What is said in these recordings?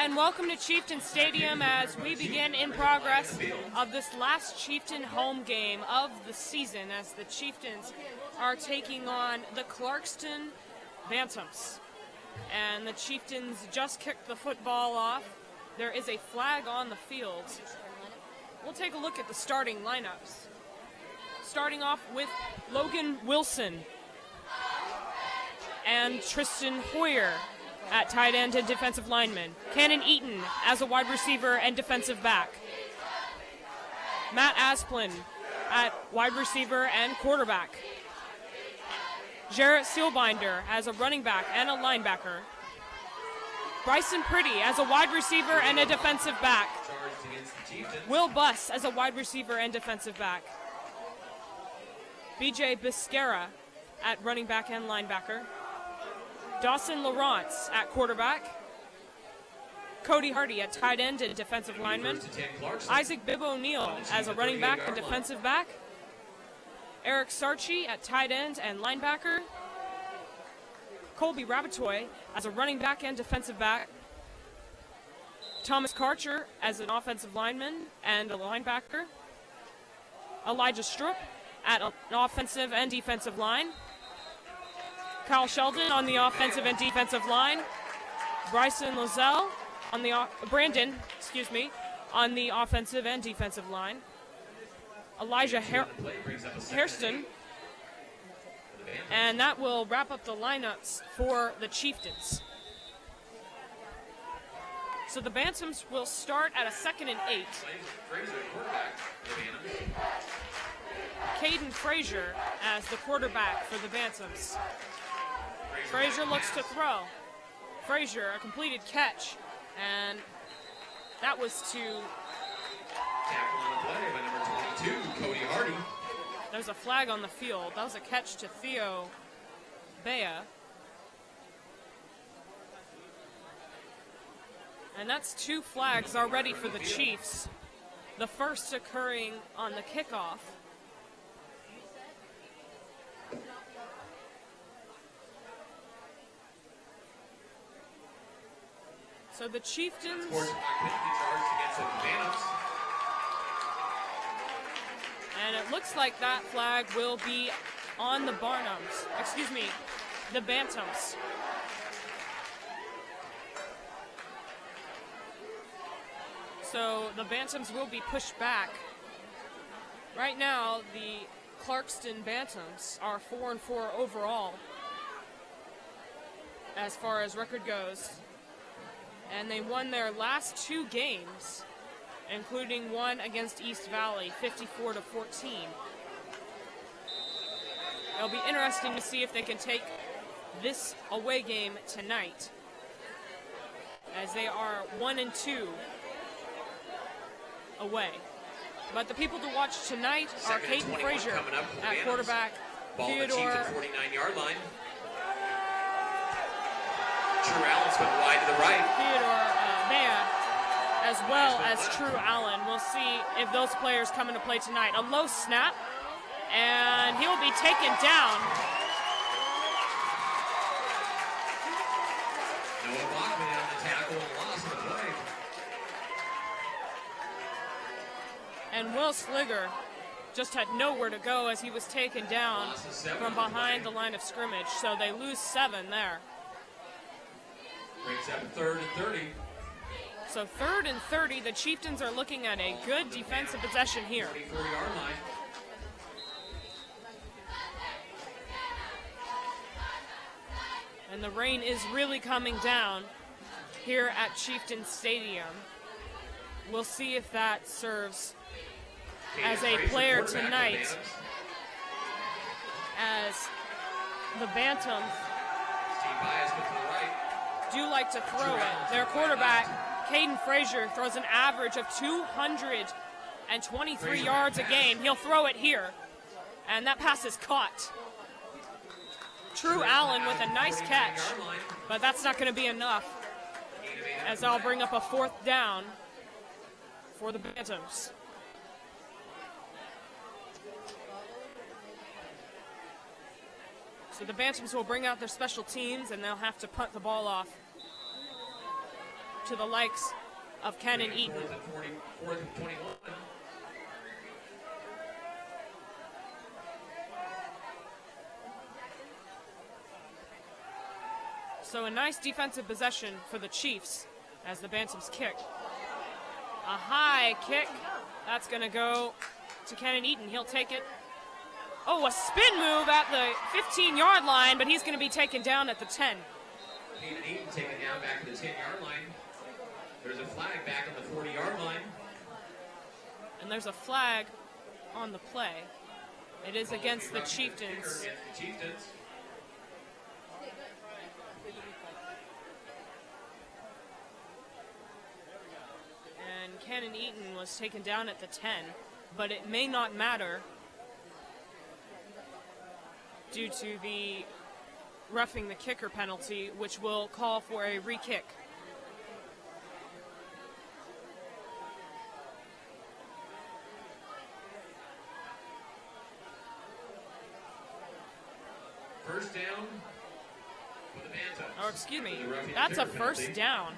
And welcome to Chieftain Stadium as we begin in progress of this last Chieftain home game of the season as the Chieftains are taking on the Clarkston Bantams. And the Chieftains just kicked the football off. There is a flag on the field. We'll take a look at the starting lineups. Starting off with Logan Wilson and Tristan Hoyer at tight end and defensive lineman. Cannon Eaton as a wide receiver and defensive back. Matt Asplin at wide receiver and quarterback. Jarrett Sealbinder as a running back and a linebacker. Bryson Pretty as a wide receiver and a defensive back. Will Buss as a wide receiver and defensive back. BJ Biscara at running back and linebacker. Dawson Lawrence at quarterback. Cody Hardy at tight end and defensive lineman. Isaac Bibb O'Neill as a running back and defensive back. Eric Sarchi at tight end and linebacker. Colby Rabatoy as a running back and defensive back. Thomas Karcher as an offensive lineman and a linebacker. Elijah Strupp at an offensive and defensive line. Kyle Sheldon on the offensive and defensive line. Brandon on the offensive and defensive line. Elijah Hairston. And that will wrap up the lineups for the Chieftains. So the Bantams will start at a 2nd and 8. Caden Frazier as the quarterback for the Bantams. Frazier looks to throw. Frazier, a completed catch, and that was to tackle on the play by number 22, Cody Hardy. There's a flag on the field. That was a catch to Theo Bea. And that's 2 flags already for the Chiefs. The first occurring on the kickoff. So the Chieftains. And it looks like that flag will be on the the Bantams. So the Bantams will be pushed back. Right now, the Clarkston Bantams are 4-4 overall as far as record goes. And they won their last 2 games, including one against East Valley, 54-14. It'll be interesting to see if they can take this away game tonight, as they are 1-2 away. But the people to watch tonight are Caden Frazier at quarterback, Theodore. 49-yard line. True Allen's been wide to the right. Theodore Bea, as well as True Allen. We'll see if those players come into play tonight. A low snap, and he will be taken down. Noah Bachman on the tackle and loss of the play. And Will Sliger just had nowhere to go as he was taken down from behind the line of scrimmage. So they lose 7 there. Brings up 3rd and 30. So 3rd and 30, the Chieftains are looking at a good defensive possession here. 40-yard line. And the rain is really coming down here at Chieftain Stadium. We'll see if that serves as a player tonight, as the Bantams do like to throw it. Their quarterback, Caden Frazier, throws an average of 223 yards a game. He'll throw it here, and that pass is caught. True Allen with a nice catch, but that's not going to be enough, as I'll bring up a 4th down for the Bantams. So the Bantams will bring out their special teams, and they'll have to punt the ball off to the likes of Cannon Eaton. Fourth and 40, fourth and 21. So a nice defensive possession for the Chiefs as the Bantams kick. A high kick. That's going to go to Cannon Eaton. He'll take it. Oh, a spin move at the 15-yard line, but he's going to be taken down at the 10. Cannon Eaton taken down back to the 10-yard line. There's a flag back on the 40-yard line. And there's a flag on the play. It is against the Chieftains. And Cannon Eaton was taken down at the 10, but it may not matter due to the roughing the kicker penalty, which will call for a re-kick. First down for the Bantams. Oh, excuse me. That's a first down.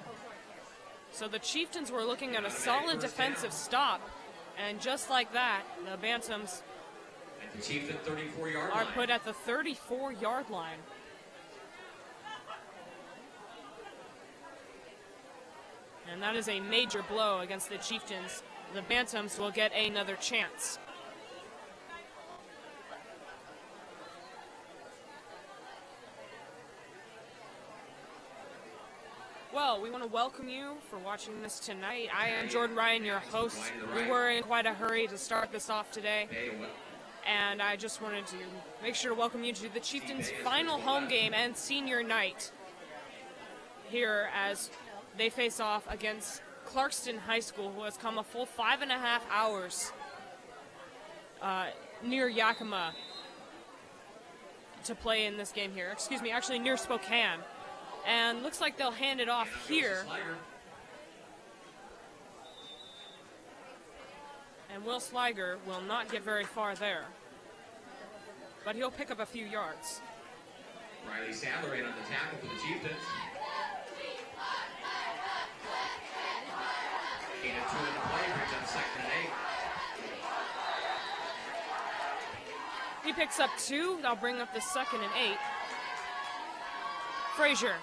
So the Chieftains were looking at a solid defensive stop, and just like that, the Bantams at the Chieftain 34-yard are line. put at the 34-yard line. And that is a major blow against the Chieftains. The Bantams will get another chance. Well, we want to welcome you for watching this tonight. I am Jordan Ryan, your host. We were in quite a hurry to start this off today, and I just wanted to make sure to welcome you to the Chieftains' final home game and senior night here as they face off against Clarkston High School, who has come a full 5.5 hours near Yakima to play in this game here. Excuse me, actually near Spokane. And looks like they'll hand it off here. And Will Sliger will not get very far there, but he'll pick up a few yards. Riley Sadler in on the tackle for the Chieftains. Gain of 2 in the play, brings up 2nd and 8. He picks up 2. They'll bring up the 2nd and 8. Frazier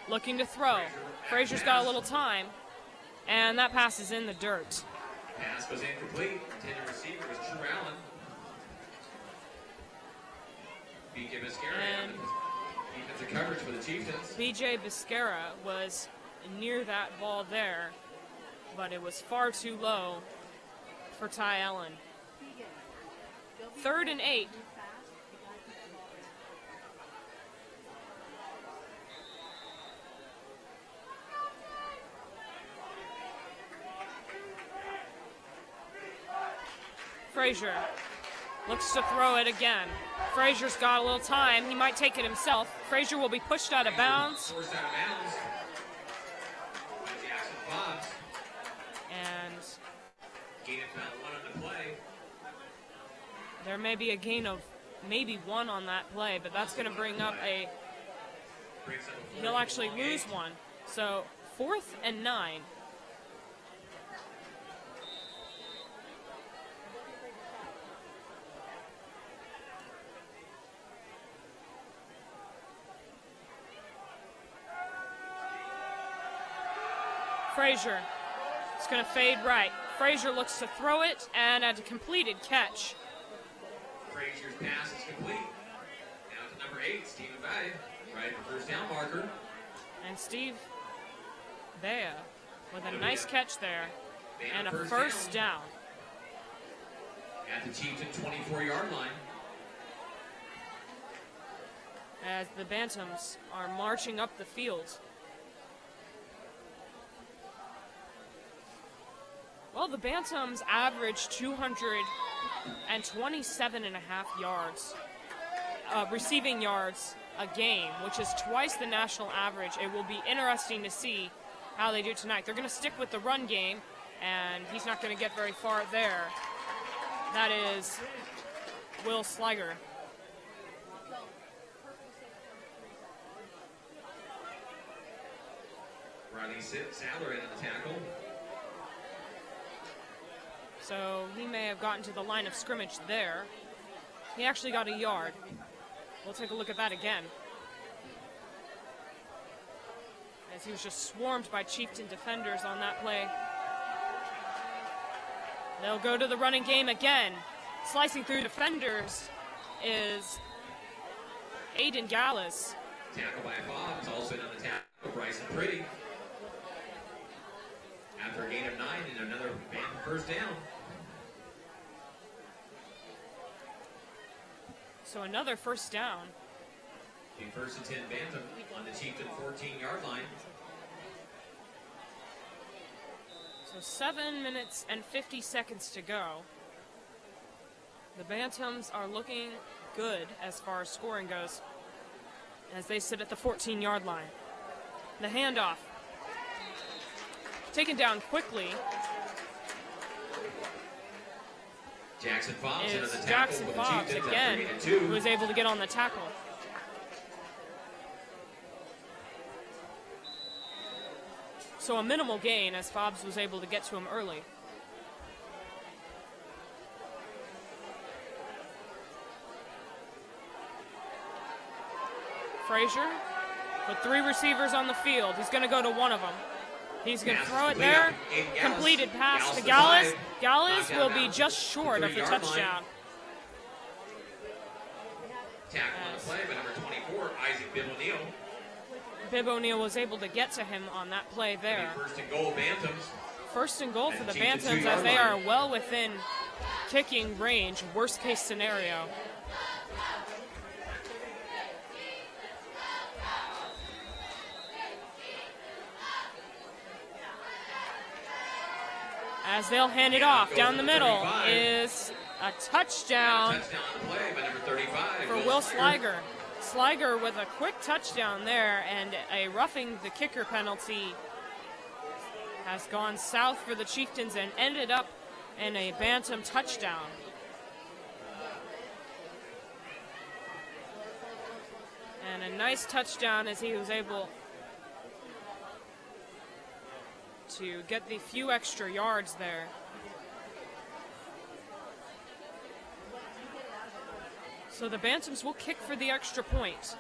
looking to throw. Frazier's got a little time, and that pass is in the dirt. Pass was incomplete. Intended receiver was Drew Allen. B.J. Biscara on defensive coverage for the Chieftains. B.J. Biscara was near that ball there, but it was far too low for Ty Allen. 3rd and 8. Frazier looks to throw it again. Frazier's got a little time. He might take it himself. Frazier will be pushed out of bounds. Forced out of bounds. Jackson Fox. And Gain of 1 on the play. there may be a gain of maybe 1 on that play, but that's going to bring up a... He'll actually lose 1. So 4th and 9. Frazier is going to fade right. Frazier looks to throw it, and at a completed catch. Frazier's pass is complete. Now to number 8, Stephen Bay, right at the first down marker. And Steve Bea with a nice catch there, and a first down. At the Chieftain 24-yard line. As the Bantams are marching up the field. Well, the Bantams average 227.5 yards, receiving yards a game, which is twice the national average. It will be interesting to see how they do tonight. They're going to stick with the run game, and he's not going to get very far there. That is Will Sliger. Riley Sadler in on the tackle. So he may have gotten to the line of scrimmage there. He actually got a yard. We'll take a look at that again. As he was just swarmed by Chieftain defenders on that play. They'll go to the running game again. Slicing through defenders is Aiden Gallas. Tackle by Fobbs, also in on the tackle, Bryson Pretty. After a gain of 9 and another first down. So another first down. The first and 10 Bantam on the Chieftain 14-yard line. So 7 minutes and 50 seconds to go. The Bantams are looking good as far as scoring goes, as they sit at the 14-yard line. The handoff. Taken down quickly. Jackson Fobbs into the tackle. Jackson Fobbs again, who was able to get on the tackle. So a minimal gain as Fobbs was able to get to him early. Frazier with 3 receivers on the field. He's going to go to one of them. He's going to throw it there. Completed pass to Gallas. Gallas will be just short of the touchdown. Tackle on the play by number 24, Isaac Bibb O'Neill. Bibb O'Neill was able to get to him on that play there. First and goal, Bantams. First and goal for the Bantams as they are well within kicking range, worst case scenario. As they'll hand it off down the middle is a touchdown for Will Sliger. Sliger with a quick touchdown there, and a roughing the kicker penalty has gone south for the Chieftains and ended up in a Bantam touchdown. And a nice touchdown as he was able to get the few extra yards there. So the Bantams will kick for the extra point.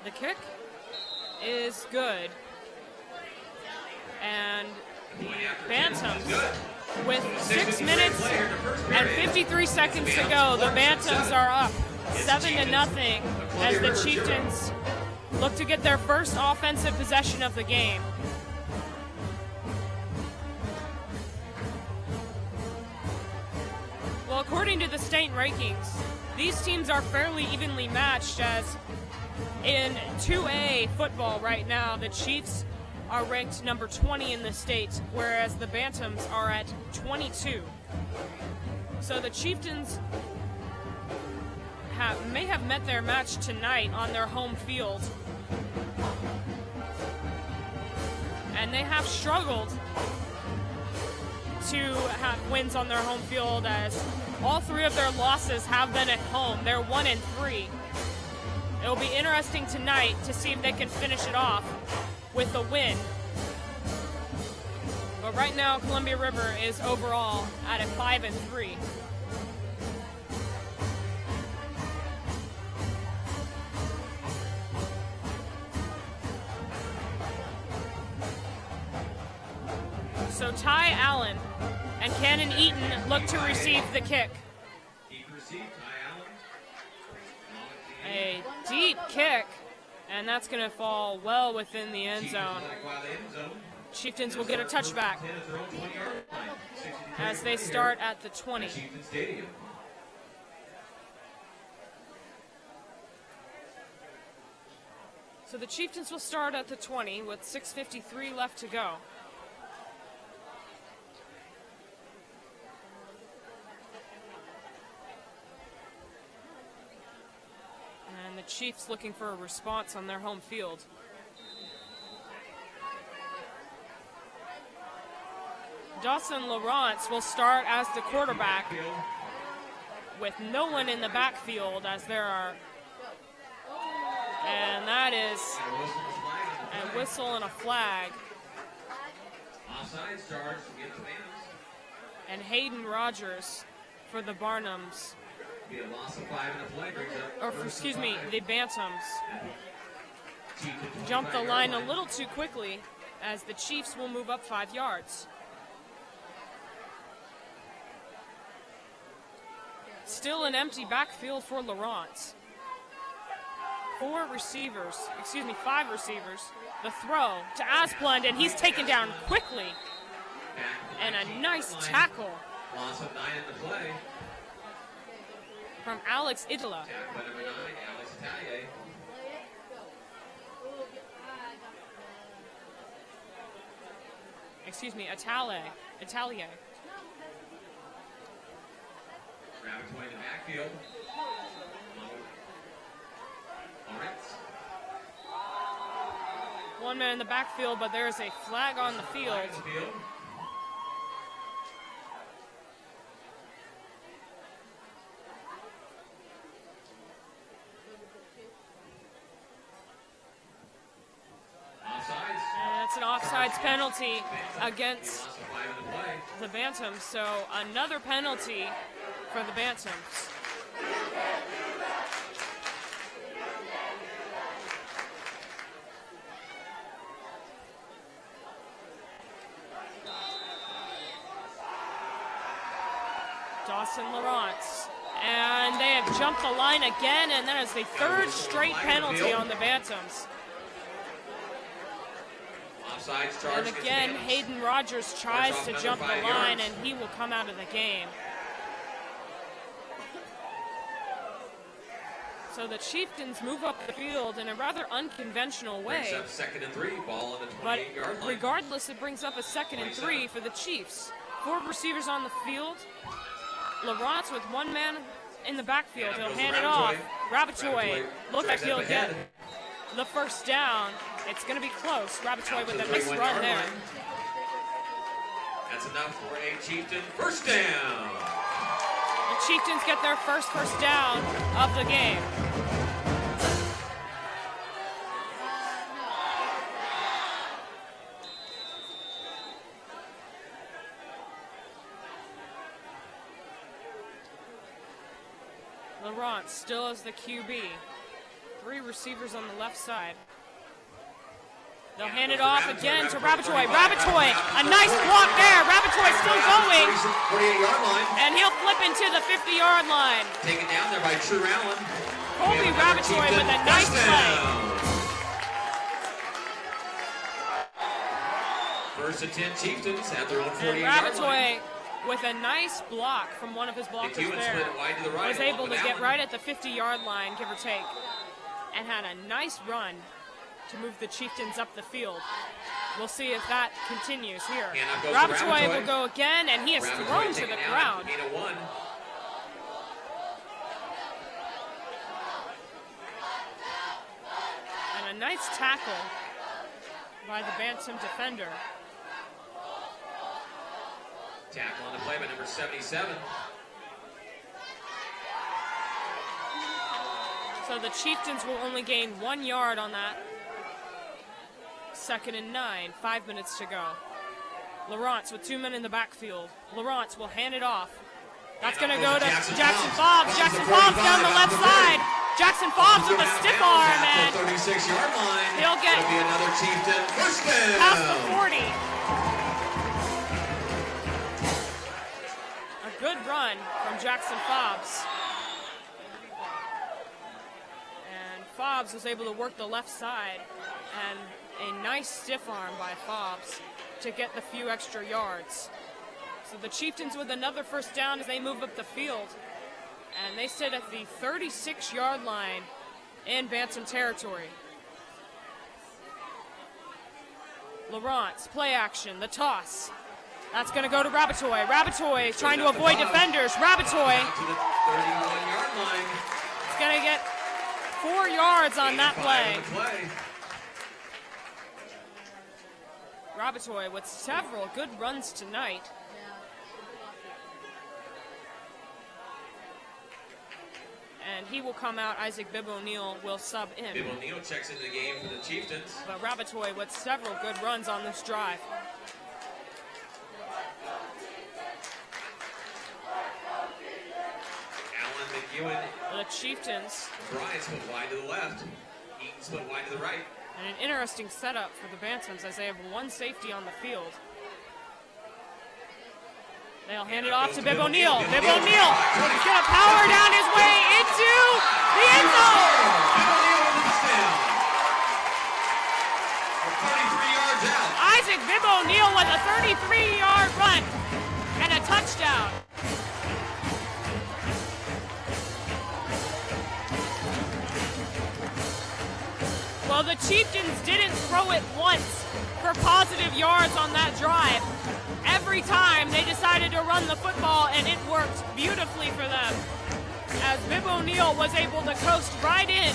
The kick is good. And the Bantams, with 6 minutes and 53 seconds to go, the Bantams are up 7-0 as the Chieftains look to get their first offensive possession of the game. Well, according to the state rankings, these teams are fairly evenly matched, as in 2A football right now, the Chiefs are ranked number 20 in the state, whereas the Bantams are at 22. So the Chieftains may have met their match tonight on their home field. And they have struggled to have wins on their home field, as all 3 of their losses have been at home. They're 1-3. It'll be interesting tonight to see if they can finish it off with a win. But right now, Columbia River is overall at a 5-3. So Ty Allen and Cannon Eaton look to receive the kick. A deep kick, and that's going to fall well within the end zone. Chieftains will get a touchback as they start at the 20. So the Chieftains will start at the 20 with 6:53 left to go. And the Chiefs looking for a response on their home field. Dawson Lawrence will start as the quarterback with no one in the backfield as there are. And that is a whistle and a flag. Offside charge against the Bantams. And Hayden Rogers for the Barnums. Be a loss of 5 in the play, brings up the Bantams. Jumped the line a little too quickly as the Chiefs will move up 5 yards. Still an empty backfield for Lawrence. 5 receivers. The throw to Asplund, and he's taken down quickly. And a nice tackle. Loss of 9 in the play. From Alex Idala. Tackle by number 9, Alex Italier. Italier. Rabbits way in the backfield. Lawrence. One man in the backfield, but there is a flag on the field. And it's an offsides penalty against the Bantams, so another penalty for the Bantams. Dawson Lawrence. And they have jumped the line again, and that is the 3rd straight penalty on the Bantams. And again, Hayden Rogers tries to jump the line, and he will come out of the game. So the Chieftains move up the field in a rather unconventional way. Brings up 2nd and 3, ball on the 28-yard line. Regardless, it brings up a 2nd and 3 for the Chiefs. 4 receivers on the field. Lawrence with 1 man in the backfield. He'll hand it off. Rabatoy, look like he'll get the first down. It's going to be close. Rabatoy with a nice run there. That's enough for a Chieftain first down. The Chieftains get their first down of the game. Lawrence still as the QB. 3 receivers on the left side. They'll hand it off again to Rabatoy. Rabatoy, a nice block there. Rabatoy still going. 48-yard line. And he'll flip into the 50-yard line. Taken down there by True Allen. Colby Rabatoy with a nice play. 1st and 10 Chieftains at their own 48-yard line. Rabatoy with a nice block from one of his blockers there. To the right, was able to get right at the 50-yard line, give or take, and had a nice run to move the Chieftains up the field. We'll see if that continues here. Rabatoy will go again, and he is thrown to the ground. And a nice tackle by the Bantam defender. Tackle on the play by number 77. So the Chieftains will only gain 1 yard on that. 2nd and 9, 5 minutes to go. Lawrence with 2 men in the backfield. Lawrence will hand it off. That's going to go to Jackson Fobbs. Jackson Fobbs down the left side. Jackson Fobbs with a stiff arm, and 36-yard line. He'll get another Chieftain first down. Past the 40. A good run from Jackson Fobbs. And Fobbs was able to work the left side, and a nice stiff arm by Fobbs to get the few extra yards. So the Chieftains with another first down as they move up the field. And they sit at the 36-yard line in Bantam territory. Lawrence, play action, the toss. That's going to go to Rabatoy. Rabatoy trying to avoid defenders. Rabatoy to the 31-yard line. is going to get 4 yards on that play. Rabatoy with several good runs tonight. And he will come out. Isaac Bibb O'Neill will sub in. Bibb O'Neill checks into the game for the Chieftains. But Rabatoy with several good runs on this drive. Allen McEwen. The Chieftains. Bryce split wide to the left. Eaton split wide to the right. And an interesting setup for the Bantams as they have one safety on the field. They'll hand it off to Bibb O'Neill. Bibb O'Neill is going to power down his way into the end zone. Bibb O'Neill with the touchdown. 33 yards out. Isaac Bibb O'Neill with a 33-yard run and a touchdown. Well, the Chieftains didn't throw it once for positive yards on that drive. Every time they decided to run the football, and it worked beautifully for them, as Bibb O'Neill was able to coast right in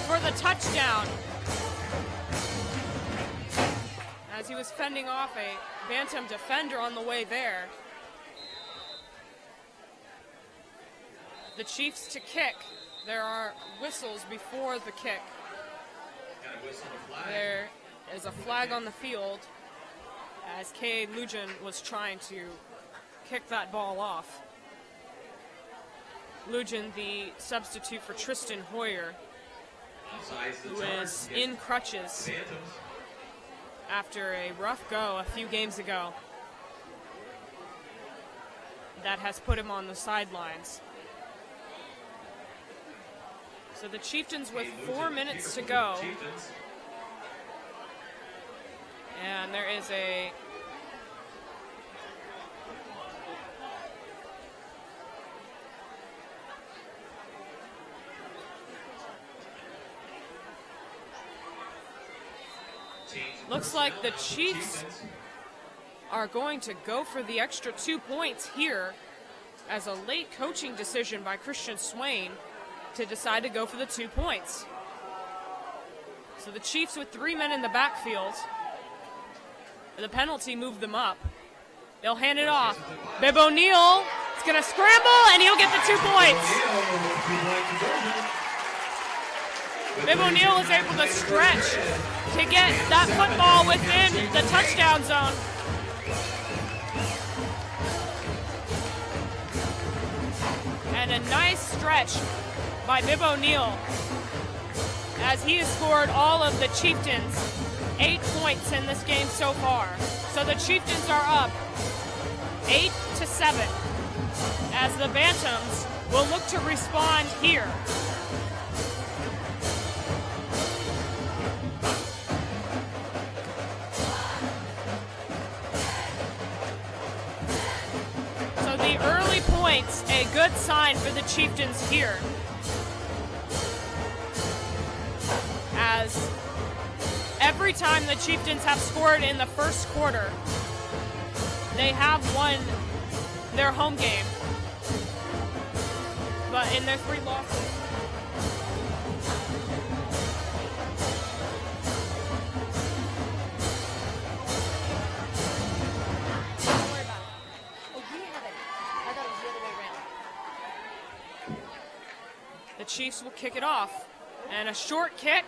for the touchdown, as he was fending off a Bantam defender on the way there. The Chiefs to kick. There are whistles before the kick. Got a whistle and a flag. There is a flag on the field as Cade Lujan was trying to kick that ball off. Lujan, the substitute for Tristan Hoyer, who is in crutches after a rough go a few games ago that has put him on the sidelines. So the Chieftains with 4 minutes to go. And there is a looks like the Chiefs are going to go for the extra 2 points here as a late coaching decision by Christian Swain to decide to go for the 2 points. So the Chiefs with 3 men in the backfield. The penalty moved them up. They'll hand it off. Bibb O'Neill is going to scramble, and he'll get the 2 points. Bibb O'Neill is able to stretch to get that football within the touchdown zone. And a nice stretch by Bibb O'Neill as he has scored all of the Chieftains 8 points in this game so far. So the Chieftains are up 8-7 as the Bantams will look to respond here. So the early points, a good sign for the Chieftains here, as every time the Chieftains have scored in the first quarter, they have won their home game. But in their 3 losses, the Chiefs will kick it off. And a short kick.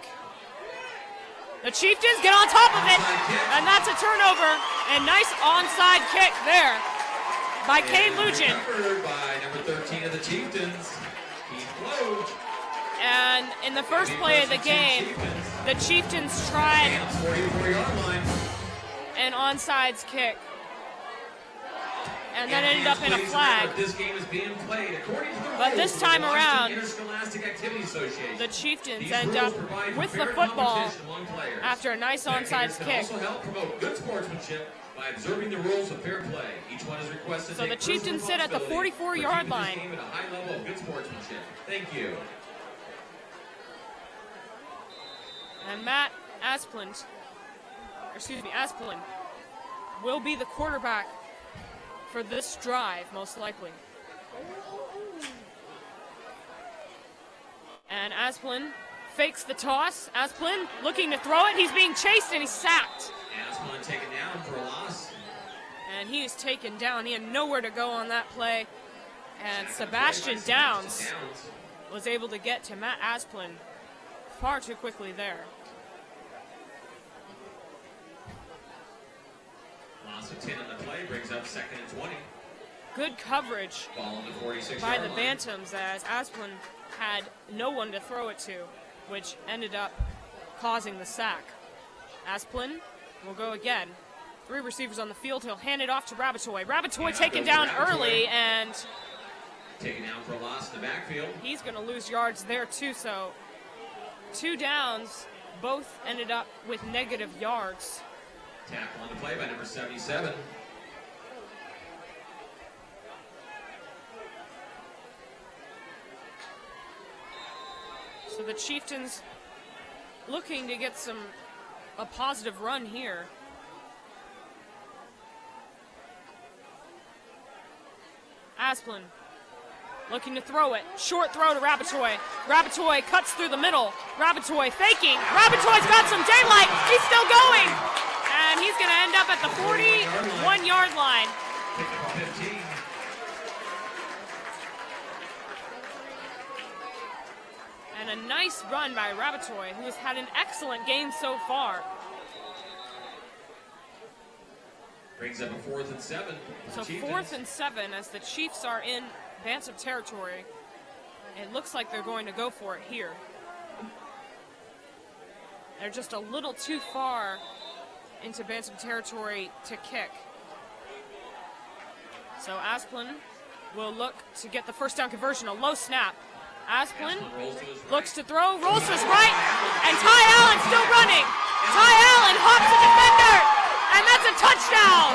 The Chieftains get on top of it, and that's a turnover. And nice onside kick there by Cade Lujan. By number 13 of the Chieftains, Keith Lowe. And in the first play of the game, the Chieftains tried an onside kick. And that ended up in a flag. But this time around, the Chieftains end up with the football after a nice onside kick. So the Chieftains sit at the 44-yard line. Thank you. And Matt Asplund will be the quarterback for this drive, most likely. And Asplund fakes the toss. Asplund looking to throw it. He's being chased and he's sacked. Asplund taken down for a loss. And he is taken down. He had nowhere to go on that play. And Sebastian Downs was able to get to Matt Asplund far too quickly there. Loss of 10 on the play brings up 2nd and 20. Good coverage Ball on the 46 by yard the line. Bantams as Asplund had no one to throw it to, which ended up causing the sack. Asplund will go again. 3 receivers on the field. He'll hand it off to Rabatoy. Rabatoy taken down early, and taken down for a loss in the backfield. He's going to lose yards there too, so 2 downs. Both ended up with negative yards. Tackle on the play by number 77. So the Chieftains looking to get a positive run here. Asplund looking to throw it. Short throw to Rabatoy. Rabatoy cuts through the middle. Rabatoy faking. Rabatoy's got some daylight. He's still going. And he's going to end up at the 41-yard line. Pick up 15. And a nice run by Rabatoy, who has had an excellent game so far. Brings up a 4th and 7. So 4th and 7 as the Chiefs are in Bantam territory. It looks like they're going to go for it here. They're just a little too far into Bantam territory to kick. So Asplund will look to get the first down conversion, a low snap. Asplund looks to throw, rolls to his right, and Ty Allen still running. Ty Allen hops the defender, and that's a touchdown.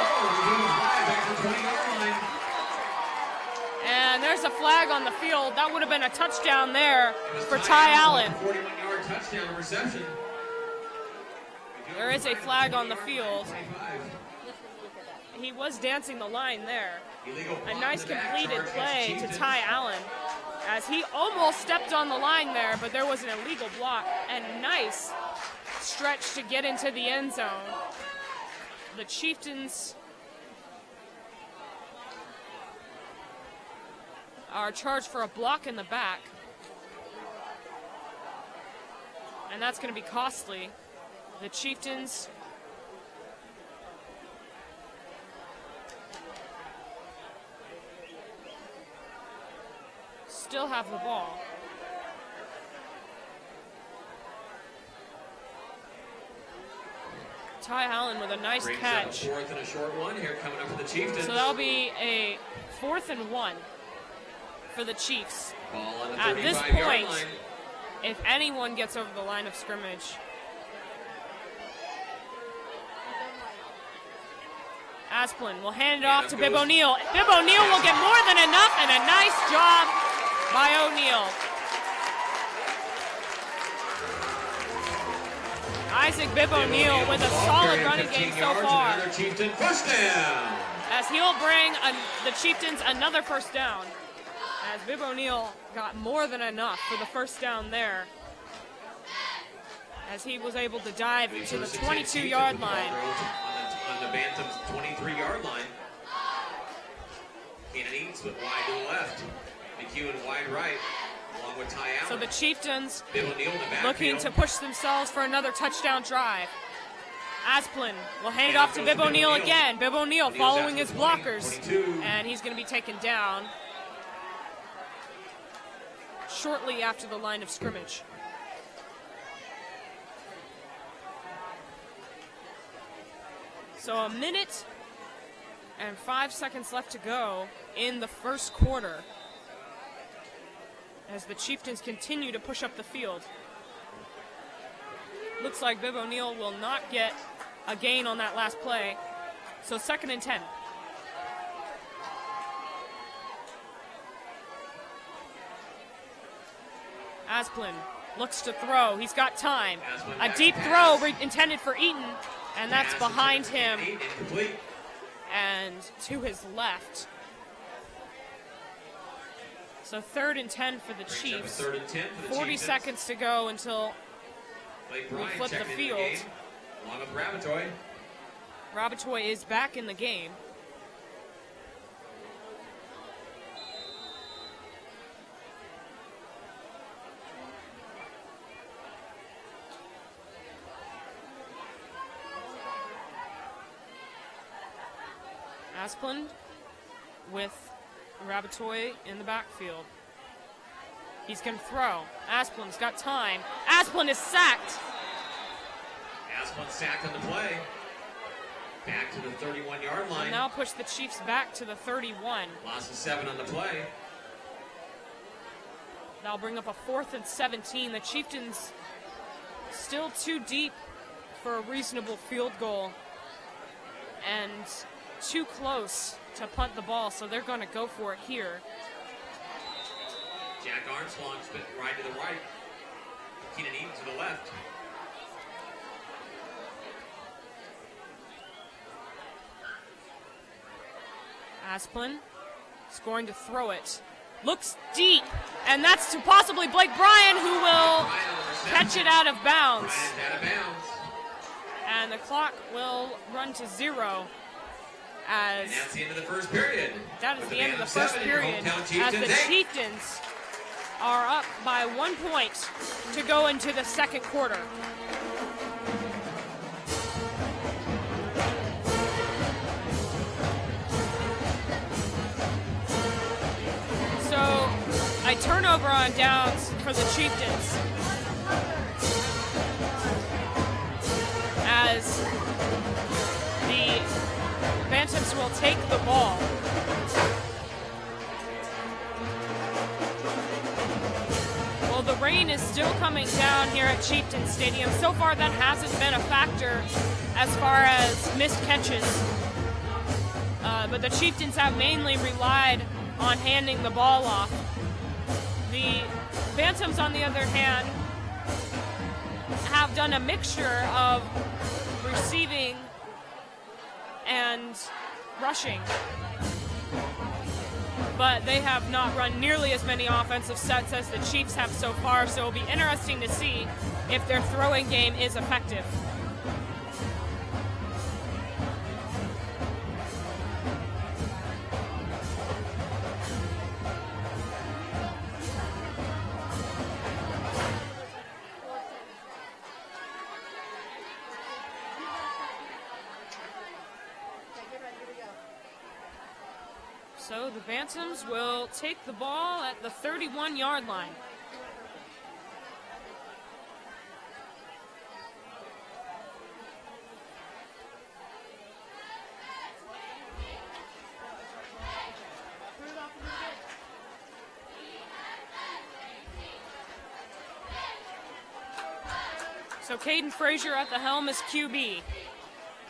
And there's a flag on the field. That would have been a touchdown there for Ty Allen. 41-yard touchdown reception. There is a flag on the field. He was dancing the line there. A nice completed play to Ty Allen, as he almost stepped on the line there, but there was an illegal block, and nice stretch to get into the end zone. The Chieftains are charged for a block in the back, and that's going to be costly. The Chieftains still have the ball. Ty Allen with a nice catch. Brings up a 4th and a short one here coming up for the Chieftains. So that'll be a 4th and 1 for the Chiefs. Ball on the At this 35-yard point, line. if anyone gets over the line of scrimmage, Asplund will hand it off to Bib O'Neill. Bib O'Neill will get more than enough, and a nice job by O'Neill. Isaac Bib O'Neill with a solid running game so far, Another Chieftain first down. as he'll bring the Chieftains another first down, as Bib O'Neill got more than enough for the first down there, as he was able to dive to the 22-yard line. On the Bantam's 23-yard line. Keenan Eads with wide to the left. McEwen wide right, along with Ty Allen. So the Chieftains Bill O'Neill in the backfield. looking to push themselves for another touchdown drive. Asplund will hand it off to Bib O'Neill again. Bib O'Neill following his blockers, and he's going to be taken down shortly after the line of scrimmage. So 1 minute and 5 seconds left to go in the first quarter, as the Chieftains continue to push up the field. Looks like Bib O'Neill will not get a gain on that last play. So 2nd and 10. Asplund looks to throw. He's got time. A deep throw intended for Eaton, and that's behind him and to his left. So 3rd and 10 for the Brings up a Chiefs. 3rd and 10 for the 40 Chiefs. seconds to go until Blake we Bryant flip the checking into field. game, along with Rabatoy. Rabatoy is back in the game. Asplund with Rabatoy in the backfield. He's going to throw. Asplund's got time. Asplund is sacked. Asplund sacked on the play. Back to the 31-yard line. And now push the Chiefs back to the 31. Loss of 7 on the play. That'll bring up a 4th and 17. The Chieftains still too deep for a reasonable field goal and too close to punt the ball, so they're going to go for it here. Jack Armstrong spit right to the right. Keenan Eaton to the left. Asplund is going to throw it. Looks deep, and that's to possibly Blake Bryan, who will catch it out of bounds. Bryan's out of bounds. And the clock will run to 0 as And that's the end of the first period. that is With the end of the band first seven, your period hometown as the Chieftains 8. Chieftains are up by 1 point to go into the second quarter. So a turnover on downs for the Chieftains as the Bantams will take the ball. Well, the rain is still coming down here at Chieftain Stadium. So far, that hasn't been a factor as far as missed catches. But the Chieftains have mainly relied on handing the ball off. The Bantams, on the other hand, have done a mixture of receiving and rushing. But they have not run nearly as many offensive sets as the Chiefs have so far, so it'll be interesting to see if their throwing game is effective. So the Bantams will take the ball at the 31-yard line. So Caden Frazier at the helm is QB.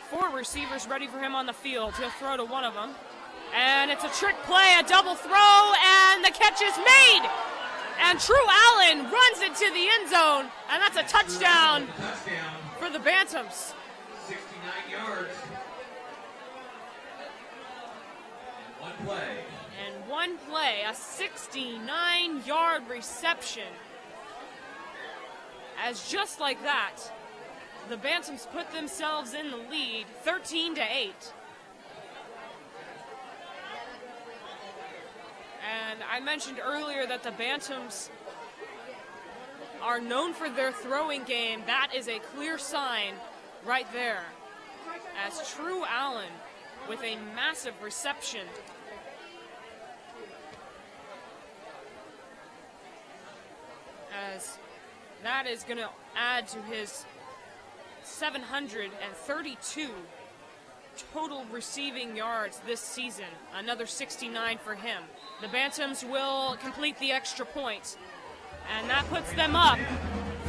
4 receivers ready for him on the field. He'll throw to one of them. And it's a trick play, a double throw, and the catch is made. And True Allen runs into the end zone, and that's a touchdown for the Bantams. 69 yards. And 1 play. And 1 play, a 69-yard reception. As just like that, the Bantams put themselves in the lead, 13-8. And I mentioned earlier that the Bantams are known for their throwing game. That is a clear sign right there, as True Allen with a massive reception. As that is going to add to his 732 total receiving yards this season. Another 69 for him. The Bantams will complete the extra point, and that puts them up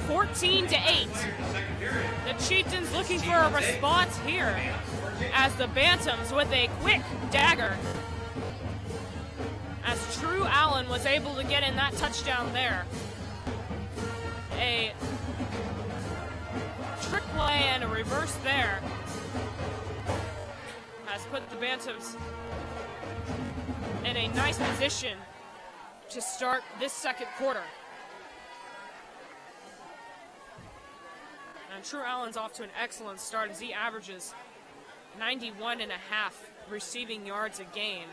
14-8. The Chieftains looking for a response here as the Bantams with a quick dagger, as True Allen was able to get in that touchdown there. A trick play and a reverse there has put the Bantams in a nice position to start this second quarter. And True Allen's off to an excellent start as he averages 91.5 receiving yards a game.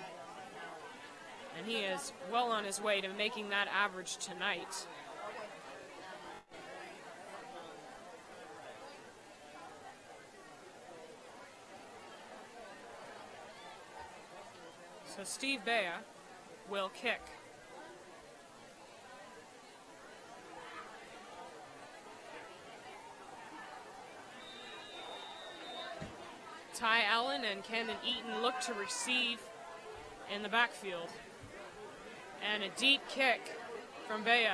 And he is well on his way to making that average tonight. So Steve Bea will kick. Ty Allen and Camden Eaton look to receive in the backfield. And a deep kick from Bea,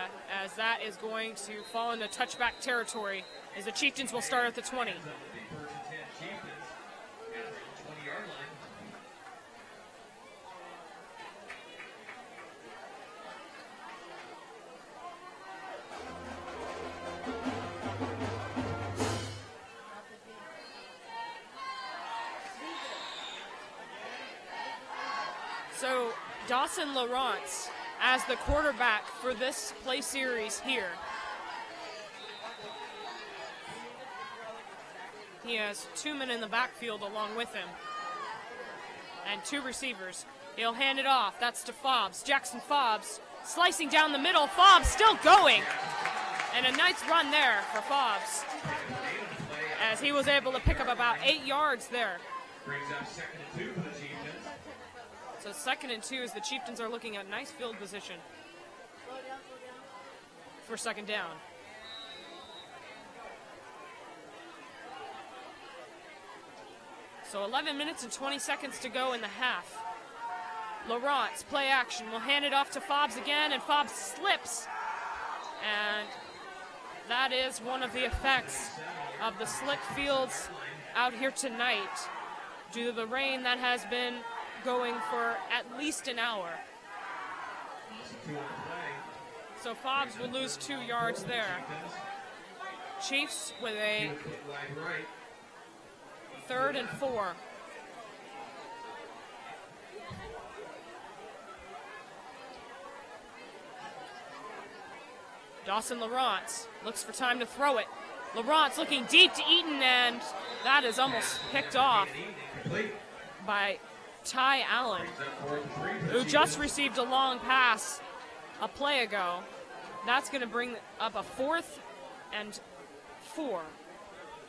as that is going to fall into touchback territory, as the Chieftains will start at the 20. So Dawson Lawrence as the quarterback for this play series here. He has 2 men in the backfield along with him and 2 receivers. He'll hand it off. That's to Fobbs. Jackson Fobbs slicing down the middle. Fobbs still going. And a nice run there for Fobbs as he was able to pick up about 8 yards there. Brings up 2nd and 2 for the Chieftains. So 2nd and 2 as the Chieftains are looking at nice field position for 2nd down. So 11 minutes and 20 seconds to go in the half. Lawrence, play action, will hand it off to Fobbs again, and Fobbs slips. And that is one of the effects of the slick fields out here tonight due to the rain that has been going for at least an hour. So Fobbs will lose 2 yards there. Chiefs with a 3rd and 4. Dawson Lawrence looks for time to throw it. Lawrence looking deep to Eaton, and that is almost picked off by Ty Allen, who just received a long pass a play ago. That's going to bring up a 4th and 4,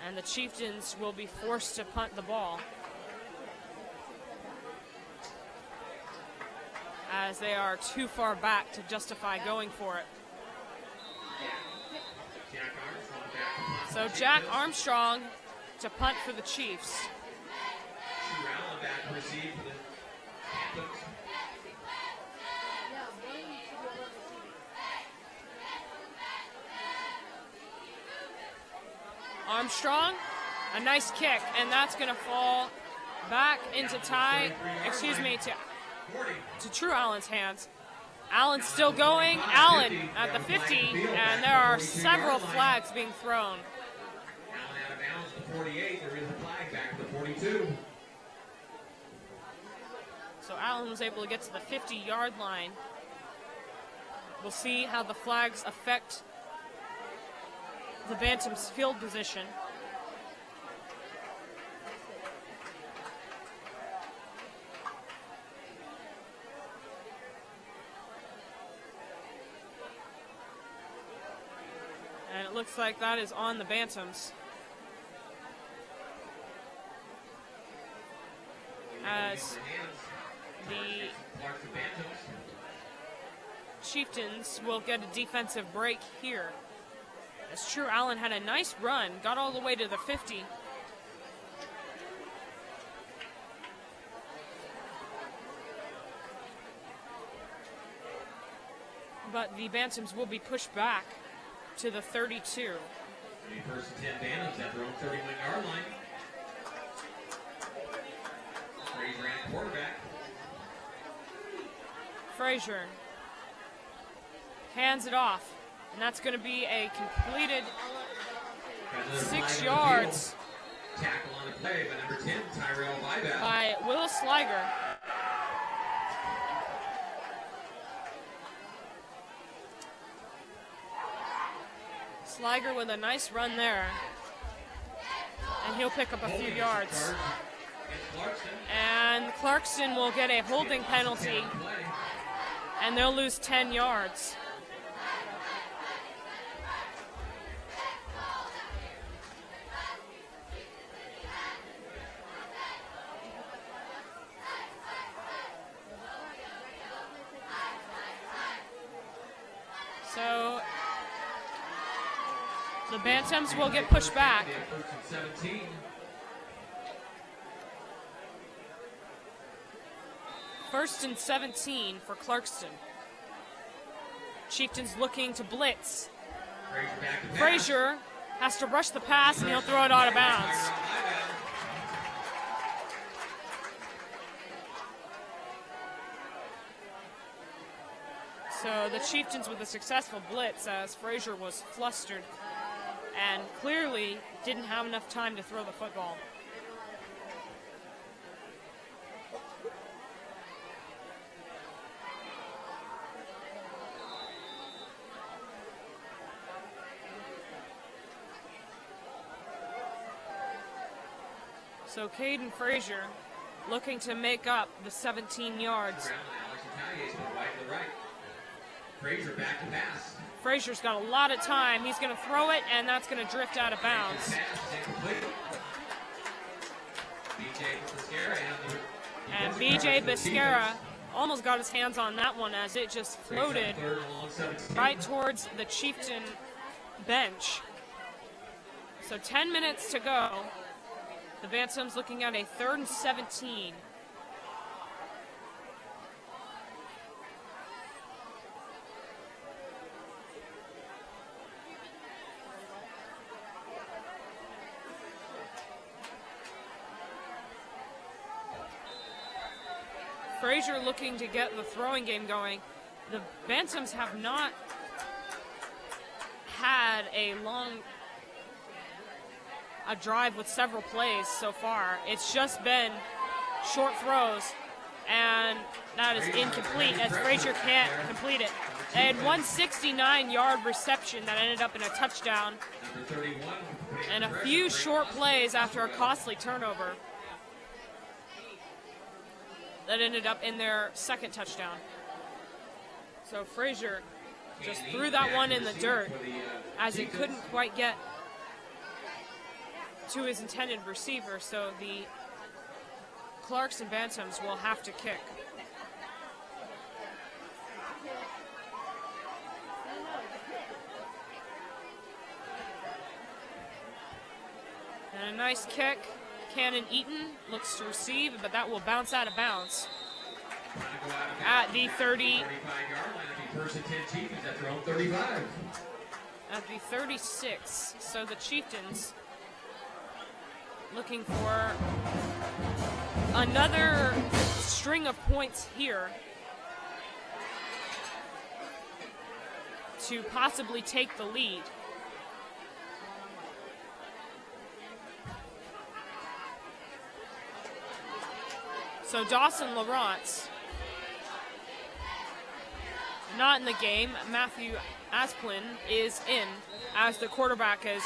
and the Chieftains will be forced to punt the ball as they are too far back to justify going for it. So Jack Armstrong to punt for the Chiefs. Armstrong, a nice kick, and that's going to fall back into to True Allen's hands. Allen's still going. Allen at the 50, and there are several flags being thrown. Allen out of bounds at the 48. There is a flag back at the 42. So Allen was able to get to the 50-yard line. We'll see how the flags affect the Bantam's field position. And it looks like that is on the Bantams. As the Chieftains will get a defensive break here. As True Allen had a nice run, got all the way to the 50. But the Bantams will be pushed back to the 32. First and 10 Bantams at their own 31-yard line. Frazier and quarterback. Frazier hands it off, and that's going to be a completed 6 yards Tackle on the play by number 10, Tyrell Vibat. by Will Sliger. Sliger with a nice run there. And he'll pick up a few yards. And Clarkston will get a holding penalty. And they'll lose 10 yards. So the Bantams will get pushed back. First and 17 for Clarkston. Chieftains looking to blitz. Frazier has to rush the pass and he'll throw it out of bounds. So the Chieftains with a successful blitz as Frazier was flustered and clearly didn't have enough time to throw the football. So Caden Frazier looking to make up the 17 yards. Frazier back to pass. Frazier's got a lot of time. He's going to throw it, and that's going to drift out of bounds. And BJ Biscara almost got his hands on that one as it just floated right towards the Chieftain bench. So 10 minutes to go. The Bantams looking at a 3rd and 17. Frazier looking to get the throwing game going. The Bantams have not had a drive with several plays so far. It's just been short throws, and that is incomplete as Frazier can't complete it. They had 169-yard reception that ended up in a touchdown, and a few short plays after a costly turnover that ended up in their second touchdown. So Frazier just threw that one in the dirt as it couldn't quite get to his intended receiver, so the Clarkston Bantams will have to kick. And a nice kick. Cannon Eaton looks to receive, but that will bounce out of bounds at the 30. At the 36. So the Chieftains looking for another string of points here to possibly take the lead. So Dawson Lawrence not in the game. Matthew Asplin is in as the quarterback, as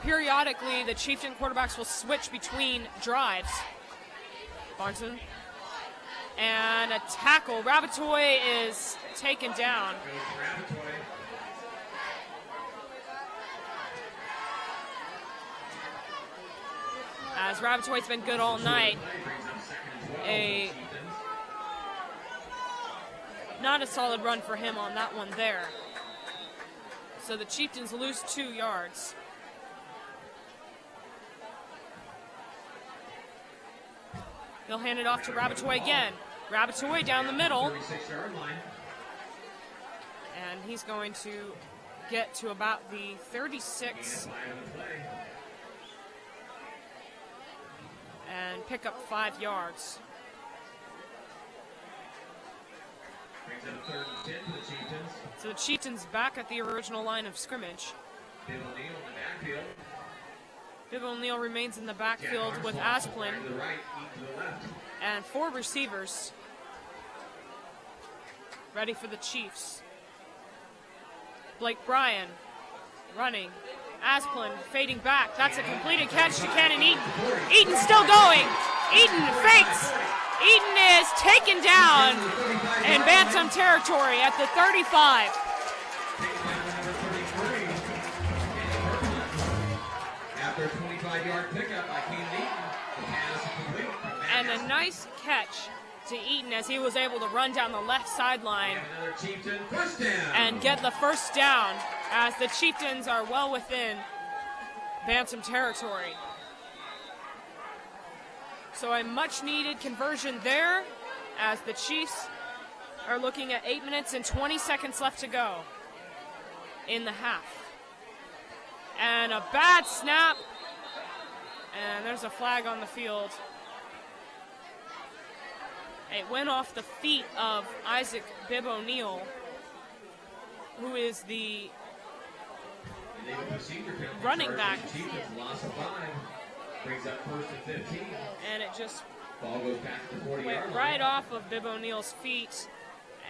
periodically the Chieftain quarterbacks will switch between drives. Barnson. And a tackle. Rabatoy is taken down. As Rabatoy's been good all night. Not a solid run for him on that one there. So the Chieftains lose 2 yards. They'll hand it off to Rabatoy again. Rabatoy down the middle. And he's going to get to about the 36 and pick up 5 yards. So the Chieftains back at the original line of scrimmage. Bill O'Neill remains in the backfield with Asplin and 4 receivers ready for the Chiefs. Blake Bryan running. Asplund fading back. That's a completed catch to Cannon Eaton. Eaton still going. Eaton fakes. Eaton is taken down in Bantam territory at the 35. After a 25-yard pickup by Cannon Eaton, the pass is complete. And a nice catch to Eaton as he was able to run down the left sideline and get the first down as the Chieftains are well within Bantam territory. So a much needed conversion there as the Chiefs are looking at 8 minutes and 20 seconds left to go in the half. And a bad snap, and there's a flag on the field. It went off the feet of Isaac Bibb O'Neill, who is the running back. And it just went right off of Bibb O'Neill's feet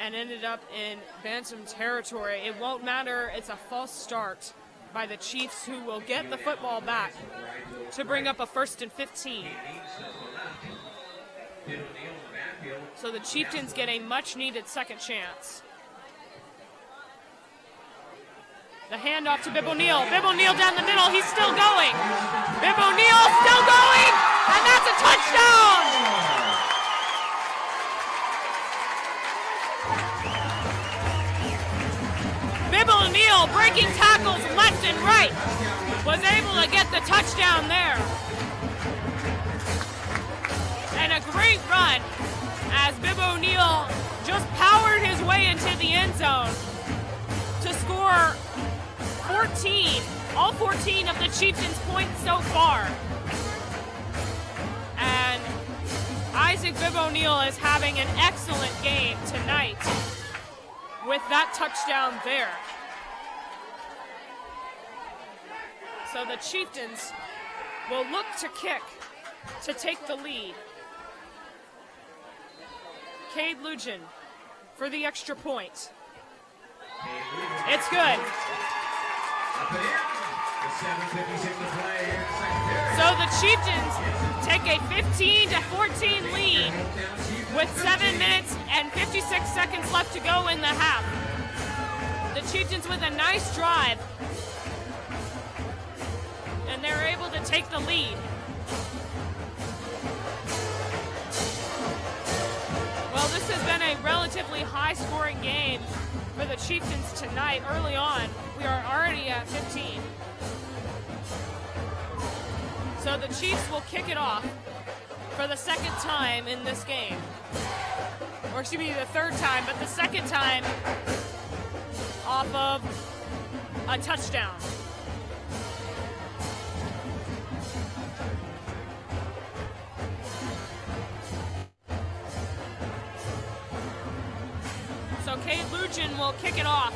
and ended up in Bantam territory. It won't matter. It's a false start by the Chiefs, who will get the football back to bring up a 1st and 15. So the Chieftains get a much-needed second chance. The handoff to Bibb O'Neill. Bibb O'Neill down the middle. He's still going. Bibb O'Neill still going, and that's a touchdown! Bibb O'Neill breaking tackles left and right. Was able to get the touchdown there. And a great run as Bibb O'Neill just powered his way into the end zone to score 14, all 14 of the Chieftains' points so far. And Isaac Bibb O'Neill is having an excellent game tonight with that touchdown there. So the Chieftains will look to kick to take the lead. Cade Lujan for the extra point. It's good. So the Chieftains take a 15-14 lead with 7 minutes and 56 seconds left to go in the half. The Chieftains with a nice drive, and they're able to take the lead. Well, this has been a relatively high-scoring game for the Chieftains tonight. Early on, we are already at 15. So the Chiefs will kick it off for the second time in this game. Or excuse me, the third time, but the second time off of a touchdown. So Cade Lujan will kick it off.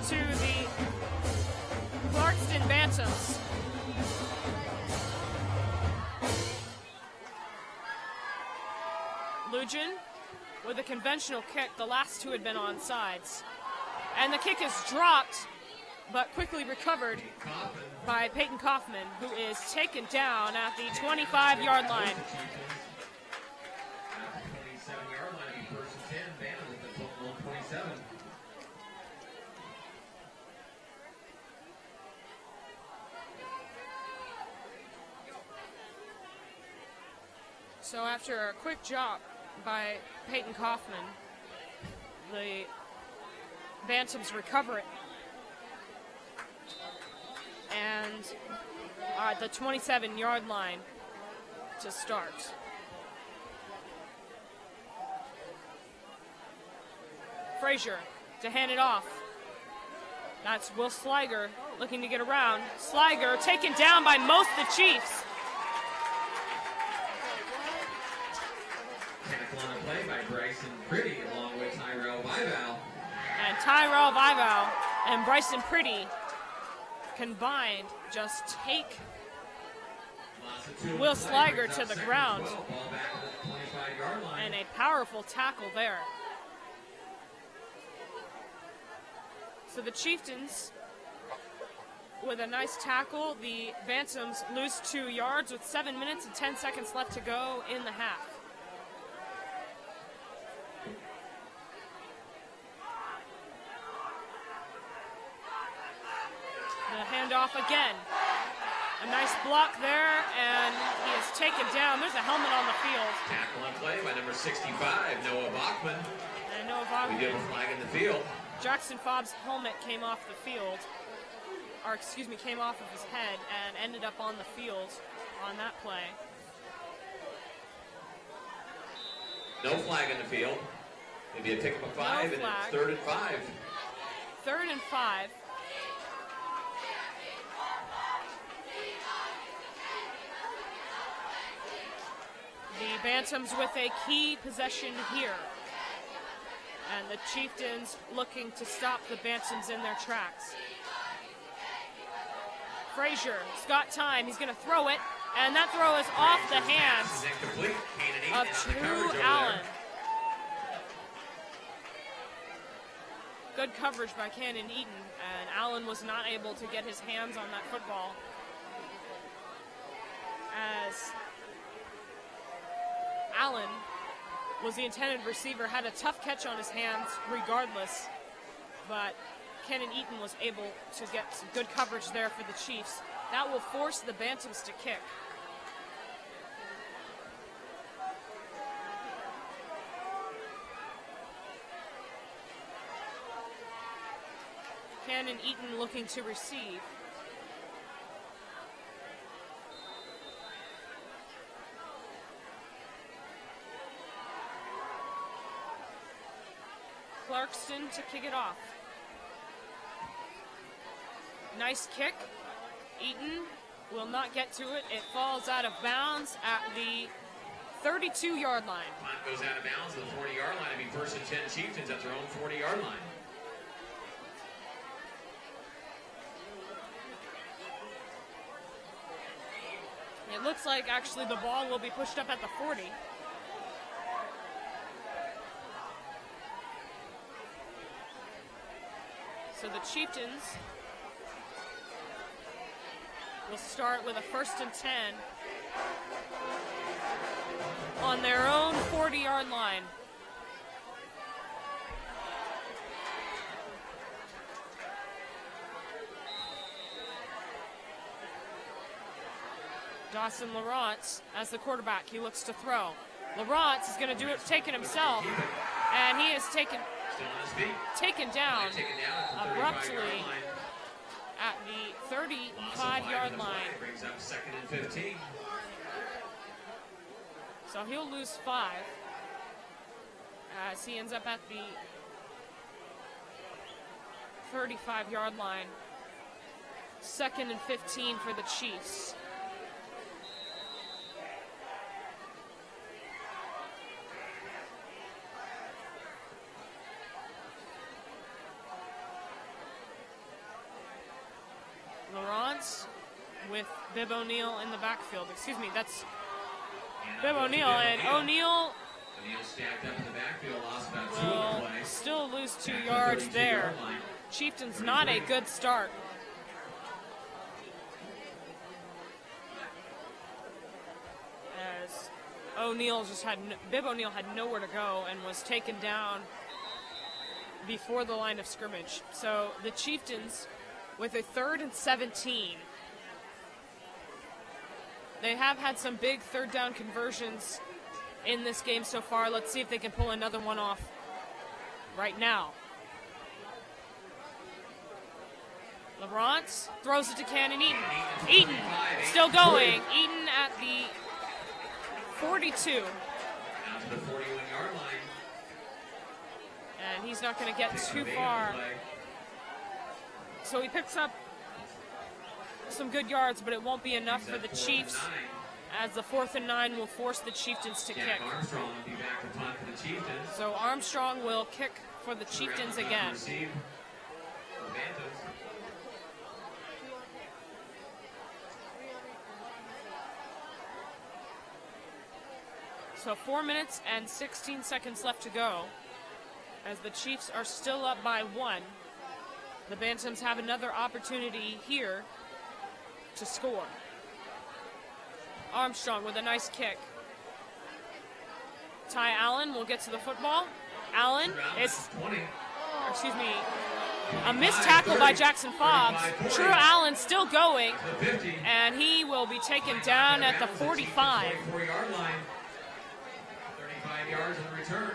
To the Clarkston Bantams. Lujan with a conventional kick. The last two had been on sides. And the kick is dropped, but quickly recovered by Peyton Kaufman, who is taken down at the 25-yard line. So after a quick drop by Peyton Kaufman, the Bantams recover it. And are at the 27-yard line to start. Frazier to hand it off. That's Will Sliger looking to get around. Sliger taken down by most of the Chiefs. Tackle on the play by Bryson Pretty along with Tyrell Vival. And Tyrell Vival and Bryson Pretty combined just take Will Sliger to the ground. And a powerful tackle there. So the Chieftains, with a nice tackle, the Bantams lose 2 yards with 7 minutes and 10 seconds left to go in the half. The handoff again. A nice block there, and he is taken down. There's a helmet on the field. Tackle and play by number 65, Noah Bachman. And Noah Bachman. We give a flag in the field. Jackson Fobb's helmet came off the field, or excuse me, came off of his head and ended up on the field on that play. No flag in the field. Maybe a pick of a 5, and it's 3rd and 5. 3rd and 5. The Bantams with a key possession here. And the Chieftains looking to stop the Bantams in their tracks. Frazier, he's got time. He's going to throw it. And that throw is off the hands of True Allen. Good coverage by Cannon Eaton. And Allen was not able to get his hands on that football. As Allen was the intended receiver, had a tough catch on his hands regardless, but Cannon Eaton was able to get some good coverage there for the Chiefs. That will force the Bantams to kick. Cannon Eaton looking to receive. Clarkston to kick it off. Nice kick. Eaton will not get to it. It falls out of bounds at the 32-yard line. Punt goes out of bounds at the 40-yard line. It'll be 1st and 10 Chieftains at their own 40-yard line. It looks like actually the ball will be pushed up at the 40. So the Chieftains will start with a 1st and 10 on their own 40-yard line. Dawson Lawrence as the quarterback. He looks to throw. Lawrence is going to do it, take it himself, and he is taken down abruptly at the 35-yard line. Brings up 2nd and 15. So he'll lose 5 as he ends up at the 35-yard line. 2nd and 15 for the Chiefs. Lawrence with Bib O'Neill in the backfield. Excuse me, that's Bib O'Neill, and O'Neill stacked up in the backfield, lost about 2 will on the play. still lose 2 yards there. Chieftains not a good start. As Bib O'Neill had nowhere to go and was taken down before the line of scrimmage. So the Chieftains with a 3rd and 17. They have had some big 3rd down conversions in this game so far. Let's see if they can pull another one off right now. Lawrence throws it to Cannon Eaton. Eaton still going. Eaton at the 42. Down to the 41-yard line. And he's not going to get too far. So he picks up some good yards, but it won't be enough for the Chiefs, as the 4th and 9 will force the Chieftains to kick. Armstrong will be back to punt for the Chieftains. So Armstrong will kick for the Chieftains again. So 4 minutes and 16 seconds left to go, as the Chiefs are still up by 1. the Bantams have another opportunity here to score. Armstrong with a nice kick. Ty Allen will get to the football. Allen is, a missed tackle by Jackson Fobbs. True Allen still going, and he will be taken down at the 45. 34-yard line. 35 yards in return.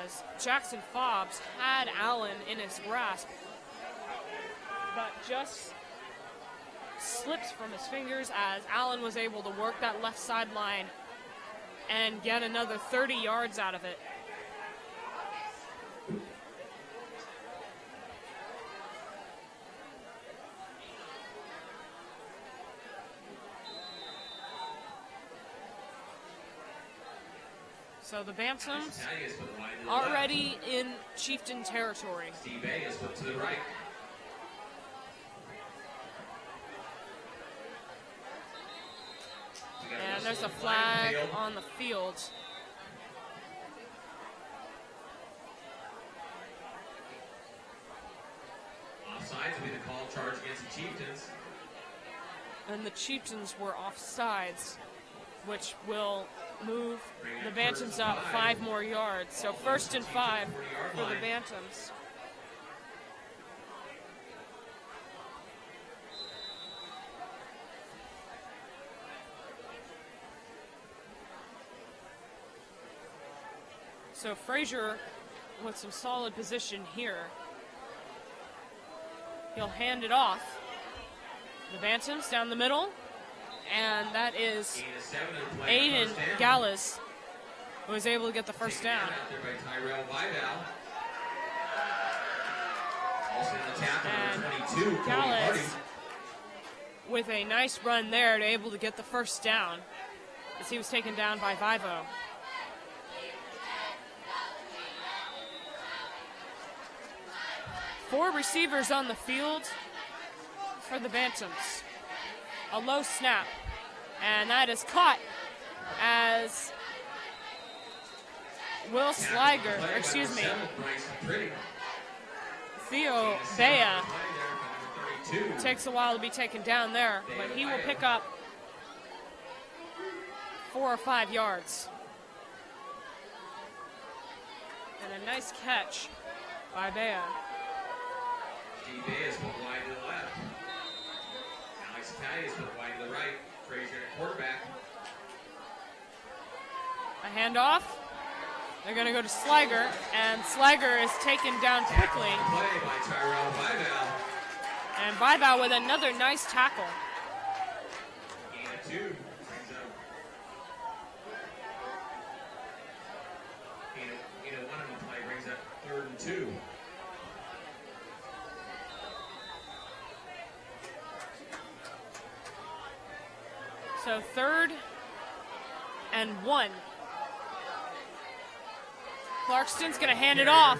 As Jackson Fobbs had Allen in his grasp, but just slipped from his fingers as Allen was able to work that left sideline and get another 30 yards out of it. So the Bantams already in Chieftain territory. Steve A is put to the right. And there's a flag on the field. Offsides will be the call, charge against the Chieftains. And the Chieftains were offsides, which will move the Bantams up 5 more yards. So 1st and 5 for the Bantams. So Frazier with some solid position here. He'll hand it off. The Bantams down the middle. And that is Aiden Gallas, who was able to get the first down. And Gallas, with a nice run there, to able to get the first down, as he was taken down by Vivo. Four receivers on the field for the Bantams. A low snap, and that is caught as Will Sliger, Theo Bea takes a while to be taken down there, but he will pick up 4 or 5 yards. And a nice catch by Bea. Bea is put wide to the left. Alex is put wide to the right. Frazier at quarterback. A handoff. They're going to go to Sliger, and Sliger is taken down quickly. Play by Tyrell Vival. And Vival with another nice tackle. Gain of 2. Brings up. Gain of 1 on the play brings up 3rd and 2. So 3rd and 1. Clarkston's going to hand it off,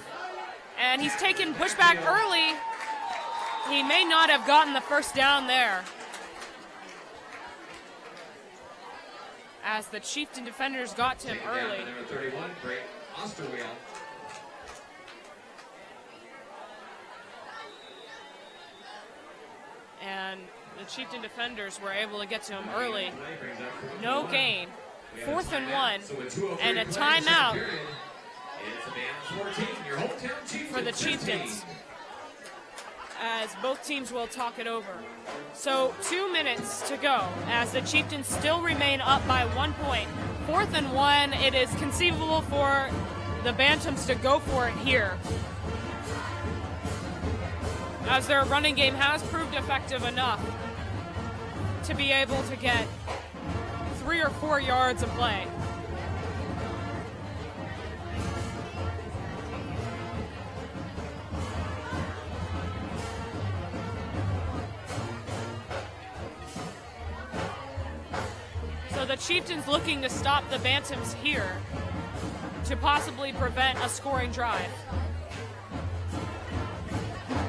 and he's taken pushback early. He may not have gotten the first down there, as the Chieftain defenders got to him early. Number 31, Drake Osterwheel. And the Chieftain defenders were able to get to him early. No gain. 4th and 1, and a timeout for the Chieftains, as both teams will talk it over. So 2 minutes to go, as the Chieftains still remain up by 1 point. 4th and 1, it is conceivable for the Bantams to go for it here, as their running game has proved effective enough to be able to get 3 or 4 yards of play. So the Chieftains looking to stop the Bantams here to possibly prevent a scoring drive.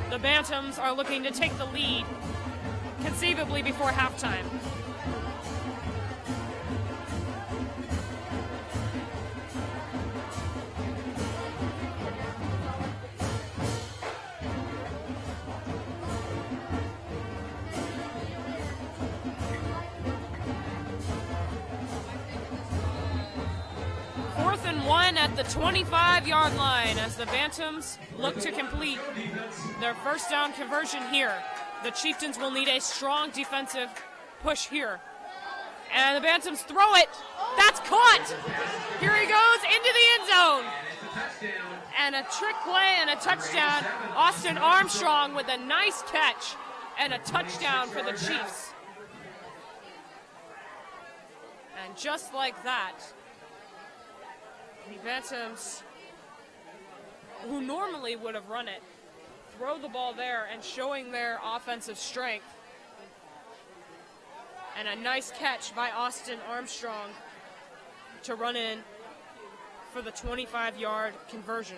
The Bantams are looking to take the lead, conceivably before halftime. 1 at the 25-yard line as the Bantams look to complete their first down conversion here. The Chieftains will need a strong defensive push here. And the Bantams throw it. That's caught. Here he goes into the end zone. And a trick play and a touchdown. Austin Armstrong with a nice catch and a touchdown for the Chiefs. And just like that, the Bantams, who normally would have run it, throw the ball there and showing their offensive strength. And a nice catch by Austin Armstrong to run in for the 25-yard conversion.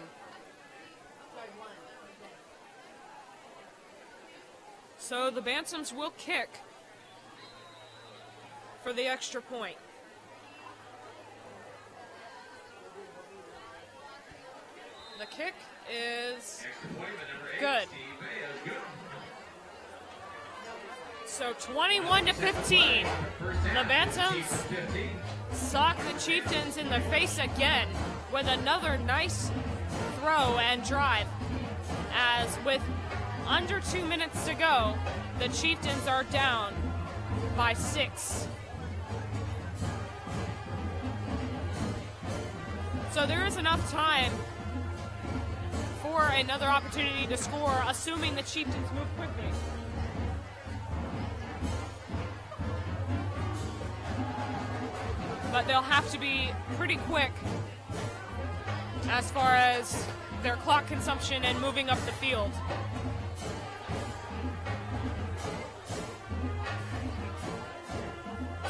So the Bantams will kick for the extra point. The kick is good. So 21-15. The Bantams sock the Chieftains in the face again with another nice throw and drive. As with under 2 minutes to go, the Chieftains are down by 6. So there is enough time for another opportunity to score, assuming the Chieftains move quickly. But they'll have to be pretty quick as far as their clock consumption and moving up the field.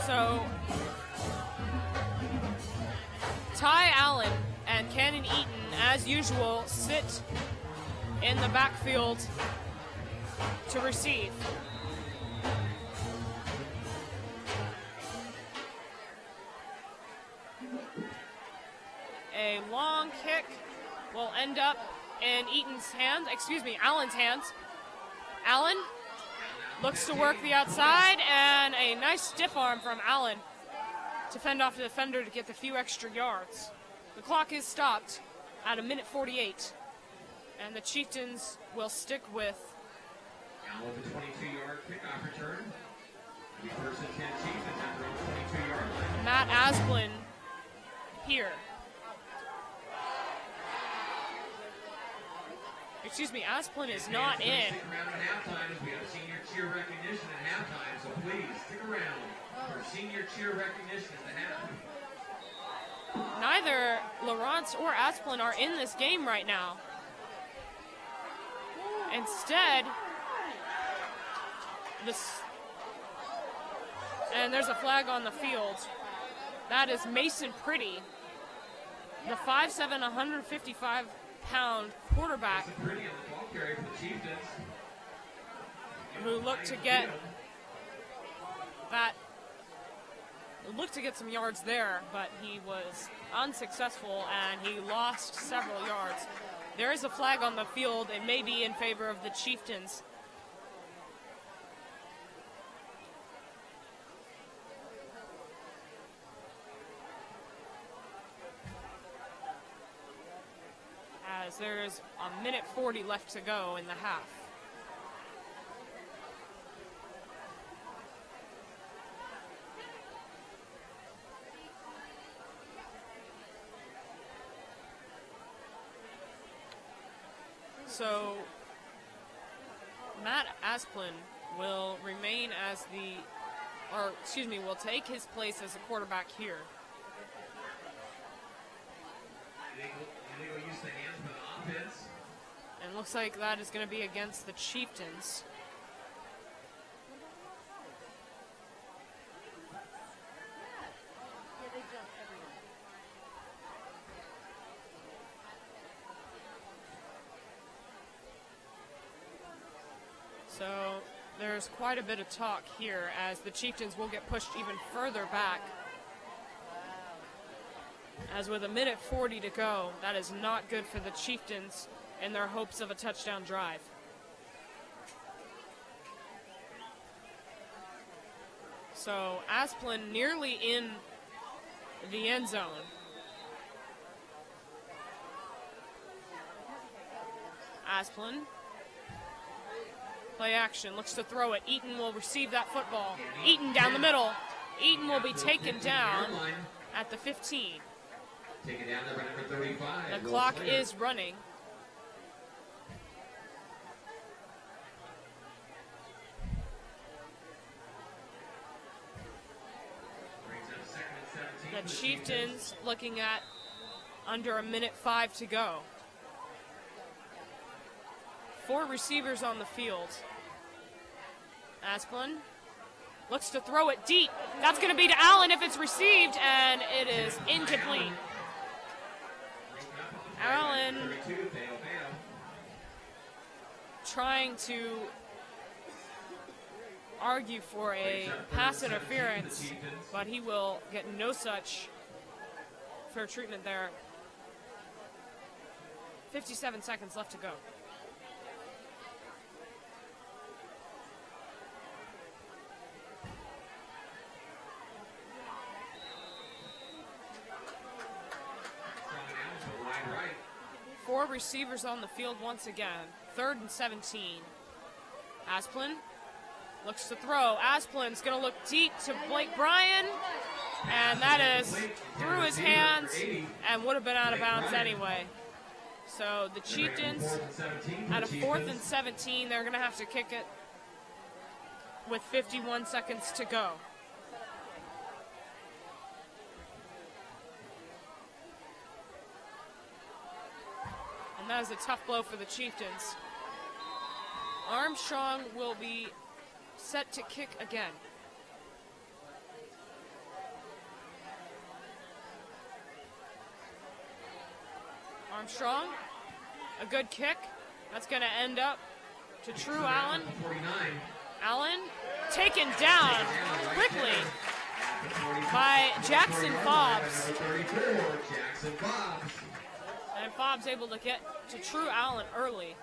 So Ty Allen and Cannon Eaton, as usual, sit in the backfield to receive. A long kick will end up in Allen's hands. Allen looks to work the outside, and a nice stiff arm from Allen to fend off the defender to get the few extra yards. The clock is stopped at 1:48, and the Chieftains will stick with Allen with a 22-yard kickoff return. The first and 10 Chieftains at their own 22-yard line. Matt Asplin here. Asplin is not in. Stick around at halftime as we have senior cheer recognition at halftime, so please stick around for senior cheer recognition at the half. Neither Lawrence or Asplin are in this game right now. Instead, and there's a flag on the field. That is Mason Pretty, the 5'7", 155-pound quarterback who looked to get some yards there, but he was unsuccessful and he lost several yards. There is a flag on the field. It may be in favor of the Chieftains. As there's 1:40 left to go in the half. So Matt Asplin will remain as will take his place as a quarterback here. Illegal use of the hands for the offense. And looks like that is going to be against the Chieftains. So there's quite a bit of talk here as the Chieftains will get pushed even further back. As with 1:40 to go, that is not good for the Chieftains in their hopes of a touchdown drive. So Asplin nearly in the end zone. Asplin. Play action, looks to throw it. Eaton will receive that football. Eaton down the middle. Eaton will be taken down at the 15. Taken down there by number 35. The clock is running. The Chieftains looking at under a minute 5 to go. 4 receivers on the field. Asplin looks to throw it deep. That's going to be to Allen if it's received, and it is incomplete. Allen trying to argue for a pass interference, but he will get no such fair treatment there. 57 seconds left to go. Four receivers on the field once again. 3rd and 17. Asplin looks to throw. Asplin's going to look deep to Blake Bryan, and that is through his hands and would have been out of bounds anyway. So the Chieftains at a 4th and 17, they're going to have to kick it with 51 seconds to go. And that is a tough blow for the Chieftains. Armstrong will be set to kick again. Armstrong, a good kick. That's going to end up to True Allen. Allen taken down quickly by Jackson Fobbs. And Fobbs able to get to True Allen early.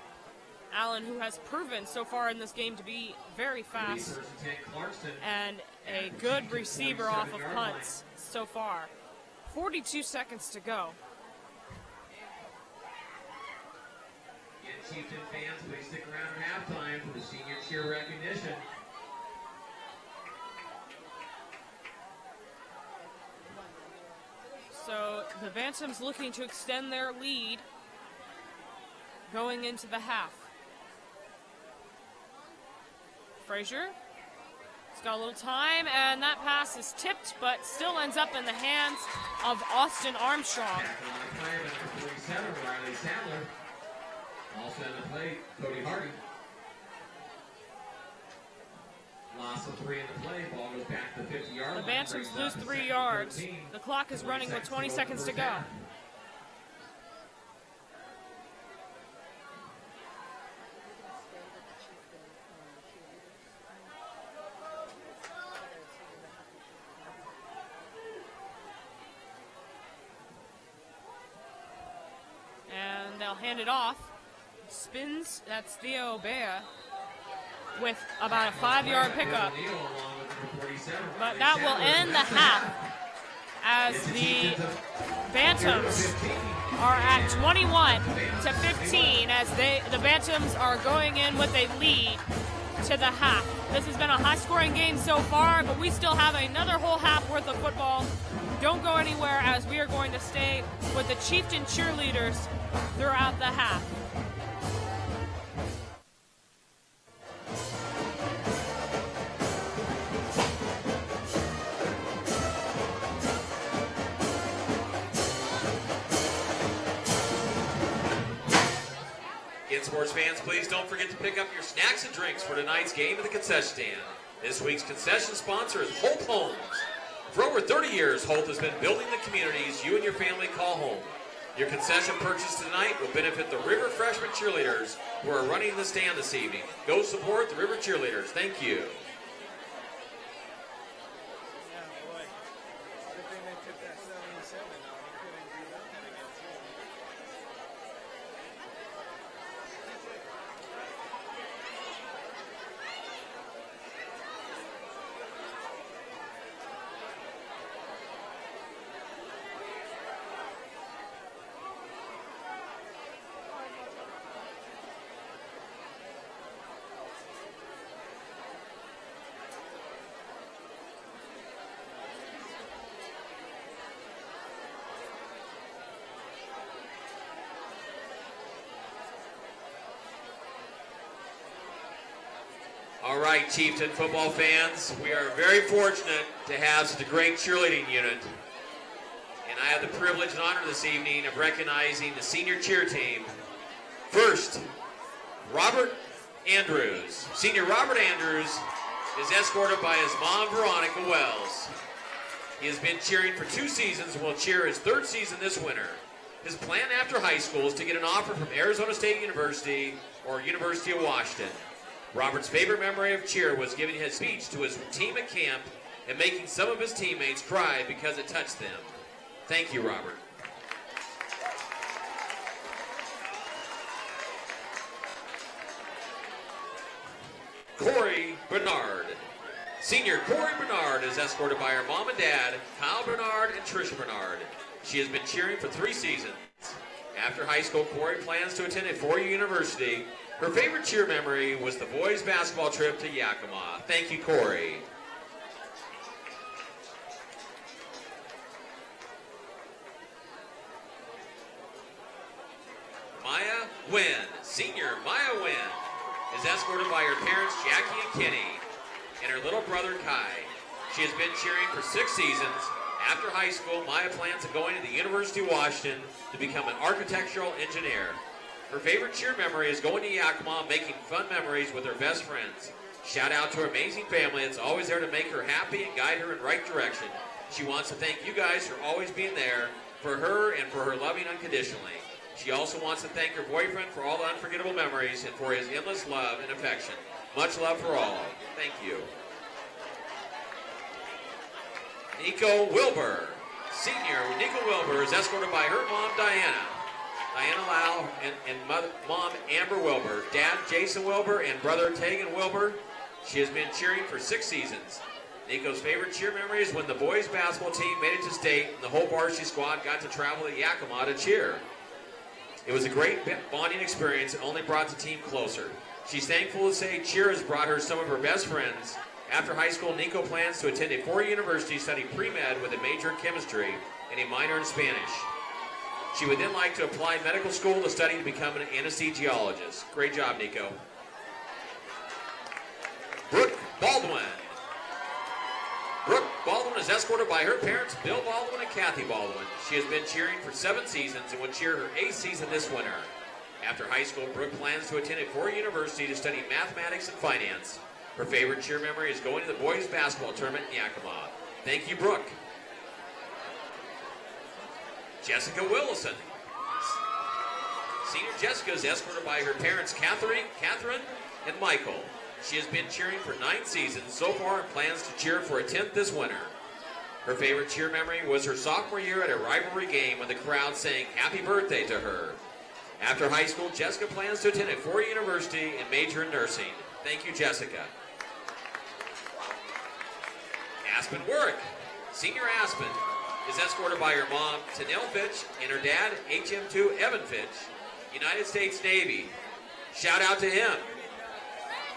Allen, who has proven so far in this game to be very fast and a good receiver off of punts so far. 42 seconds to go. Again, Chieftain fans, please stick around at halftime for the senior cheer recognition. So the Bantams looking to extend their lead going into the half. Frazier, he's got a little time, and that pass is tipped, but still ends up in the hands of Austin Armstrong. Also in the play, Cody Hardy. Loss of 3 in the play, ball goes back to the 50-yard line. The Bantams lose 3 yards. The clock is running with 20 seconds to go. And they'll hand it off. Spins, that's Theo Bea, with about a 5-yard pickup. But that will end the half as the Bantams are at 21 to 15 as the Bantams are going in with a lead to the half. This has been a high-scoring game so far, but we still have another whole half worth of football. Don't go anywhere as we are going to stay with the Chieftain cheerleaders throughout the half. Sports fans, please don't forget to pick up your snacks and drinks for tonight's game at the concession stand. This week's concession sponsor is Holt Homes. For over 30 years, Holt has been building the communities you and your family call home. Your concession purchase tonight will benefit the River Freshman cheerleaders who are running the stand this evening. Go support the River cheerleaders. Thank you. All right, Chieftain football fans, we are very fortunate to have such a great cheerleading unit. And I have the privilege and honor this evening of recognizing the senior cheer team. First, Robert Andrews. Senior Robert Andrews is escorted by his mom, Veronica Wells. He has been cheering for 2 seasons and will cheer his 3rd season this winter. His plan after high school is to get an offer from Arizona State University or University of Washington. Robert's favorite memory of cheer was giving his speech to his team at camp and making some of his teammates cry because it touched them. Thank you, Robert. Corey Bernard. Senior Corey Bernard is escorted by her mom and dad, Kyle Bernard and Tricia Bernard. She has been cheering for 3 seasons. After high school, Corey plans to attend a 4-year university. Her favorite cheer memory was the boys' basketball trip to Yakima. Thank you, Corey. Maya Wynn. Senior Maya Wynn is escorted by her parents, Jackie and Kenny, and her little brother, Kai. She has been cheering for 6 seasons. After high school, Maya plans on going to the University of Washington to become an architectural engineer. Her favorite cheer memory is going to Yakima, making fun memories with her best friends. Shout out to her amazing family that's always there to make her happy and guide her in the right direction. She wants to thank you guys for always being there for her and for her loving unconditionally. She also wants to thank her boyfriend for all the unforgettable memories and for his endless love and affection. Much love for all. Thank you. Nico Wilbur. Senior Nico Wilbur is escorted by her mom, Diana Lau, and mom, Amber Wilbur, dad, Jason Wilbur, and brother, Tegan Wilbur. She has been cheering for 6 seasons. Nico's favorite cheer memory is when the boys' basketball team made it to state and the whole varsity squad got to travel to Yakima to cheer. It was a great bonding experience and only brought the team closer. She's thankful to say cheer has brought her some of her best friends. After high school, Nico plans to attend a 4-year university, study pre-med with a major in chemistry and a minor in Spanish. She would then like to apply medical school to study to become an anesthesiologist. Great job, Nico. Brooke Baldwin. Brooke Baldwin is escorted by her parents, Bill Baldwin and Kathy Baldwin. She has been cheering for 7 seasons and will cheer her 8th season this winter. After high school, Brooke plans to attend a 4-year university to study mathematics and finance. Her favorite cheer memory is going to the boys' basketball tournament in Yakima. Thank you, Brooke. Jessica Willison. Senior Jessica is escorted by her parents, Catherine, and Michael. She has been cheering for 9 seasons so far and plans to cheer for a 10th this winter. Her favorite cheer memory was her sophomore year at a rivalry game when the crowd sang happy birthday to her. After high school, Jessica plans to attend a 4-year university and major in nursing. Thank you, Jessica. Aspen Warwick. Senior Aspen is escorted by her mom, Tanel Fitch, and her dad, HM2 Evan Fitch, United States Navy. Shout out to him.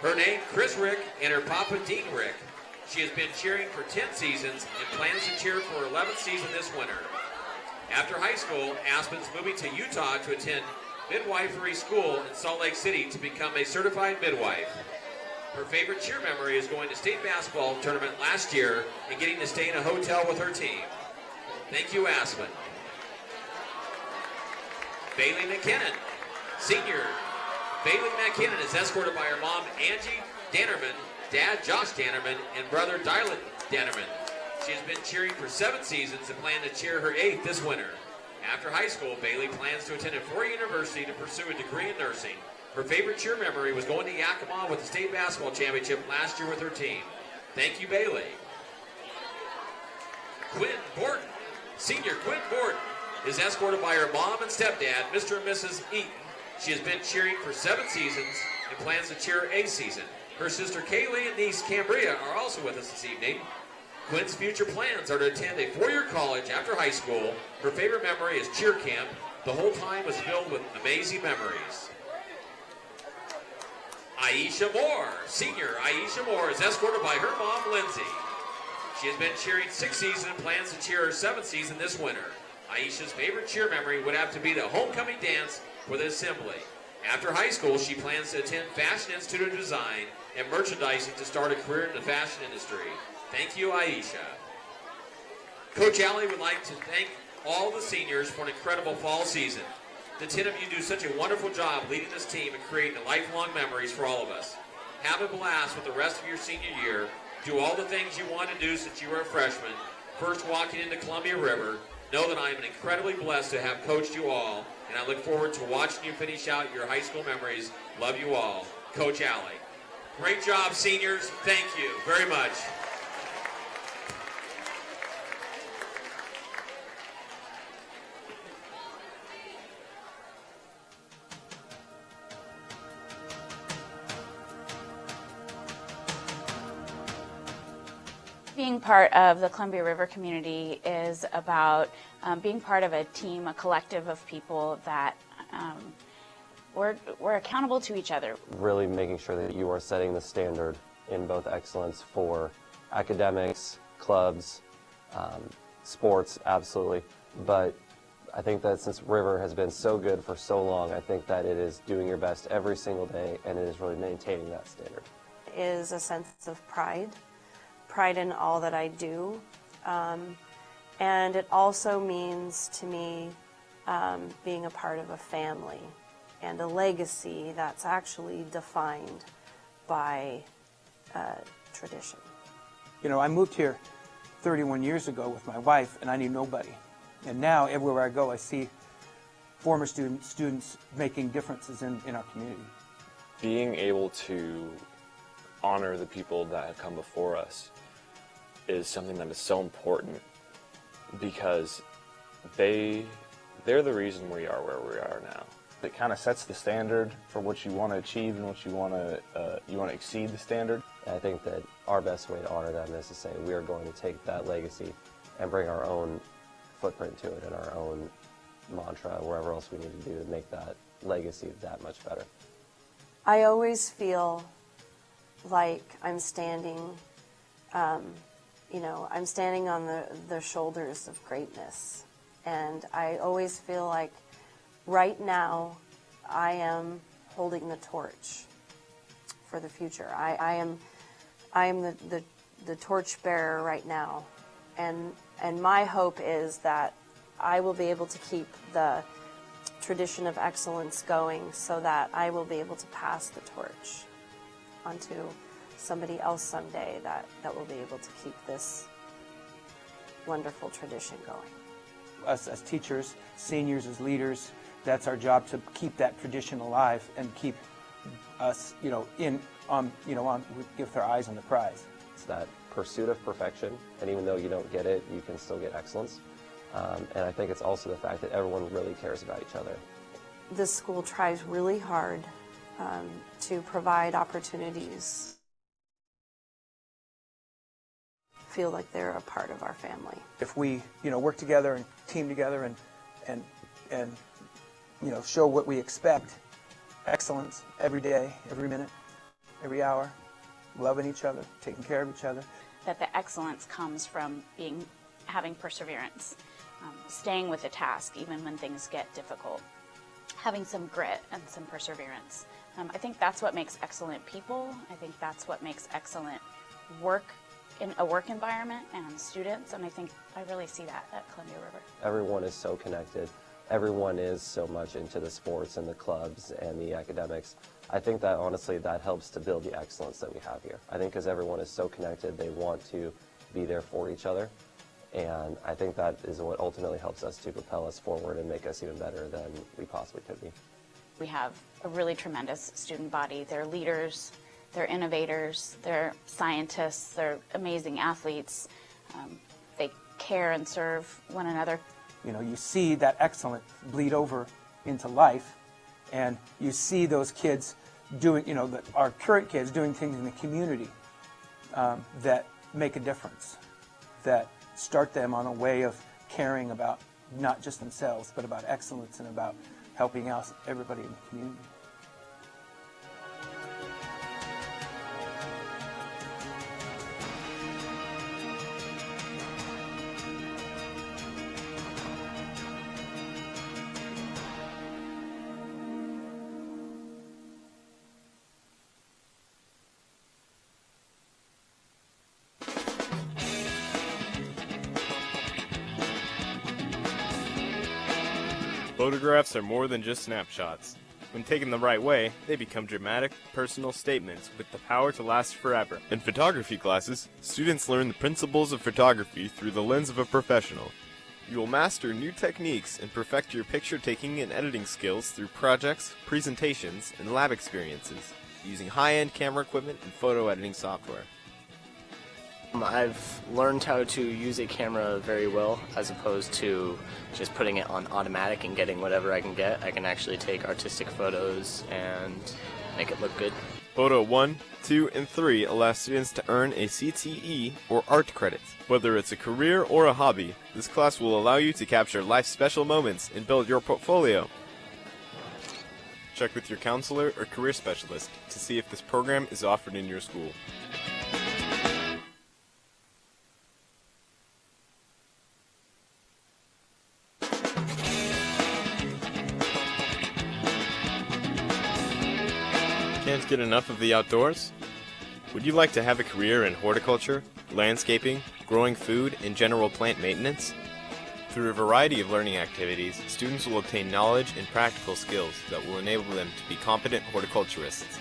Her name, Chris Rick, and her papa, Dean Rick. She has been cheering for 10 seasons and plans to cheer for her 11th season this winter. After high school, Aspen's moving to Utah to attend midwifery school in Salt Lake City to become a certified midwife. Her favorite cheer memory is going to state basketball tournament last year and getting to stay in a hotel with her team. Thank you, Aspen. Bailey McKinnon. Senior Bailey McKinnon is escorted by her mom, Angie Dannerman, dad, Josh Dannerman, and brother, Dylan Dannerman. She has been cheering for 7 seasons and plans to cheer her 8th this winter. After high school, Bailey plans to attend a 4-year university to pursue a degree in nursing. Her favorite cheer memory was going to Yakima with the state basketball championship last year with her team. Thank you, Bailey. Quinn Borton. Senior Quinn Borton is escorted by her mom and stepdad, Mr. and Mrs. Eaton. She has been cheering for 7 seasons and plans to cheer her 8th season. Her sister Kaylee and niece Cambria are also with us this evening. Quinn's future plans are to attend a 4-year college after high school. Her favorite memory is cheer camp. The whole time was filled with amazing memories. Aisha Moore. Senior Aisha Moore is escorted by her mom, Lindsay. She has been cheering 6 seasons and plans to cheer her 7th season this winter. Aisha's favorite cheer memory would have to be the homecoming dance for the assembly. After high school, she plans to attend Fashion Institute of Design and merchandising to start a career in the fashion industry. Thank you, Aisha. Coach Alley would like to thank all the seniors for an incredible fall season. The 10 of you do such a wonderful job leading this team and creating lifelong memories for all of us. Have a blast with the rest of your senior year. Do all the things you want to do since you were a freshman. First walking into Columbia River. Know that I am incredibly blessed to have coached you all, and I look forward to watching you finish out your high school memories. Love you all. Coach Alley. Great job, seniors. Thank you very much. Being part of the Columbia River community is about being part of a team, a collective of people that we're accountable to each other. Really making sure that you are setting the standard in both excellence for academics, clubs, sports, absolutely. But I think that since River has been so good for so long, I think that it is doing your best every single day, and it is really maintaining that standard. It is a sense of pride in all that I do, and it also means to me being a part of a family and a legacy that's actually defined by tradition. You know, I moved here 31 years ago with my wife, and I knew nobody. And now, everywhere I go, I see former students making differences in our community. Being able to honor the people that have come before us is something that is so important, because they're the reason we are where we are now. It kind of sets the standard for what you want to achieve and what you want to exceed the standard. And I think that our best way to honor them is to say we are going to take that legacy and bring our own footprint to it and our own mantra, wherever else we need to do to make that legacy that much better. I always feel like I'm standing I'm standing on the shoulders of greatness. And I always feel like right now I am holding the torch for the future. I am the torch bearer right now. And my hope is that I will be able to keep the tradition of excellence going so that I will be able to pass the torch onto somebody else someday that will be able to keep this wonderful tradition going. Us as teachers, seniors as leaders, that's our job, to keep that tradition alive and keep us, with our eyes on the prize. It's that pursuit of perfection, and even though you don't get it, you can still get excellence. And I think it's also the fact that everyone really cares about each other. This school tries really hard to provide opportunities. Feel like they're a part of our family. If we, work together and team together and show what we expect, excellence every day, every minute, every hour, loving each other, taking care of each other. That the excellence comes from having perseverance, staying with the task even when things get difficult, having some grit and some perseverance. I think that's what makes excellent people. I think that's what makes excellent work in a work environment and students, and I really see that at Columbia River. Everyone is so connected. Everyone is so much into the sports and the clubs and the academics. I think that honestly that helps to build the excellence that we have here. I think because everyone is so connected, they want to be there for each other, and I think that is what ultimately helps us to propel us forward and make us even better than we possibly could be. We have a really tremendous student body. They're leaders, they're innovators, they're scientists, they're amazing athletes. They care and serve one another. You see that excellence bleed over into life, and you see those kids doing, our current kids doing things in the community that make a difference, that start them on a way of caring about not just themselves, but about excellence and about helping out everybody in the community. Photographs are more than just snapshots. When taken the right way, they become dramatic, personal statements with the power to last forever. In photography classes, students learn the principles of photography through the lens of a professional. You will master new techniques and perfect your picture-taking and editing skills through projects, presentations, and lab experiences, using high-end camera equipment and photo editing software. I've learned how to use a camera very well, as opposed to just putting it on automatic and getting whatever I can get. I can actually take artistic photos and make it look good. Photo 1, 2, and 3 allow students to earn a CTE or art credits. Whether it's a career or a hobby, this class will allow you to capture life's special moments and build your portfolio. Check with your counselor or career specialist to see if this program is offered in your school. Can't get enough of the outdoors? Would you like to have a career in horticulture, landscaping, growing food, and general plant maintenance? Through a variety of learning activities, students will obtain knowledge and practical skills that will enable them to be competent horticulturists.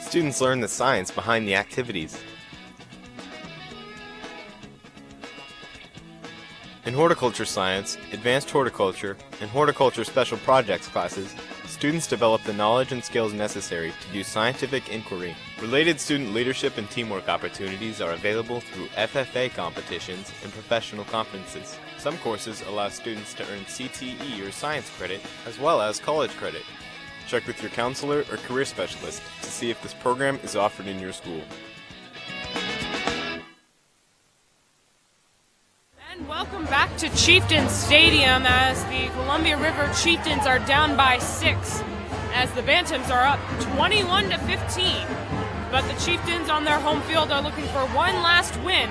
Students learn the science behind the activities. In horticulture science, advanced horticulture, and horticulture special projects classes, students develop the knowledge and skills necessary to do scientific inquiry. Related student leadership and teamwork opportunities are available through FFA competitions and professional conferences. Some courses allow students to earn CTE or science credit, as well as college credit. Check with your counselor or career specialist to see if this program is offered in your school. And welcome back to Chieftain Stadium as the Columbia River Chieftains are down by 6 as the Bantams are up 21-15. But the Chieftains on their home field are looking for one last win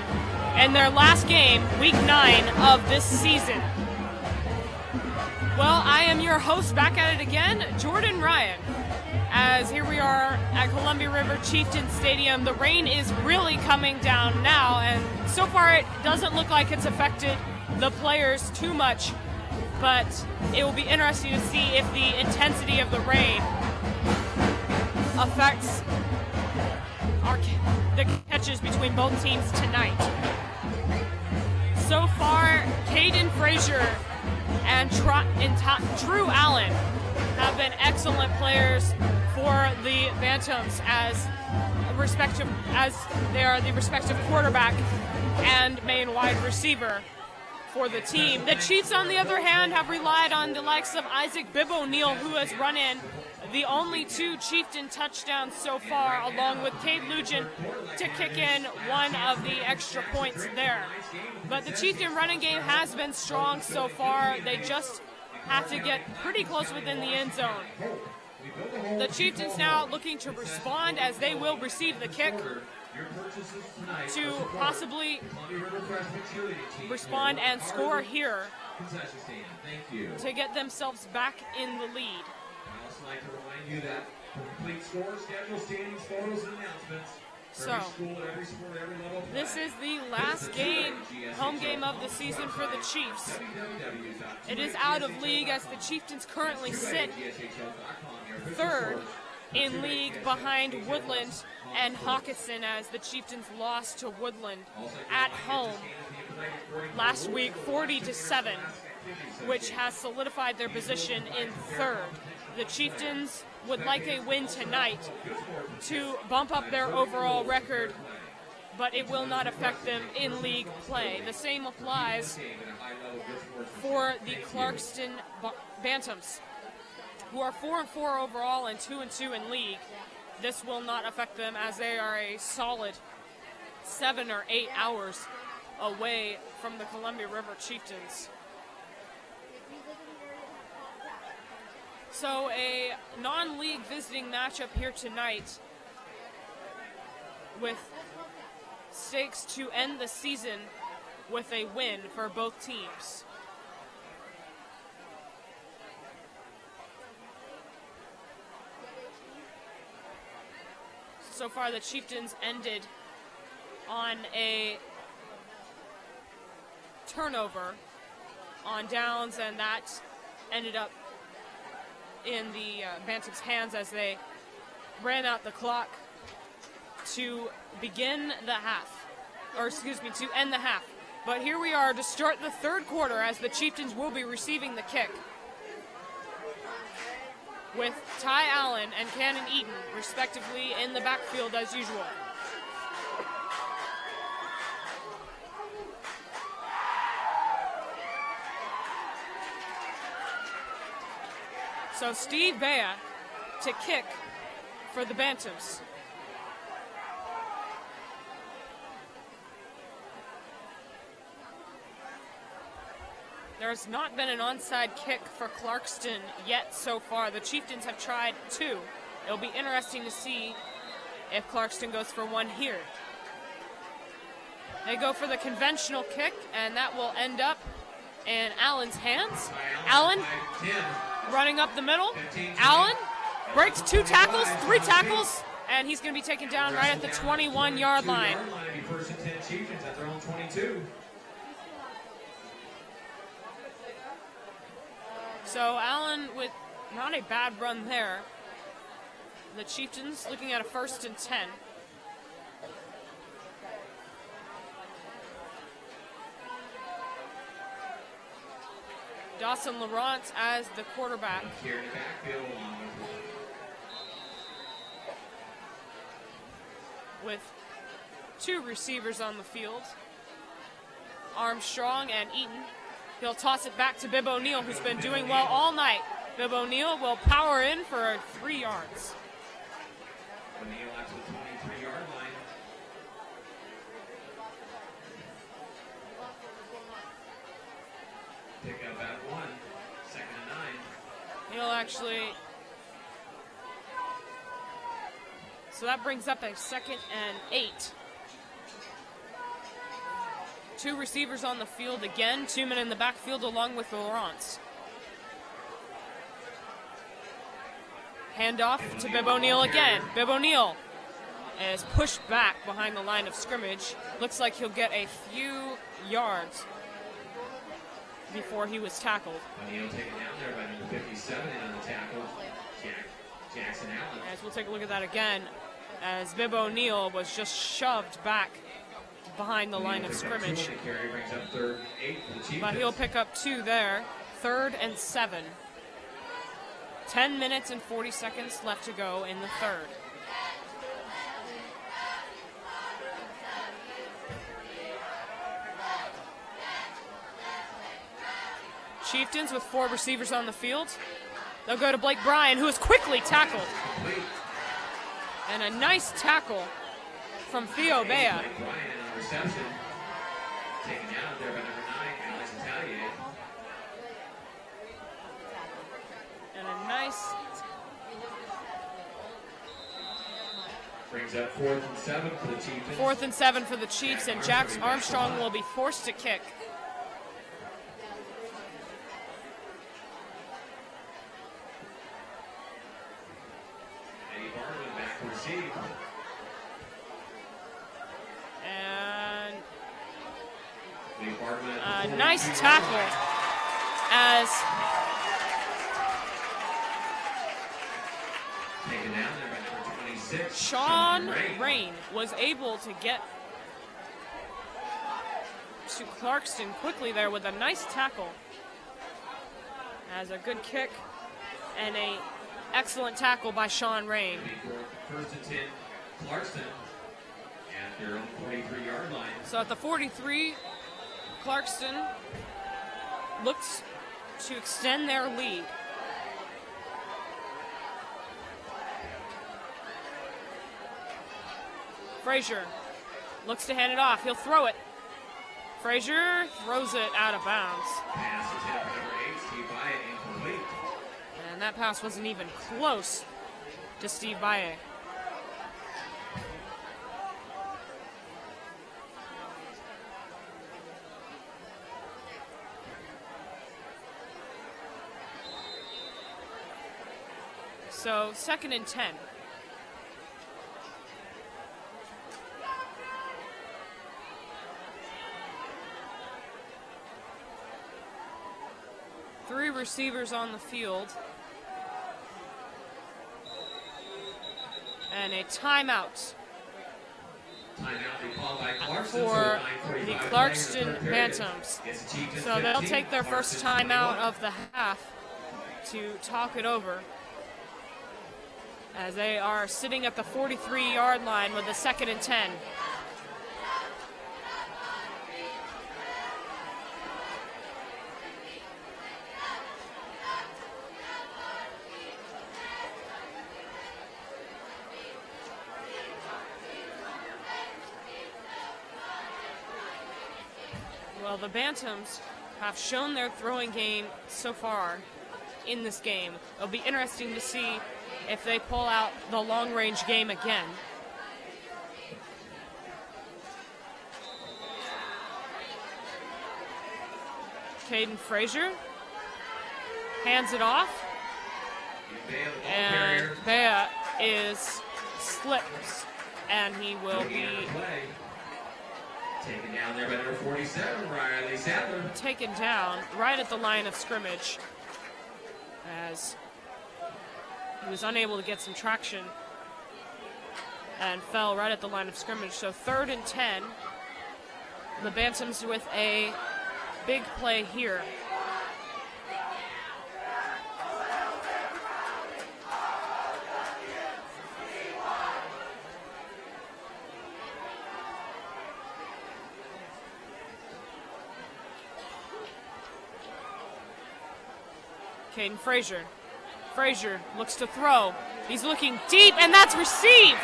in their last game, week 9 of this season. Well, I am your host back at it again, Jordan Ryan, as here we are at Columbia River Chieftain Stadium. The rain is really coming down now, and so far it doesn't look like it's affected the players too much, but it will be interesting to see if the intensity of the rain affects the catches between both teams tonight. So far, Caden Frazier and Drew Allen have been excellent players for the Bantams as they are the respective quarterback and main wide receiver for the team. The Chiefs, on the other hand, have relied on the likes of Isaac Bibb O'Neill, who has run in the only 2 Chieftain touchdowns so far, along with Cade Lujan to kick in one of the extra points there. But the Chieftain running game has been strong so far. They just have to get pretty close within the end zone. The Chieftains now looking to respond as they will receive the kick to possibly respond and score here to get themselves back in the lead. I'd also like to remind you that for complete score, schedule, standings, photos, and announcements. So, this is the last game, home game of the season for the Chiefs. It is out of league as the Chieftains currently sit 3rd in league behind Woodland and Hawkinson as the Chieftains lost to Woodland at home last week 40-7, which has solidified their position in 3rd. The Chieftains would like a win tonight to bump up their overall record, but it will not affect them in league play. The same applies for the Clarkston Bantams, who are 4-4 overall and 2-2 in league. This will not affect them as they are a solid 7 or 8 hours away from the Columbia River Chieftains. So a non-league visiting matchup here tonight with stakes to end the season with a win for both teams. So far, the Chieftains ended on a turnover on downs, and that ended up in the Bantam's hands as they ran out the clock to begin the half, or excuse me, to end the half. But here we are to start the third quarter as the Chieftains will be receiving the kick, with Ty Allen and Cannon Eaton respectively in the backfield as usual. So Steve Bea to kick for the Bantams. There has not been an onside kick for Clarkston yet so far. The Chieftains have tried 2. It'll be interesting to see if Clarkston goes for 1 here. They go for the conventional kick, and that will end up in Allen's hands. Allen running up the middle. Allen breaks 2 tackles, 3 tackles, and he's going to be taken down right at the 21-yard line. First and 10 Chieftains at their own 22. So Allen with not a bad run there. The Chieftains looking at a 1st and 10. Dawson Laurent as the quarterback. Here in the backfield with 2 receivers on the field, Armstrong and Eaton. He'll toss it back to Bibb O'Neill, who's been doing well all night. Bibb O'Neill will power in for 3 yards. O'Neill out to the 23-yard line. Pick up at 1, 2nd and 9. He'll actually... So that brings up a 2nd and 8. 2 receivers on the field again, 2 men in the backfield along with Laurent. Handoff to Bibb O'Neill again. Bibb O'Neill is pushed back behind the line of scrimmage. Looks like he'll get a few yards before he was tackled. O'Neill taken down there by number 57 on the tackle, Jackson Allen. As we'll take a look at that again, as Bibb O'Neill was just shoved back behind the line of scrimmage. But he'll pick up 2 there. 3rd and 7. 10 minutes and 40 seconds left to go in the 3rd. Chieftains with 4 receivers on the field. They'll go to Blake Bryan, who is quickly tackled. And a nice tackle from Theo Bea. Reception. Taken down there by number 9, Alex Italier. And a nice... Brings up 4th and 7 for the Chiefs. 4th and 7 for the Chiefs, and Jack Armstrong will be forced to kick. Eddie Barman back to receive. And a nice tackle as taken down there by number 26. Sean Rain was able to get to Clarkston quickly there with a nice tackle. As a good kick and a excellent tackle by Sean Rain. 1st and 10, Clarkston at their own 43-yard line. So at the 43, Clarkston looks to extend their lead. Frazier looks to hand it off. He'll throw it. Frazier throws it out of bounds. Pass is hit by number 8, Steve Byatt, incomplete. And that pass wasn't even close to Steve Byatt. So 2nd and 10. 3 receivers on the field. And a timeout for the Clarkston Bantams. So they'll take their first timeout of the half to talk it over, as they are sitting at the 43-yard line with a 2nd and 10. Well, the Bantams have shown their throwing game so far in this game. It'll be interesting to see if they pull out the long-range game again. Caden Frazier hands it off, and Bea is slipped, and he will be taken down there by number 47, Riley Sadler. Taken down right at the line of scrimmage, as he was unable to get some traction and fell right at the line of scrimmage. So 3rd and 10. The Bantams with a big play here. Caden Frazier. Frazier looks to throw. He's looking deep, and that's received.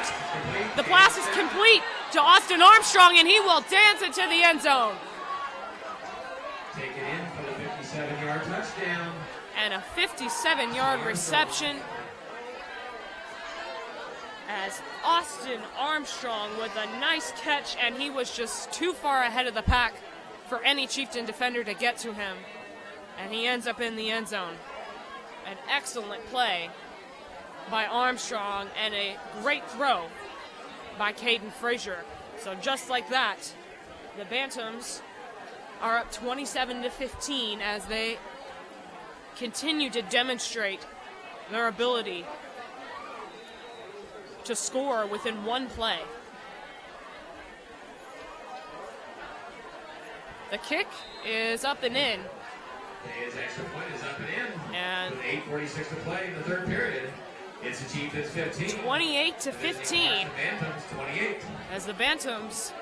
The pass is complete to Austin Armstrong, and he will dance it to the end zone. Take it in for the 57-yard touchdown. And a 57-yard reception, as Austin Armstrong with a nice catch, and he was just too far ahead of the pack for any Chieftain defender to get to him. And he ends up in the end zone. An excellent play by Armstrong and a great throw by Caden Frazier. So just like that, the Bantams are up 27-15 as they continue to demonstrate their ability to score within one play. The kick is up and in. His extra point is up and in. And with 8:46 to play in the 3rd period. It's the Chieftains 15. 28-15. Bantams 28. As the Bantams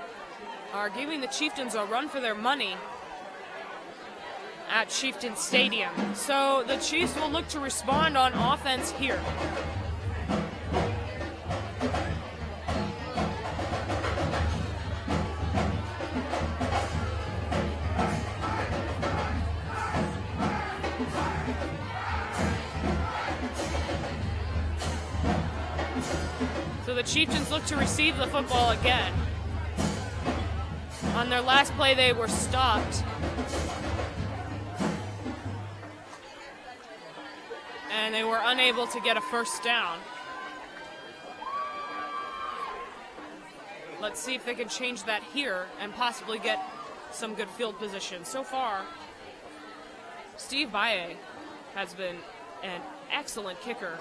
are giving the Chieftains a run for their money at Chieftain Stadium. So the Chiefs will look to respond on offense here. So the Chieftains look to receive the football again. On their last play, they were stopped. And they were unable to get a first down. Let's see if they can change that here and possibly get some good field position. So far, Steve Baye has been an excellent kicker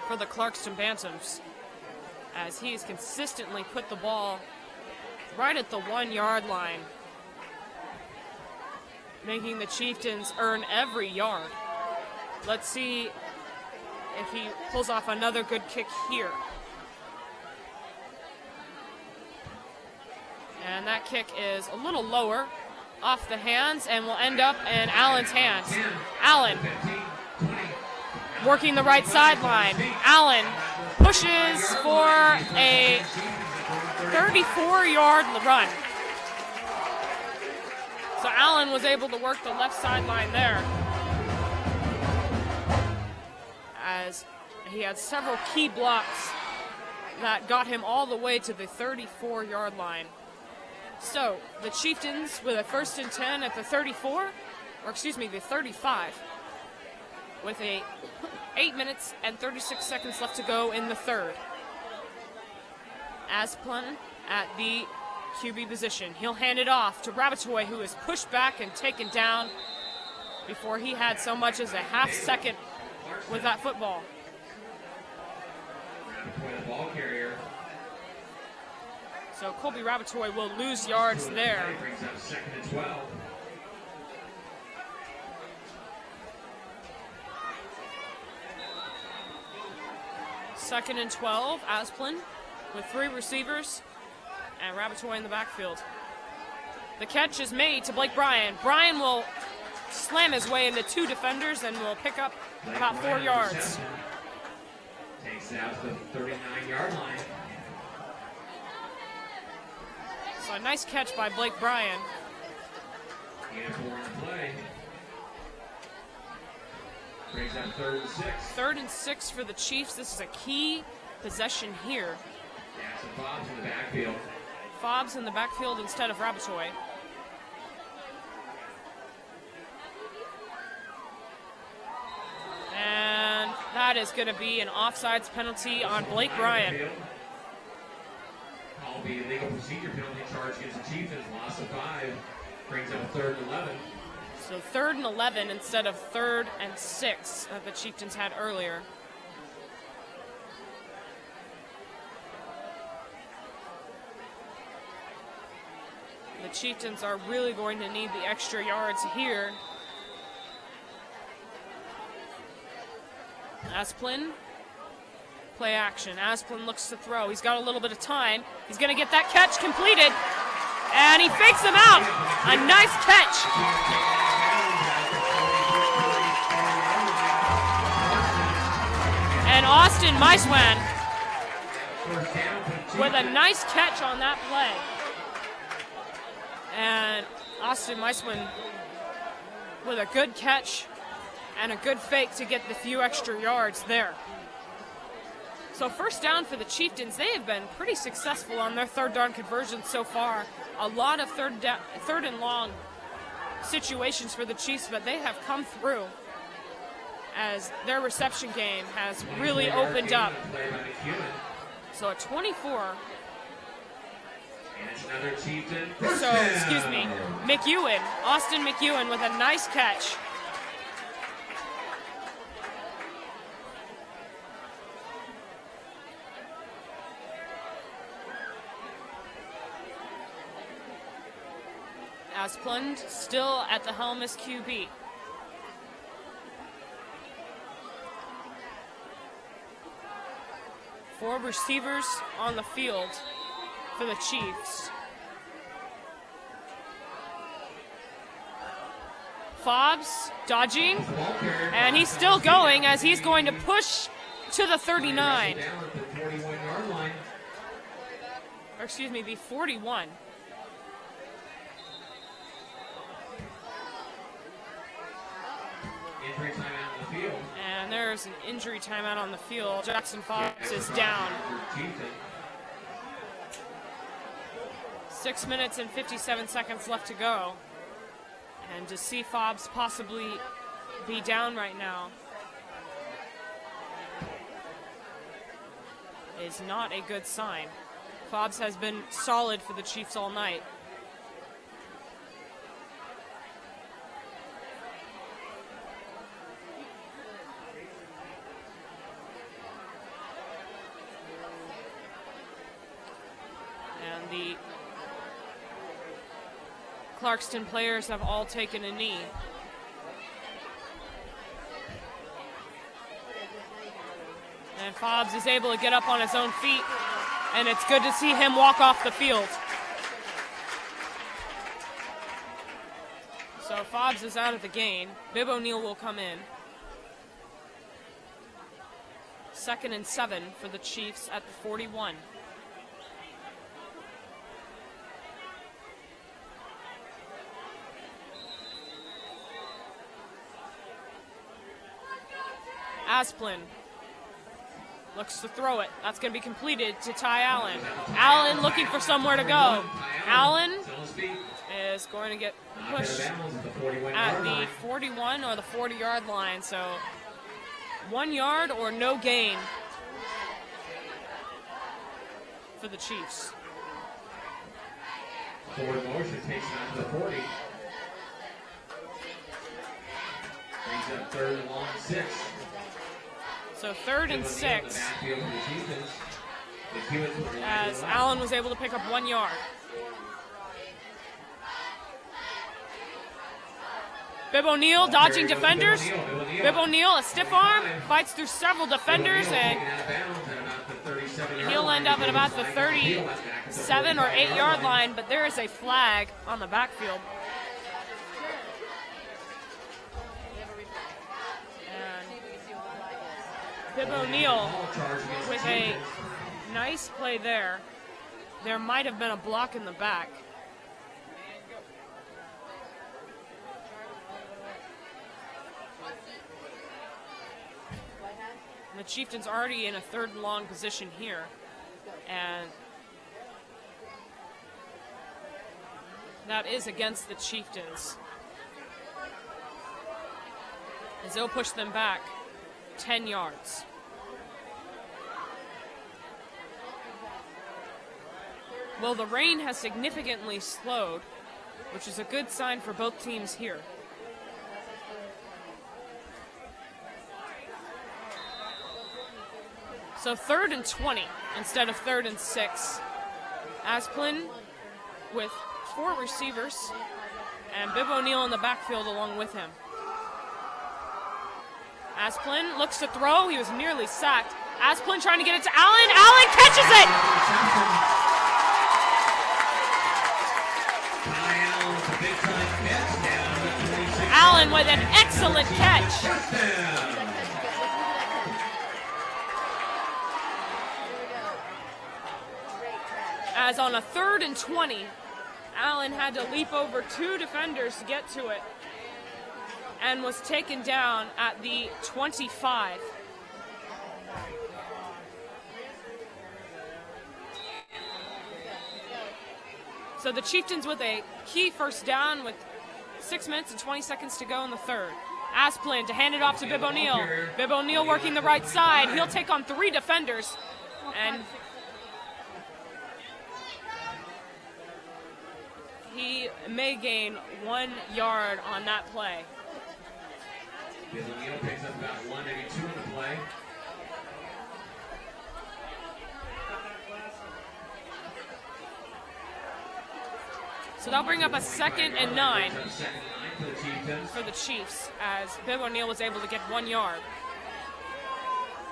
for the Clarkston Bantams, as he's consistently put the ball right at the 1-yard line, making the Chieftains earn every yard. Let's see if he pulls off another good kick here. And that kick is a little lower off the hands and will end up in Allen's hands. Allen working the right sideline. Allen pushes for a 34-yard run. So Allen was able to work the left sideline there, as he had several key blocks that got him all the way to the 34-yard line. So the Chieftains with a 1st and 10 at the 34, or excuse me, the 35, with 8 minutes and 36 seconds left to go in the 3rd. Asplund at the QB position. He'll hand it off to Rabatoy, who is pushed back and taken down before he had so much as a half second with that football. The ball carrier. So Colby Rabatoy will lose yards there. Brings up 2nd and 12. Second and 12, Asplin with 3 receivers and Rabatoy in the backfield. The catch is made to Blake Bryan. Bryan will slam his way into 2 defenders and will pick up about 4 yards. Takes it out to the 39-yard line. So a nice catch by Blake Bryan. And 4 on the play. Brings up 3rd and 6. 3rd and 6 for the Chiefs. This is a key possession here. Jackson Fobbs in the backfield. Fobbs in the backfield instead of Rabatoy. And that is going to be an offsides penalty on Blake Bryan. Call the legal procedure penalty charge against the Chiefs. Loss of 5. Brings up 3rd and 11. So 3rd and 11 instead of 3rd and 6 that the Chieftains had earlier. The Chieftains are really going to need the extra yards here. Asplin, play action. Asplin looks to throw. He's got a little bit of time. He's going to get that catch completed. And he fakes him out. A nice catch. And Austin Meiswan with a nice catch on that play. And Austin Meisman with a good catch and a good fake to get the few extra yards there. So first down for the Chieftains. They have been pretty successful on their 3rd down conversions so far. A lot of third and long situations for the Chiefs, but they have come through as their reception game has really opened up. So a 24. And it's another Chieftain. So, excuse me, McEwen, Austin McEwen with a nice catch. Asplund still at the helm as QB. Four receivers on the field for the Chiefs. Fobbs dodging, and he's still going as he's going to push to the 39. Or excuse me, the 41. Injury timeout on the field. And there's an injury timeout on the field. Jackson Fobbs is down. 6 minutes and 57 seconds left to go. And to see Fobbs possibly be down right now is not a good sign. Fobbs has been solid for the Chiefs all night. And the Clarkston players have all taken a knee. And Fobbs is able to get up on his own feet, and it's good to see him walk off the field. So Fobbs is out of the game. Bib O'Neill will come in. 2nd and 7 for the Chiefs at the 41. Asplin looks to throw it. That's going to be completed to Ty Allen. Allen looking for somewhere to go. Allen is going to get pushed at the 41 or the 40-yard line. So 1 yard or no gain for the Chiefs. Forward motion takes it out to the 40. Third and long 6. So 3rd and 6, as Allen was able to pick up 1 yard. Bibb O'Neill dodging defenders. Bibb O'Neill, a stiff arm, fights through several defenders, and he'll end up at about the 37 or 8 yard line, but there is a flag on the backfield. And Bibb O'Neill with a nice play there. There might have been a block in the back. The Chieftains already in a 3rd and long position here. And that is against the Chieftains, as they'll push them back 10 yards. Well, the rain has significantly slowed, which is a good sign for both teams here. So 3rd and 20 instead of 3rd and 6. Asplin with 4 receivers and Bibb O'Neill in the backfield along with him. Asplin looks to throw. He was nearly sacked. Asplin trying to get it to Allen. Allen catches it! Allen with an excellent catch. As on a 3rd and 20, Allen had to leap over 2 defenders to get to it and was taken down at the 25. So the Chieftains with a key first down with 6 minutes and 20 seconds to go in the 3rd. Asplin to hand it off to Bibb O'Neill. Bibb O'Neill working the right side. He'll take on 3 defenders, and he may gain 1 yard on that play. Bibb O'Neill picks up about 1, maybe 2 in the play. So that'll bring up a 2nd and 9 for the Chiefs, as Bibb O'Neill was able to get 1 yard.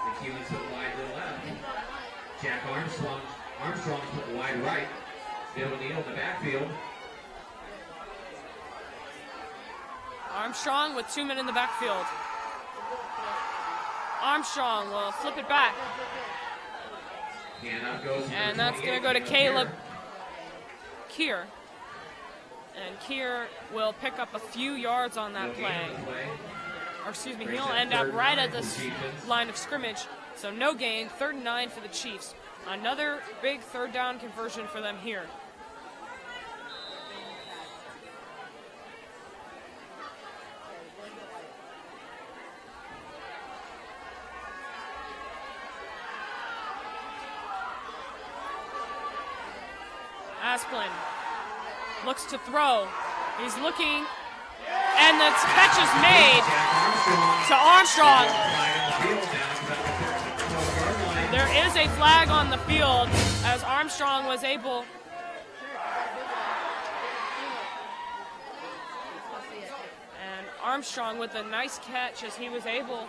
The Cubans put wide to the left. Jack Armstrong put wide right. Bibb O'Neill in the backfield. Armstrong with 2 men in the backfield. Armstrong will flip it back. And that's going to go to Caleb Keir. And Keir will pick up a few yards on that play. Or excuse me, he'll end up right at the line of scrimmage. So no gain, 3rd and 9 for the Chiefs. Another big 3rd down conversion for them here. Asplin looks to throw. He's looking, and the catch is made to Armstrong. There is a flag on the field as Armstrong was able and Armstrong with a nice catch as he was able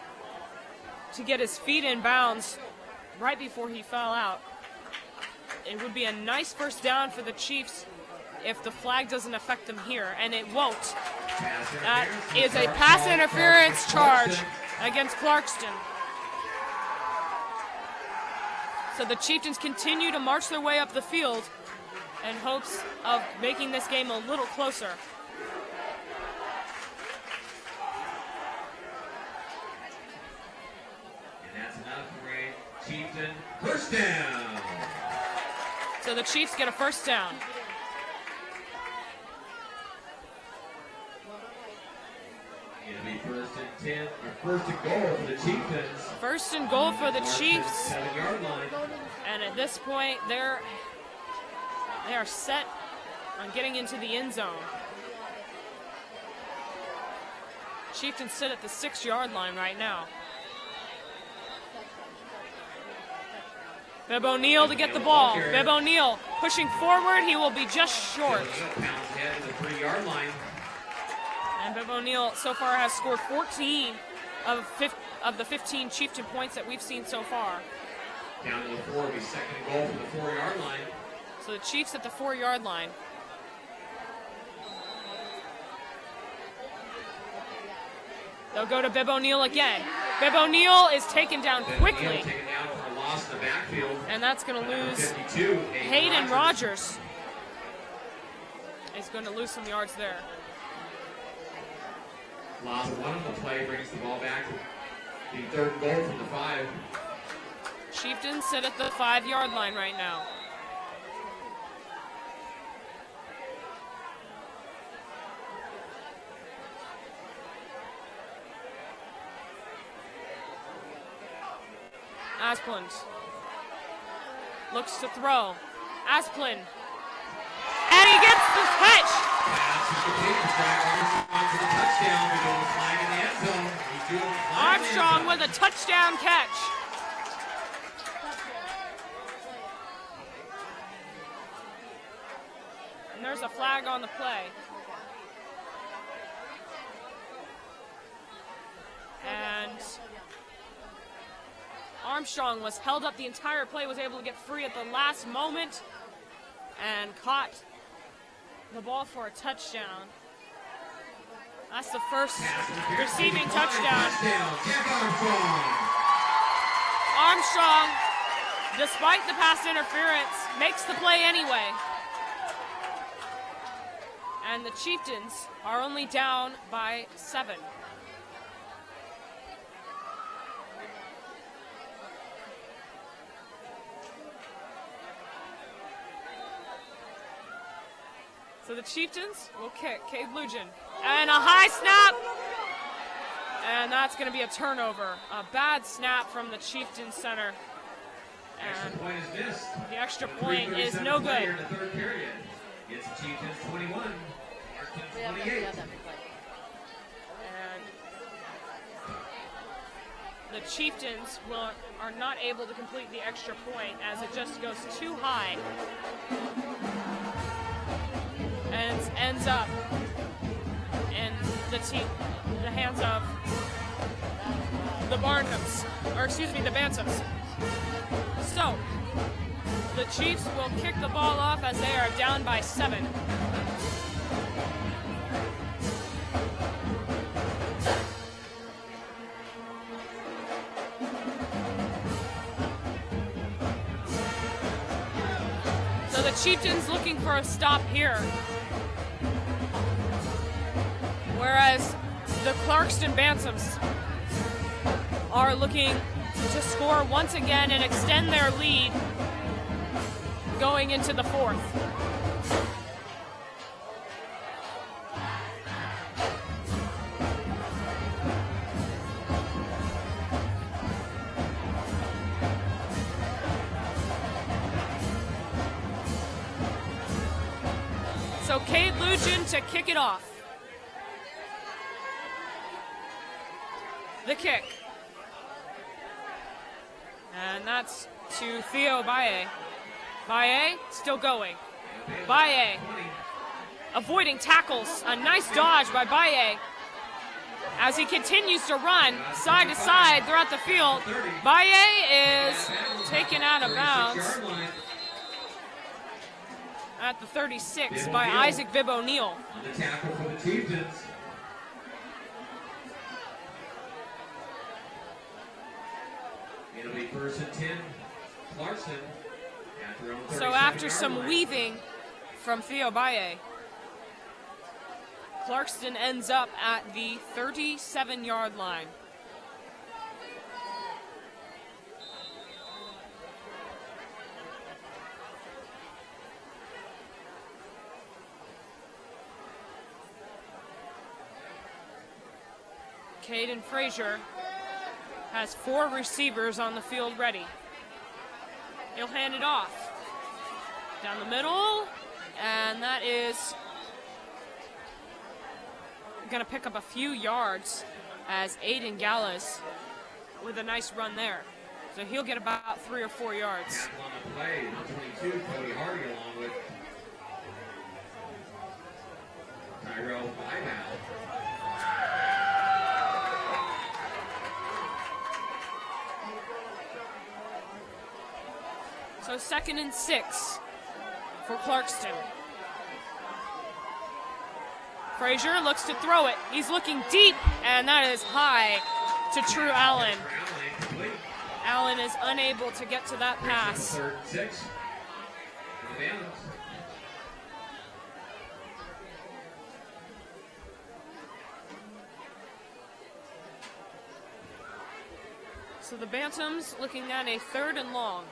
to get his feet in bounds right before he fell out. It would be a nice first down for the Chiefs if the flag doesn't affect them here, and it won't. That is a pass interference charge against Clarkston. So the Chieftains continue to march their way up the field in hopes of making this game a little closer. And that's enough for a Chieftain first down. So the Chiefs get a first down. It'll be 1st and 10, or 1st and goal for the Chieftains. 1st and goal for the Chiefs. 7-yard line. And at this point, they are set on getting into the end zone. Chieftains sit at the 6-yard line right now. Bibb O'Neill to get the ball. Bibb O'Neill pushing forward. He will be just short. Pounds ahead to the 3-yard line. And Bibb O'Neill so far has scored 14 of the 15 Chieftain points that we've seen so far. Down to the 4 will be second and goal from the 4-yard line. So the Chiefs at the 4-yard line. They'll go to Bibb O'Neill again. Bibb O'Neill is taken down quickly. Taken down for a loss in the backfield. And that's going to lose 52, Hayden Rogers. Is going to lose some yards there. Loss of 1 on the play brings the ball back. The 3rd and goal from the 5. Chieftains sit at the 5-yard line right now. Asplund looks to throw. Asplund. And he gets the catch. Armstrong with a touchdown catch. And there's a flag on the play. And Armstrong was held up the entire play, was able to get free at the last moment and caught the ball for a touchdown. That's the first receiving touchdown. Armstrong, despite the pass interference, makes the play anyway. And the Chieftains are only down by 7. So the Chieftains will kick. Cade Lujan. And a high snap. And that's going to be a turnover. A bad snap from the Chieftains center. And point is missed. the extra point is no good. In the 3rd period. It's the Chieftains 21, Clarkston 28. And the Chieftains are not able to complete the extra point as it just goes too high. And ends up in the hands of the the Bantams. So, the Chiefs will kick the ball off as they are down by 7. So the Chieftains looking for a stop here. Whereas the Clarkston Bantams are looking to score once again and extend their lead going into the 4th. So Cade Lujan to kick it off. The kick. And that's to Theo Baye. Baye still going. Baye avoiding tackles. A nice dodge by Baye as he continues to run side to side throughout the field. Baye is taken out of bounds at the 36 by Isaac Bibb O'Neill. The tackle for the Chieftains. It'll be 1st and 10, Clarkston. So after some weaving from Theo Baye, Clarkston ends up at the 37-yard line. Caden Frazier has 4 receivers on the field ready. He'll hand it off. Down the middle, and that is going to pick up a few yards as Aiden Gallas with a nice run there. So he'll get about 3 or 4 yards. Tackle on the play, number 22, Cody Hardy, along with Tyrell Fiveout. So 2nd and 6 for Clarkston. Frazier looks to throw it. He's looking deep, and that is high to True Allen. Allen is unable to get to that pass. 3rd and 6. So the Bantams looking at a 3rd and long.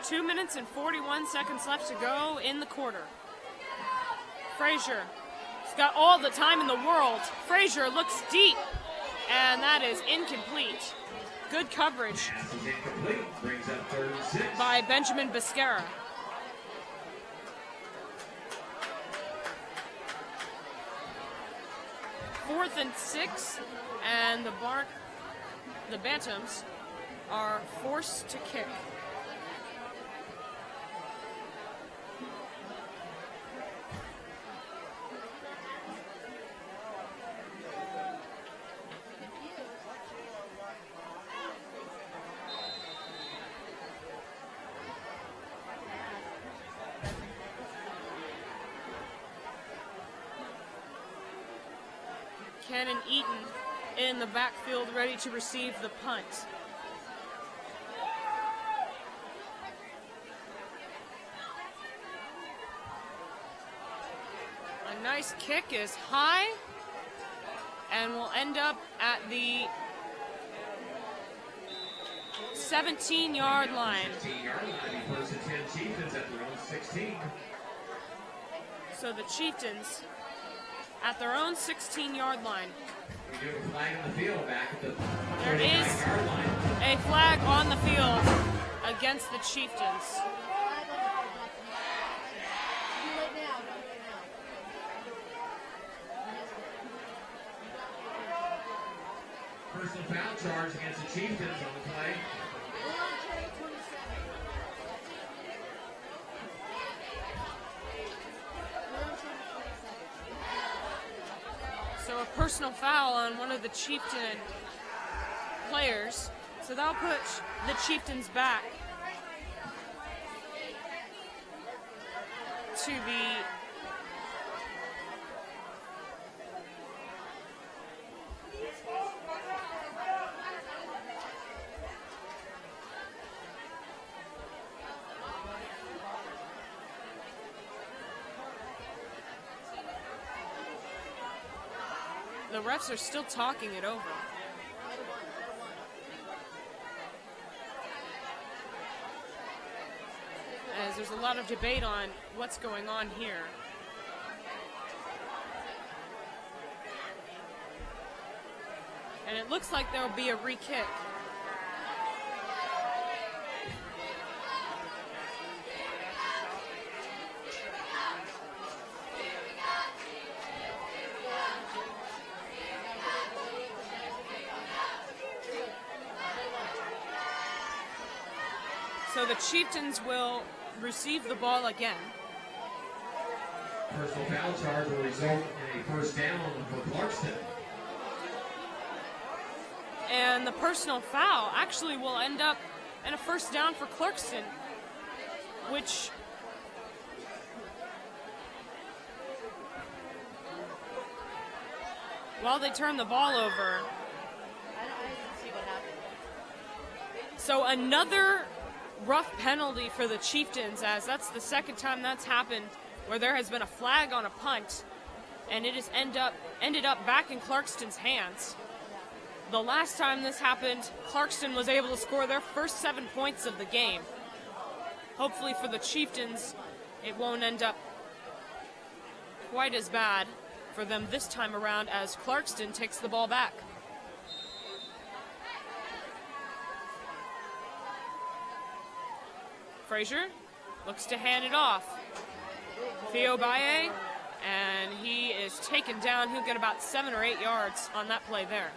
Two minutes and 41 seconds left to go in the quarter. Frazier has got all the time in the world. Frazier looks deep, and that is incomplete. Good coverage Brings up 3rd and 6. by Benjamin Biscara. Fourth and 6, and the Bantams are forced to kick. Cannon Eaton in the backfield ready to receive the punt. A nice kick is high and will end up at the 17-yard line. 17-yard line, 1st and 10 Chieftains at their own 16. So the Chieftains at their own 16-yard line. We do a flag in the field back at the There is 39-yard line. a flag on the field against the Chieftains. Personal foul charge against the Chieftains on the play. So a personal foul on one of the Chieftain players. So that'll put the Chieftains back to the refs are still talking it over. As there's a lot of debate on what's going on here. And it looks like there'll be a re-kick. So the Chieftains will receive the ball again. Personal foul charge will result in a first down for Clarkston. And the personal foul actually will end up in a first down for Clarkston, which while they turn the ball over. So another rough penalty for the Chieftains, as that's the second time that's happened where there has been a flag on a punt and it has ended up back in Clarkston's hands. The last time this happened, Clarkston was able to score their first 7 points of the game. Hopefully for the Chieftains, it won't end up quite as bad for them this time around as Clarkston takes the ball back. Frazier looks to hand it off. Theo Baye, and he is taken down. He'll get about 7 or 8 yards on that play there.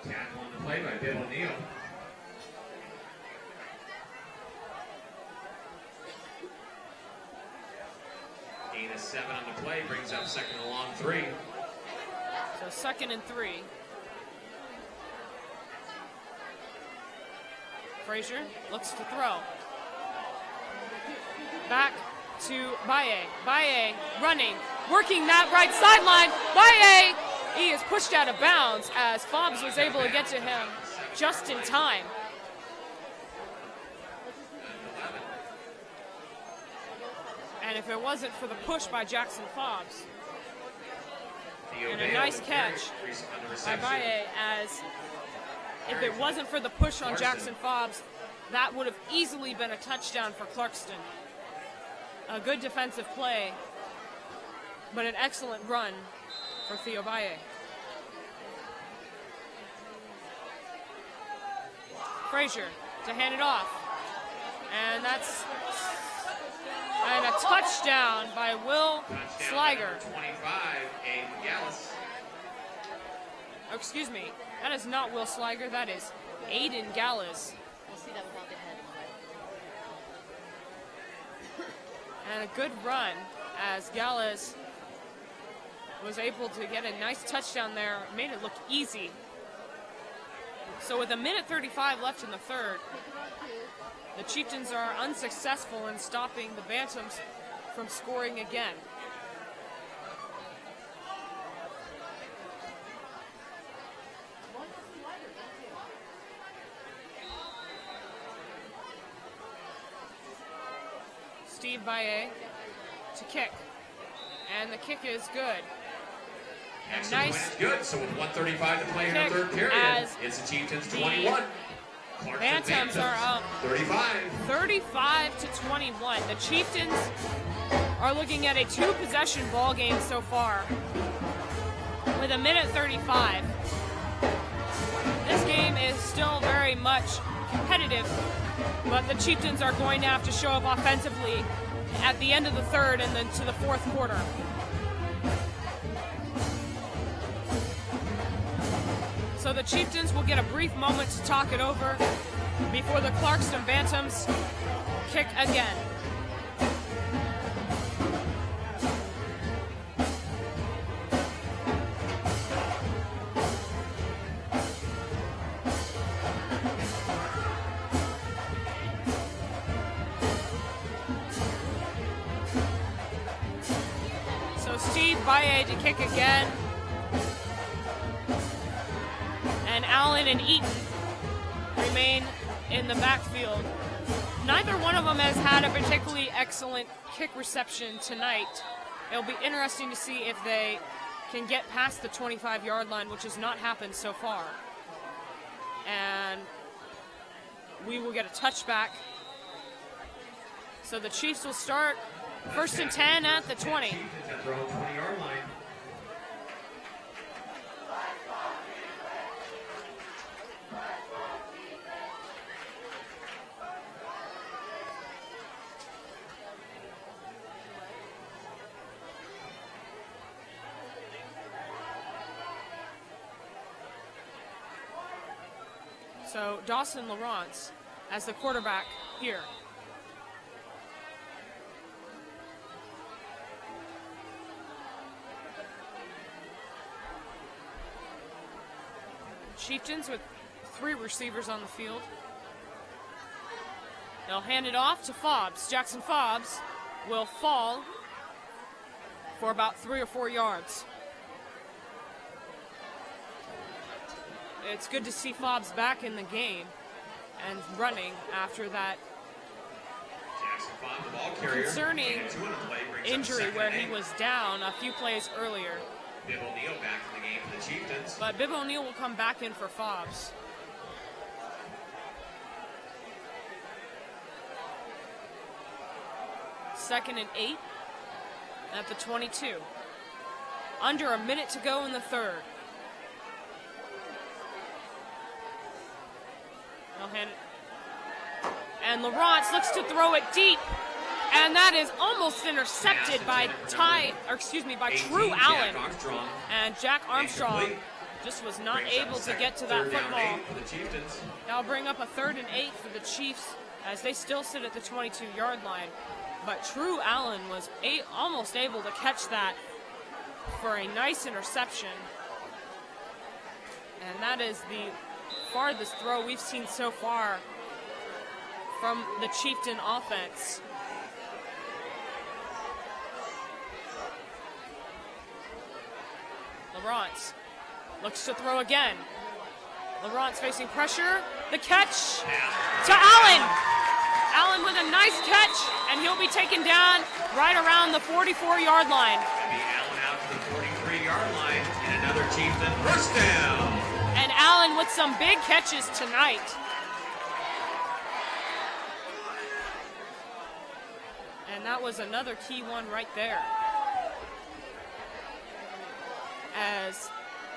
Tackle on the play by Bill O'Neill. Gain of 7 on the play, brings up 2nd and long 3. So 2nd and 3. Frazier looks to throw. Back to Baye. Baye running, working that right sideline. Baye, he is pushed out of bounds as Fobbs was able to get to him just in time. And if it wasn't for the push by Jackson Fobbs, and a nice catch by Baye, as if it wasn't for the push on Jackson Fobbs, that would have easily been a touchdown for Clarkston. A good defensive play, but an excellent run for Theo Baye. Frazier to hand it off. And that's a touchdown by Will Sliger. 25, Aiden Gallus. Oh, excuse me, that is not Will Sliger, that is Aiden Gallus. We'll see that without the head. And a good run as Gallus was able to get a nice touchdown there, made it look easy. So with 1:35 left in the third, the Chieftains are unsuccessful in stopping the Bantams from scoring again. Steve Baye to kick, and the kick is good. Excellent point is good, so with 1:35 to play in the kick third period, as it's the Chieftains 21. Clarkston Bantams are up 35 to 21. The Chieftains are looking at a 2-possession ball game so far with 1:35. This game is still very much competitive, but the Chieftains are going to have to show up offensively at the end of the third and then to the fourth quarter. So the Chieftains will get a brief moment to talk it over before the Clarkston Bantams kick again. So Steve Baye to kick again. And Allen and Eaton remain in the backfield. Neither one of them has had a particularly excellent kick reception tonight. It'll be interesting to see if they can get past the 25-yard line, which has not happened so far. And we will get a touchback. So the Chiefs will start 1st and 10 at the 20. At their own 20-yard line. So Dawson Lawrence as the quarterback here. Chieftains with 3 receivers on the field. They'll hand it off to Fobbs. Jackson Fobbs will fall for about 3 or 4 yards. It's good to see Fobbs back in the game and running after that concerning injury where he was down a few plays earlier. Bill O'Neill back in the game for the Chieftains. But Bill O'Neill will come back in for Fobbs. Second and 8 at the 22. Under a minute to go in the third. They'll hand it. And Lawrence looks to throw it deep. And that is almost intercepted by True Allen. And Jack Armstrong just was not able to get to that football. That'll bring up a 3rd and 8 for the Chiefs as they still sit at the 22-yard line. But True Allen was almost able to catch that for a nice interception. And that is the farthest throw we've seen so far from the Chieftain offense. Lawrence looks to throw again. Lawrence facing pressure. The catch to Allen. Allen with a nice catch, and he'll be taken down right around the 44-yard line. Allen out to the 43-yard line, and another Chieftain first down. And Allen with some big catches tonight. And that was another key one right there. As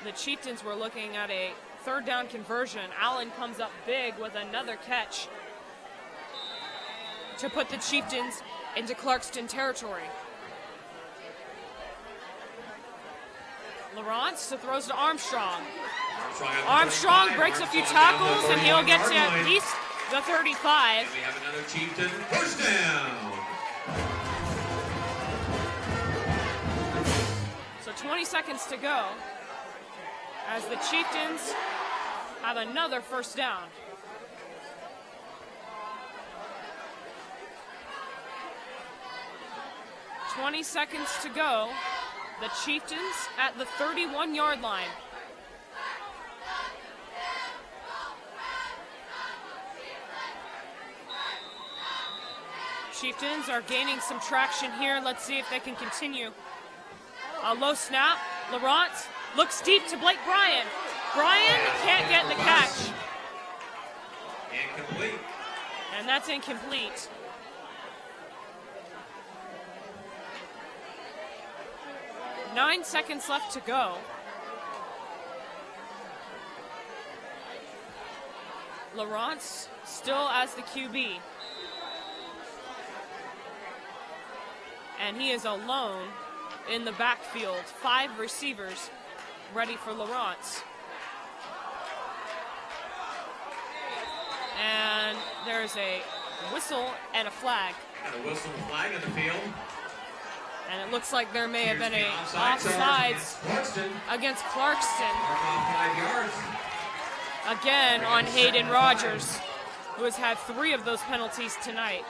the Chieftains were looking at a 3rd down conversion, Allen comes up big with another catch to put the Chieftains into Clarkston territory. Lawrence throws to Armstrong. Armstrong breaks a few tackles, and he'll get to at least the 35. And we have another Chieftain first down. So 20 seconds to go as the Chieftains have another first down. $20 seconds to go. The Chieftains at the 31-yard line. Chieftains are gaining some traction here. Let's see if they can continue. A low snap. Lawrence looks deep to Blake Bryan. Bryan can't get the catch. Incomplete. And that's incomplete. Nine seconds left to go. Lawrence still as the QB. And he is alone in the backfield. 5 receivers ready for Lawrence. And there's a whistle and a flag. Got a whistle and flag in the field. And it looks like there may have been a offsides against Clarkston. 5 yards. Again on Hayden Rogers, who has had 3 of those penalties tonight.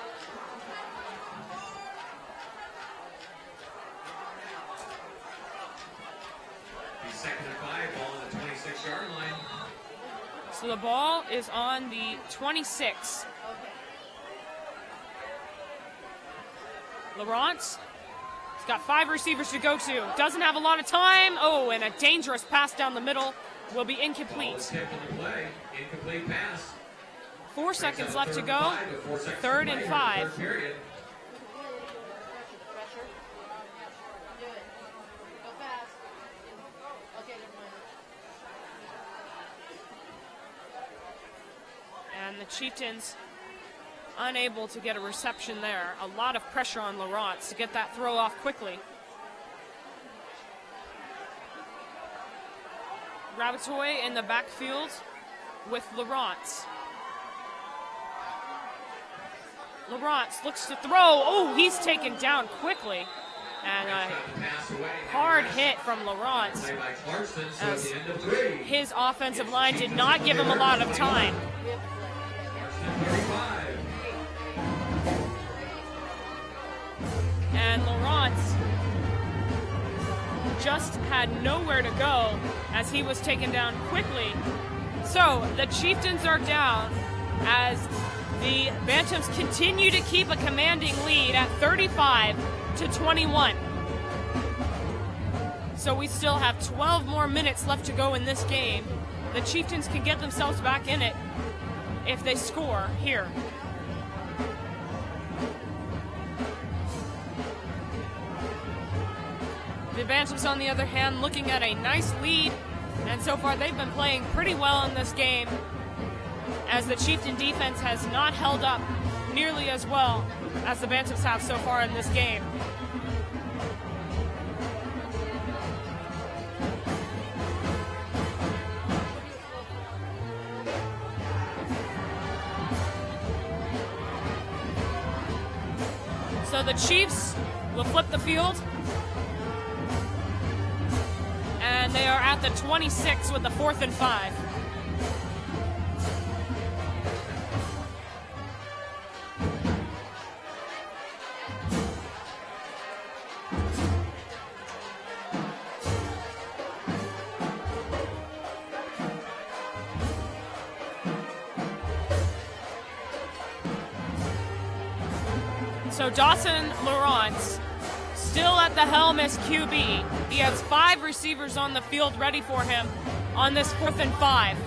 Second and 5, ball on the 26-yard line. So the ball is on the 26. Lawrence has got 5 receivers to go to. Doesn't have a lot of time. Oh, and a dangerous pass down the middle will be incomplete. Incomplete pass. 4 seconds left to go. 3rd and 5. And the Chieftains unable to get a reception there. A lot of pressure on Lawrence to get that throw off quickly. Rabatoy in the backfield with Lawrence. Lawrence looks to throw. Oh, he's taken down quickly. And a hard hit from Lawrence, as his offensive line did not give him a lot of time. And Lawrence just had nowhere to go as he was taken down quickly. So the Chieftains are down as the Bantams continue to keep a commanding lead at 35-21. So we still have 12 more minutes left to go in this game. The Chieftains can get themselves back in it if they score here. The Bantams, on the other hand, looking at a nice lead, and so far they've been playing pretty well in this game, as the Chieftain defense has not held up nearly as well as the Bantams have so far in this game. So the Chiefs will flip the field, and they are at the 26 with the 4th and 5. So Dawson Laurence still at the helm as QB. He has 5 receivers on the field ready for him on this 4th and 5.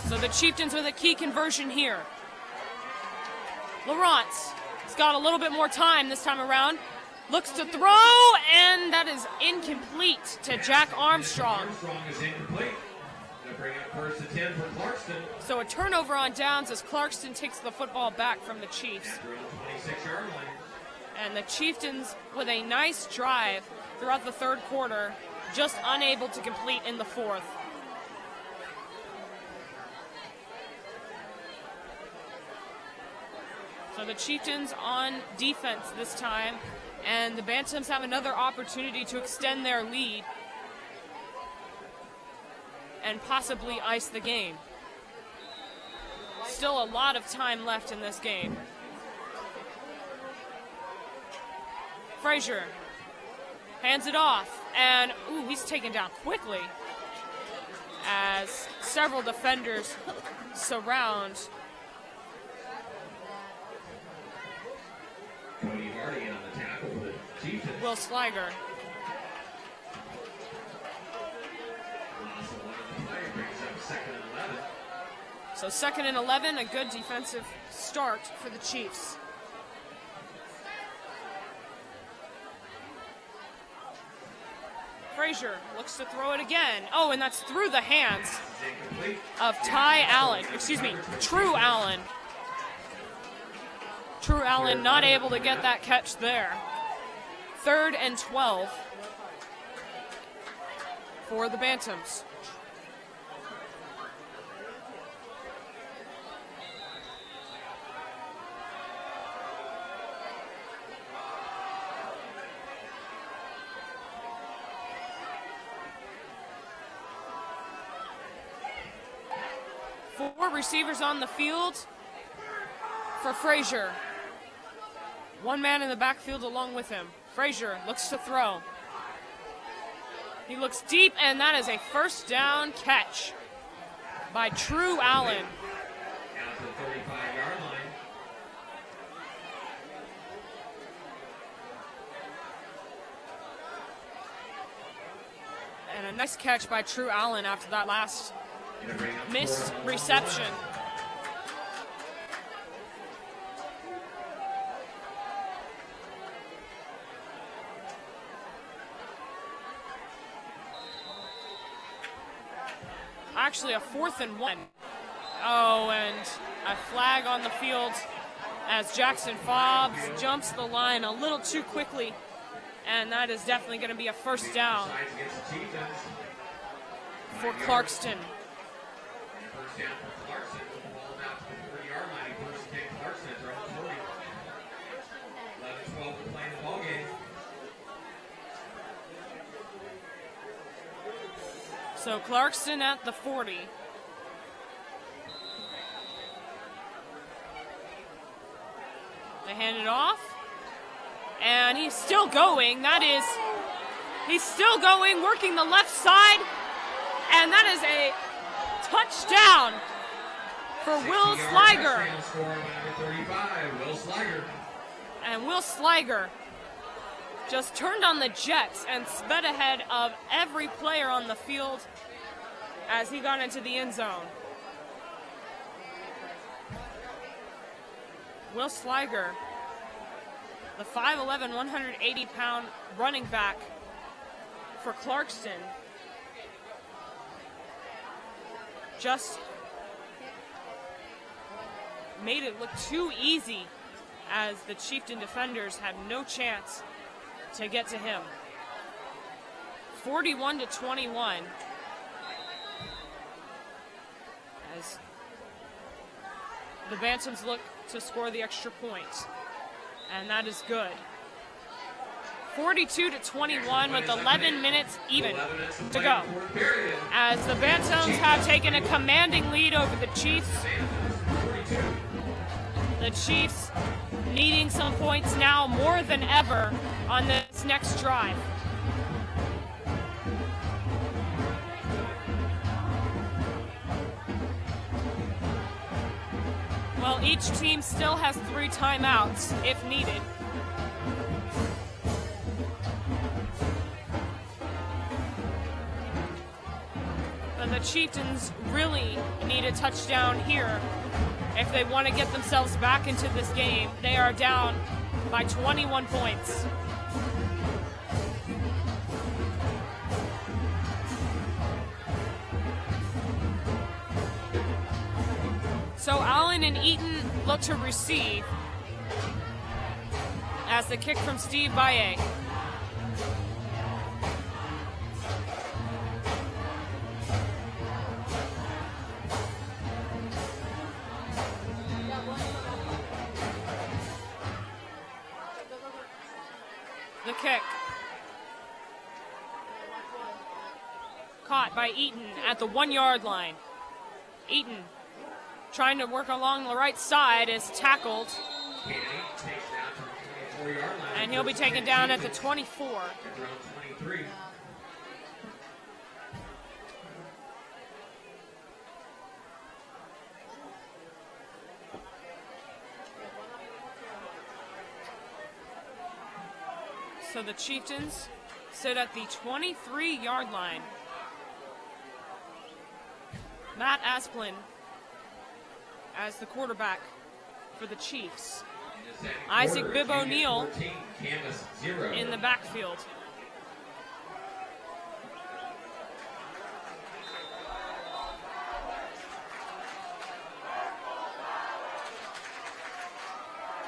So the Chieftains with a key conversion here. Laurence has got a little bit more time this time around. Looks to throw, and that is incomplete to Jack Armstrong. Armstrong is incomplete. They'll bring up 1st and 10 for Clarkston. So a turnover on downs as Clarkston takes the football back from the Chiefs. After on the 26-yard line. And the Chieftains with a nice drive throughout the 3rd quarter, just unable to complete in the 4th. So the Chieftains on defense this time, and the Bantams have another opportunity to extend their lead and possibly ice the game. Still a lot of time left in this game. Frazier hands it off, and ooh, he's taken down quickly as several defenders surround. Cody Hardy on the tackle for the Chieftains. Will Sliger. Loss of 1 on the play brings up 2nd and 11. So 2nd and 11, a good defensive start for the Chiefs. Frazier looks to throw it again. Oh, and that's through the hands of True Allen. True Allen not able to get that catch there. 3rd and 12 for the Bantams. Four receivers on the field for Frazier. One man in the backfield along with him. Frazier looks to throw. He looks deep, and that is a 1st down catch by True Allen. Out to the 35-yard line. And a nice catch by True Allen after that last missed reception. Actually a 4th and 1. Oh, and a flag on the field as Jackson Fobbs jumps the line a little too quickly, and that is definitely going to be a 1st down for Clarkston. 1st down for Clarkston. With the ball out to the 30-yard line. He first kick Clarkston at their own 40. 11-12 to play in the ball game. So Clarkston at the 40. They hand it off. And he's still going. He's still going, working the left side. And that is a touchdown for Will Sliger. Score by number 35, Will Sliger. And Will Sliger just turned on the jets and sped ahead of every player on the field as he got into the end zone. Will Sliger, the 5'11", 180-pound running back for Clarkston, just made it look too easy as the Chieftain defenders had no chance to get to him. 41-21 as the Bantams look to score the extra point, and that is good. 42-21 with 11 minutes even to go, as the Bantams have taken a commanding lead over the Chiefs. The Chiefs needing some points now more than ever on this next drive. Well, each team still has 3 timeouts if needed. But the Chieftains really need a touchdown here if they want to get themselves back into this game. They are down by 21 points. So Allen and Eaton look to receive as the kick from Steve Baye. The kick. Caught by Eaton at the 1-yard line. Eaton trying to work along the right side is tackled. And he'll be taken down at the 24. So the Chieftains sit at the 23-yard line. Matt Asplin as the quarterback for the Chiefs. Isaac Bibb O'Neill in the backfield.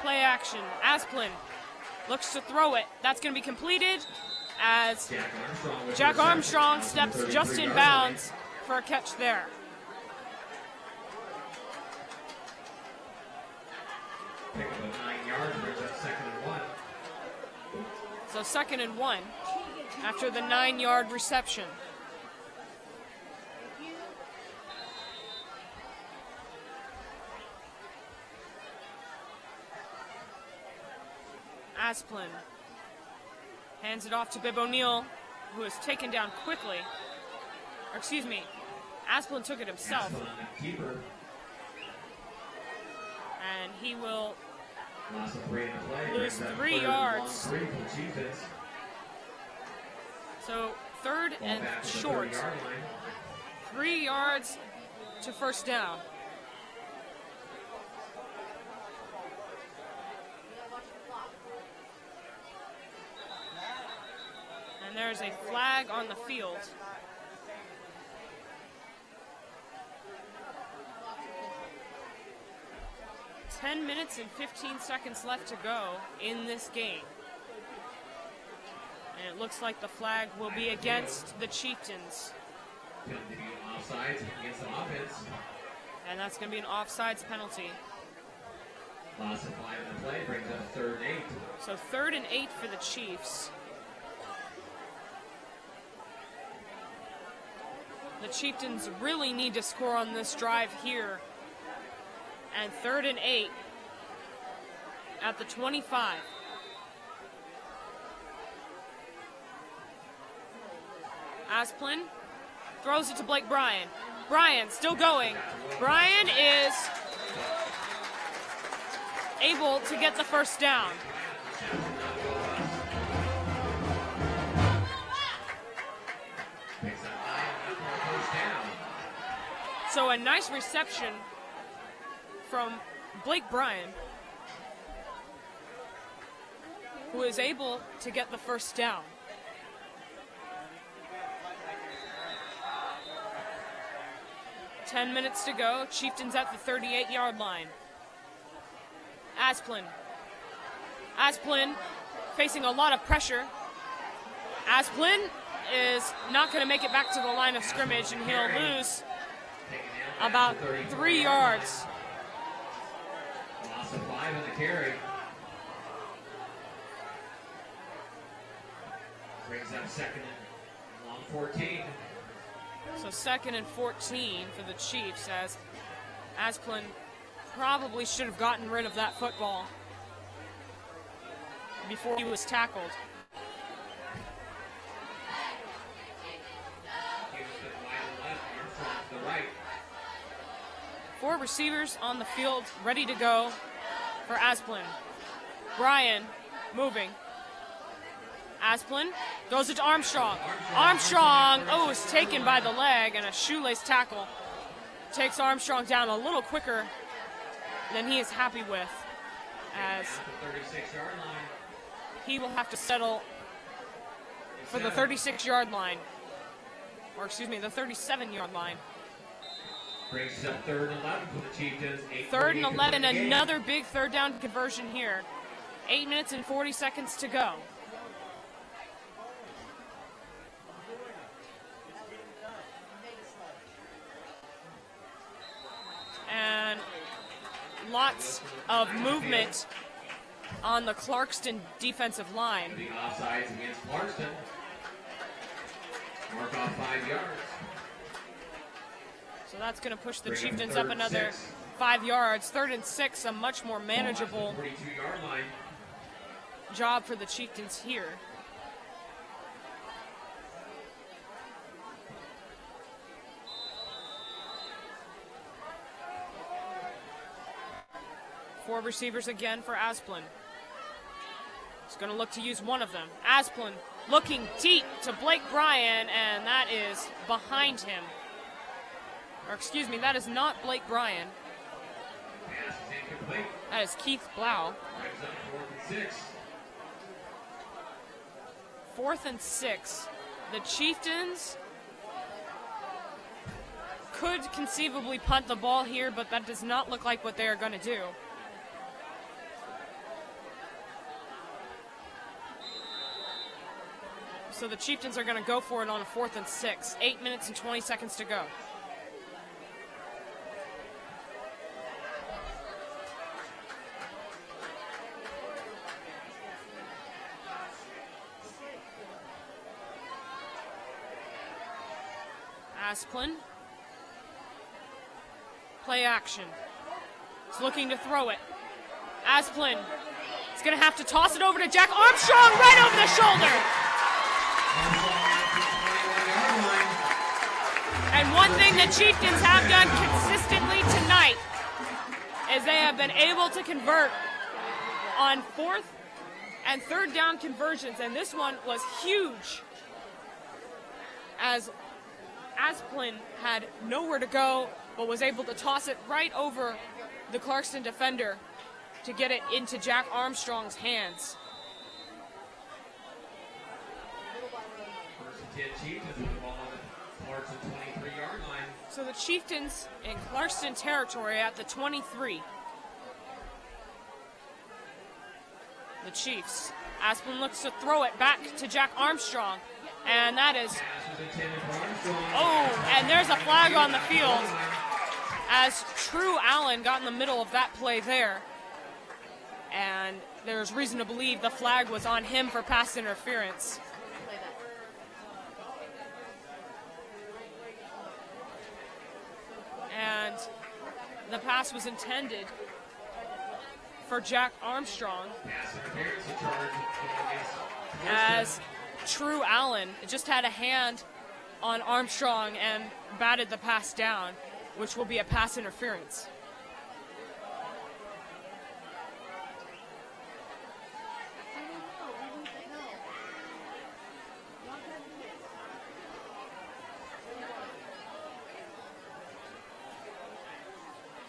Play action. Asplin looks to throw it. That's going to be completed as Jack Armstrong steps just in bounds for a catch there. So 2nd and 1 after the 9-yard reception. Asplin hands it off to Bibb O'Neill, who is taken down quickly. Or excuse me, Asplin took it himself. And he will lose 3 yards. So 3rd and short. 3 yards to first down. And there's a flag on the field. "10 minutes and 15 seconds left to go in this game. And it looks like the flag will be against the Chieftains. And that's going to be an offsides penalty. Loss of 5 in the play brings up 3rd and 8. So 3rd and 8 for the Chiefs. The Chieftains really need to score on this drive here. And 3rd and 8 at the 25. Asplin throws it to Blake Bryan. Bryan still going. Bryan is able to get the first down. So a nice reception from Blake Bryan, who is able to get the first down. Ten minutes to go. Chieftains at the 38-yard line. Asplin facing a lot of pressure. Asplin is not going to make it back to the line of scrimmage, and he'll lose about 3 yards. Loss of 5 in the carry. Brings up second and long 14. So second and 14 for the Chiefs, as Asplin probably should have gotten rid of that football before he was tackled. Four receivers on the field, ready to go for Asplin. Bryan moving. Asplin goes it to Armstrong. Armstrong, is taken by the leg, and a shoelace tackle takes Armstrong down a little quicker than he is happy with, as he will have to settle for the 36-yard line, or excuse me, the 37-yard line. Brings up 3rd and 11 for the Chieftains. 3rd and 11, another big third down conversion here. 8 minutes and 40 seconds to go. And lots of movement on the Clarkston defensive line. The offsides against Clarkston. Mark off 5 yards. So that's going to push the Chieftains up another 5 yards. 3rd and 6, a much more manageable 42-yard line. job for the Chieftains here. Four receivers again for Asplin. He's going to look to use one of them. Asplin looking deep to Blake Bryan, and that is behind him. Or excuse me, that is not Blake Bryan. That is Keith Blau. 4th and 6. The Chieftains could conceivably punt the ball here, but that does not look like what they are going to do. So the Chieftains are going to go for it on a 4th and 6. 8 minutes and 20 seconds to go. Asplin. Play action. He's looking to throw it. Asplin is going to have to toss it over to Jack Armstrong right over the shoulder. And one thing the Chieftains have done consistently tonight is they have been able to convert on 4th and 3rd down conversions, and this one was huge, as Asplin had nowhere to go, but was able to toss it right over the Clarkston defender to get it into Jack Armstrong's hands. First and 10 Chieftains with the ball on the Clarkston 23-yard line. So the Chieftains in Clarkston territory at the 23. The Chiefs. Asplin looks to throw it back to Jack Armstrong. And that is, and there's a flag on the field as True Allen got in the middle of that play there. And there's reason to believe the flag was on him for pass interference. And the pass was intended for Jack Armstrong, as True Allen just had a hand on Armstrong and batted the pass down, which will be a pass interference.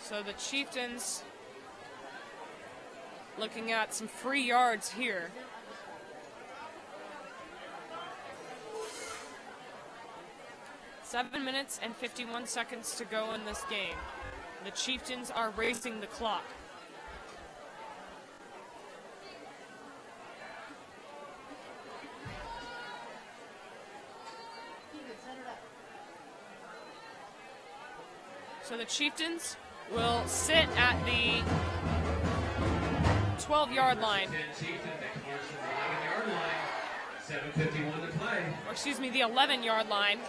So the Chieftains looking at some free yards here. Seven minutes and 51 seconds to go in this game. The Chieftains are racing the clock. So the Chieftains will sit at the 12-yard line. 7:51 to play. Or excuse me, the 11-yard line.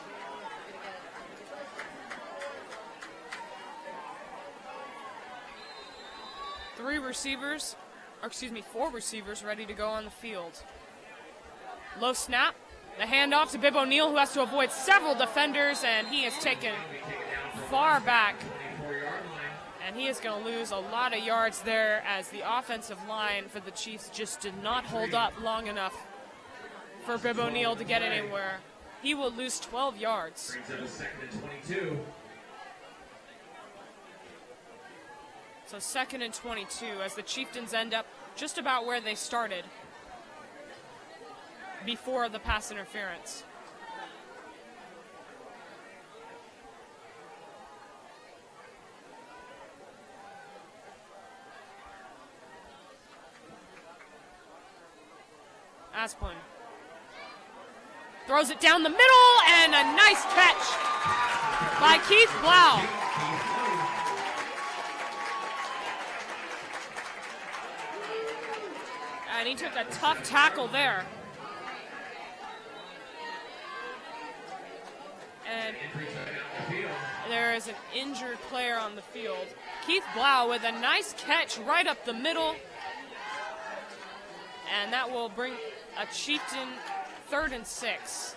Four receivers ready to go on the field. Low snap. The handoff to Bib O'Neill, who has to avoid several defenders, and he is taken far back. And he is going to lose a lot of yards there as the offensive line for the Chiefs just did not hold up long enough for Bib O'Neill to get anywhere. He will lose 12 yards. Brings up a 2nd and 22. So 2nd and 22 as the Chieftains end up just about where they started before the pass interference. Asplin throws it down the middle, and a nice catch by Keith Blau. And he took a tough tackle there. And there is an injured player on the field. Keith Blau with a nice catch right up the middle. And that will bring a Chieftain 3rd and 6.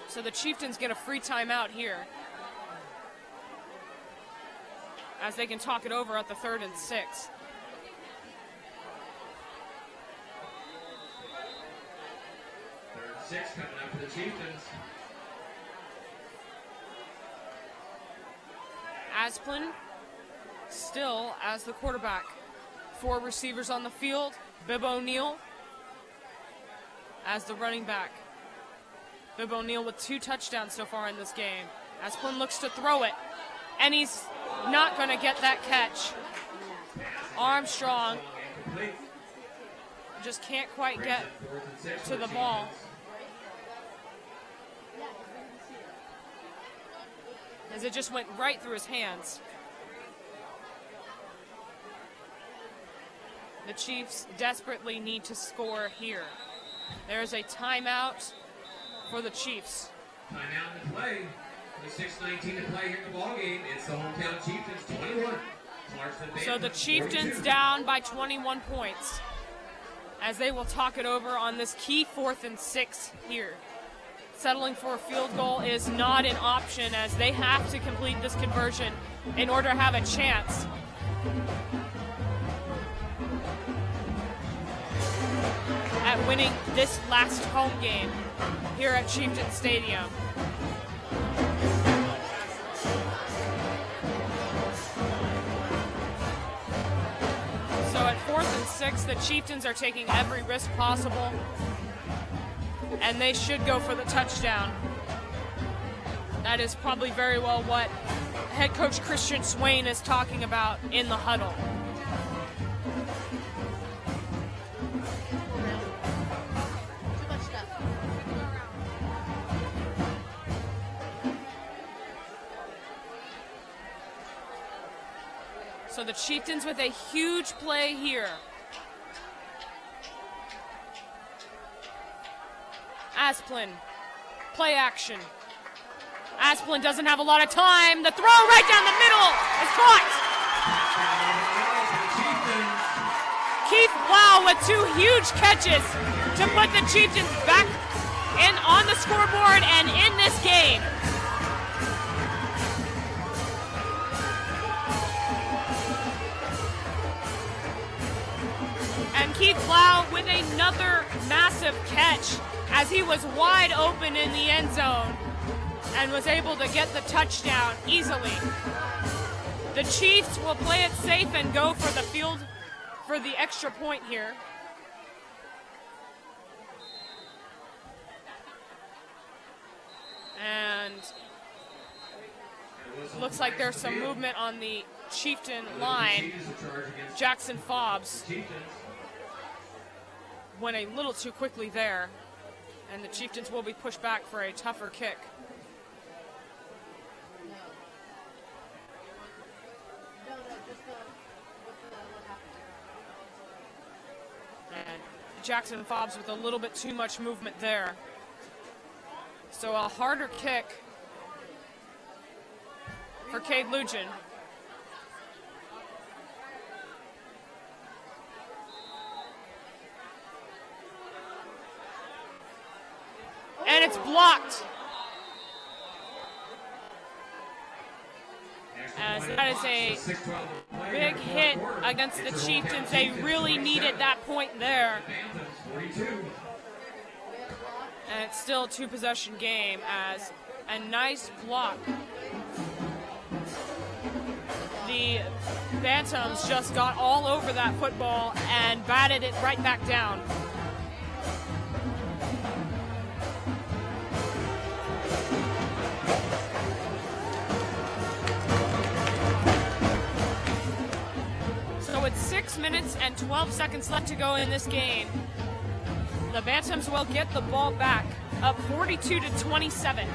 So the Chieftains get a free timeout here, as they can talk it over at the 3rd and 6. 3rd and 6 coming up for the Chieftains. Asplin still as the quarterback. 4 receivers on the field. Bib O'Neill as the running back. Bib O'Neill with 2 touchdowns so far in this game. Asplin looks to throw it, and he's not going to get that catch. Armstrong just can't quite get to the ball. As it just went right through his hands. The Chiefs desperately need to score here. There's a timeout for the Chiefs. Timeout to play. With 6:19 to play here in the ballgame. It's the hometown Chieftains 21. Clarkston So the Chieftains down by 21 points as they will talk it over on this key 4th and 6 here. Settling for a field goal is not an option as they have to complete this conversion in order to have a chance. At winning this last home game here at Chieftain Stadium. So at 4th and 6, the Chieftains are taking every risk possible, and they should go for the touchdown. That is probably very well what head coach Christian Swain is talking about in the huddle. So the Chieftains with a huge play here. Asplin, play action. Asplin doesn't have a lot of time. The throw right down the middle is caught. Keith Blau with 2 huge catches to put the Chieftains back in on the scoreboard and in this game. And Keith Blau with another impressive catch as he was wide open in the end zone and was able to get the touchdown easily. The Chiefs will play it safe and go for the field for the extra point here. And looks like there's some movement on the Chieftain line. Jackson Fobbs went a little too quickly there, and the Chieftains will be pushed back for a tougher kick. And Jackson Fobbs with a little bit too much movement there. So a harder kick for Cade Lugin. And it's blocked. As that is a big hit against the Chieftains. They really needed that point there. And it's still a two-possession game as a nice block. The Bantams just got all over that football and batted it right back down. So it's 6 minutes and 12 seconds left to go in this game. The Bantams will get the ball back, up 42-27.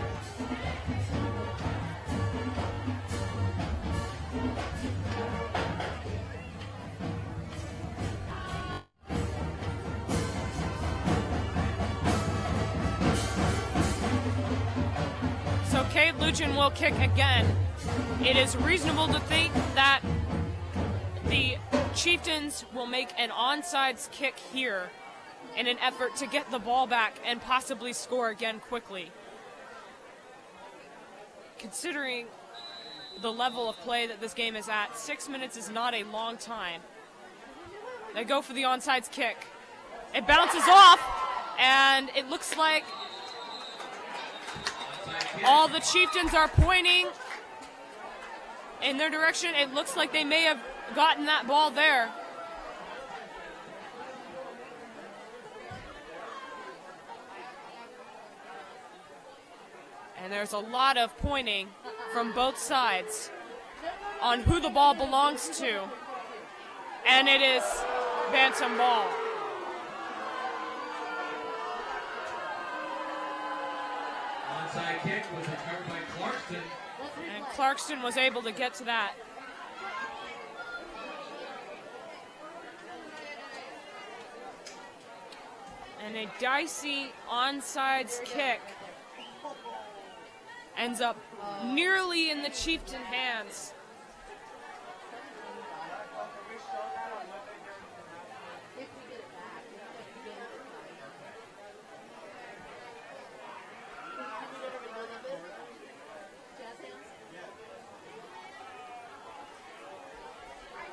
So Cade Lugin will kick again. It is reasonable to think that the Chieftains will make an onside kick here in an effort to get the ball back and possibly score again quickly. Considering the level of play that this game is at, 6 minutes is not a long time. They go for the onside kick. It bounces off, and it looks like all the Chieftains are pointing in their direction. It looks like they may have gotten that ball there. And there's a lot of pointing from both sides on who the ball belongs to. And it is Bantam ball. Onside kick was recovered by Clarkston. And Clarkston was able to get to that. And a dicey onside kick ends up nearly in the Chieftain hands.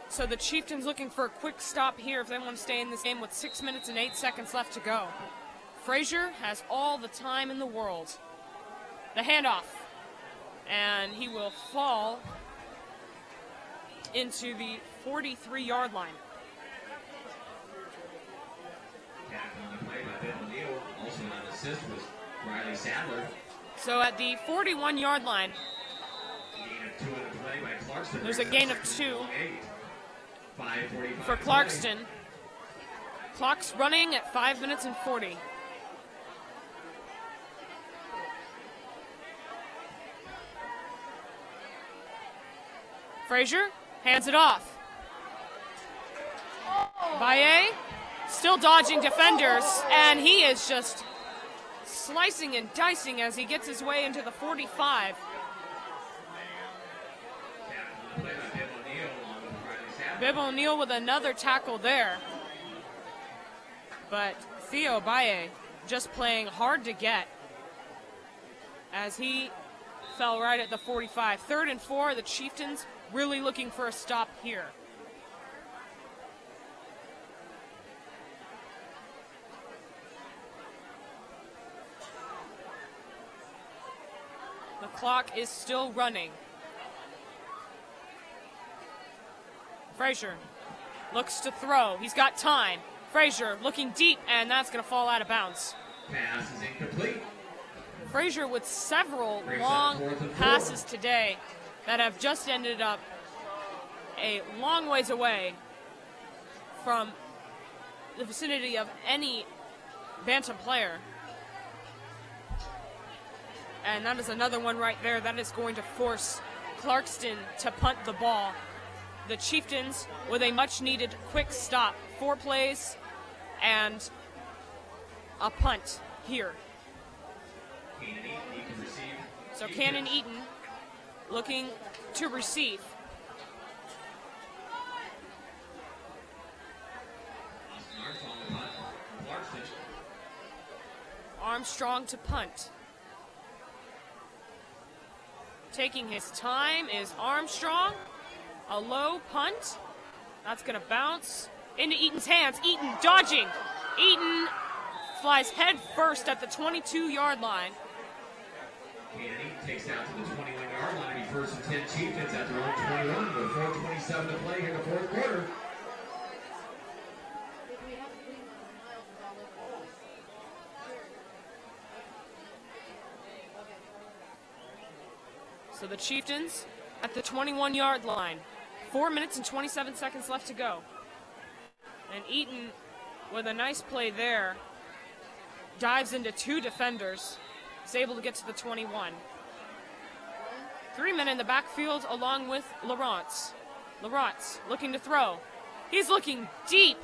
So the Chieftains looking for a quick stop here if they want to stay in this game with 6 minutes and 8 seconds left to go. Frazier has all the time in the world. The handoff, and he will fall into the 43-yard line. Back on the play by Ben O'Neill. Also on assist was Riley Sadler. So at the 41-yard line, Gain of 2 in the play by Clarkston. there's a gain of 2 5:45 for Clarkston. Clock's running at 5 minutes and 40. Frazier hands it off. Baye still dodging defenders, and he is just slicing and dicing as he gets his way into the 45. Bib O'Neill with another tackle there. But Theo Baye just playing hard to get as he fell right at the 45. 3rd and 4, the Chieftains really looking for a stop here. clock is still running. Frazier looks to throw. He's got time. Frazier looking deep, and that's going to fall out of bounds. Pass is incomplete. Frazier with several long passes today that have just ended up a long ways away from the vicinity of any Bantam player. And that is another one right there. That is going to force Clarkston to punt the ball. The Chieftains with a much-needed quick stop. 4 plays and a punt here. So Cannon Eaton looking to receive. Armstrong to punt. Taking his time is Armstrong. A low punt. That's going to bounce into Eaton's hands. Eaton dodging. Eaton flies head first at the 22-yard line. Eaton takes down to the 21-yard line. He first and 10 Chieftains at their own 21 with 4:27 to play here in the fourth quarter. So the Chieftains at the 21-yard line. 4 minutes and 27 seconds left to go. And Eaton, with a nice play there, dives into 2 defenders. Is able to get to the 21. 3 men in the backfield along with Laurence. Laurence looking to throw. He's looking deep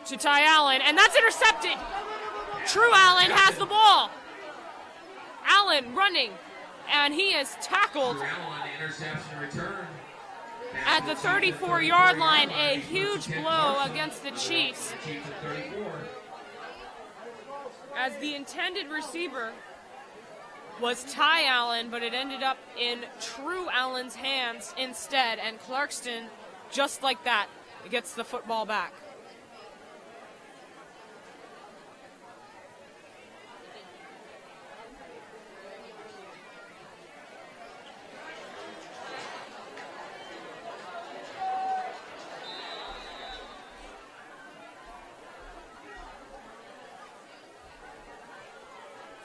to Ty Allen, and that's intercepted. True Allen has the ball. Allen running, and he is tackled at the 34-yard line. A huge blow against the Chiefs, as the intended receiver was Ty Allen, but it ended up in True Allen's hands instead, and Clarkston, just like that, gets the football back.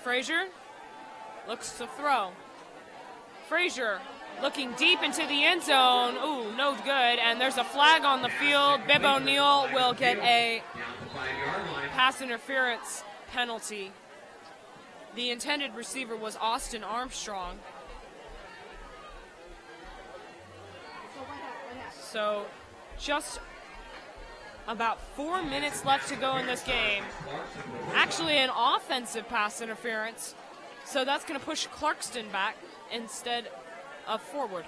Frazier looks to throw. Frazier looking deep into the end zone. Ooh, no good. And there's a flag on the field. Bibb O'Neill will get a pass interference penalty. The intended receiver was Austin Armstrong. So just about 4 minutes left to go in this game. Actually, an offensive pass interference. So that's going to push Clarkston back instead of forward.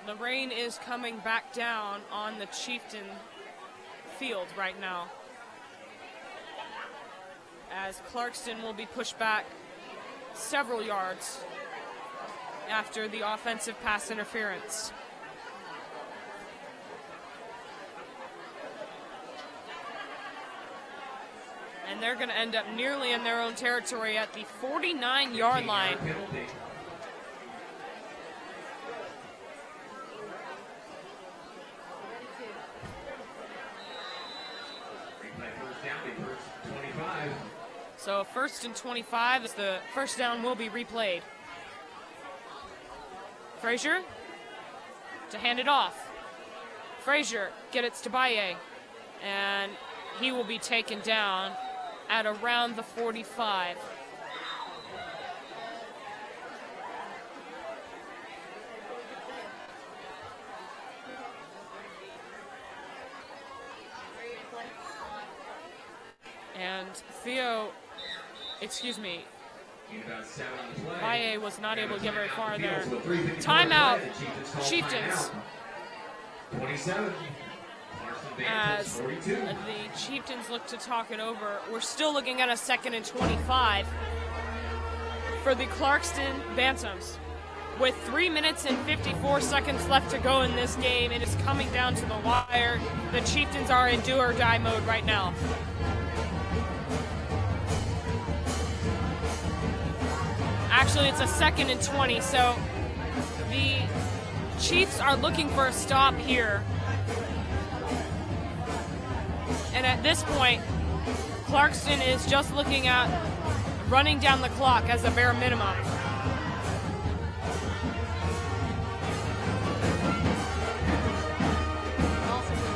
The rain is coming back down on the Chieftain field right now, as Clarkston will be pushed back several yards after the offensive pass interference. And they're going to end up nearly in their own territory at the 49-yard line. So 1st and 25 as the first down will be replayed. Frazier to hand it off. Frazier gets it to Baye, and he will be taken down at around the 45. And Baye was not able to get very far there. Timeout, Chieftains. 27. As the Chieftains look to talk it over. We're still looking at a 2nd and 25 for the Clarkston Bantams. With 3 minutes and 54 seconds left to go in this game, it is coming down to the wire. The Chieftains are in do or die mode right now. Actually, it's a 2nd and 20, so the Chiefs are looking for a stop here. And at this point, Clarkston is just looking at running down the clock as a bare minimum.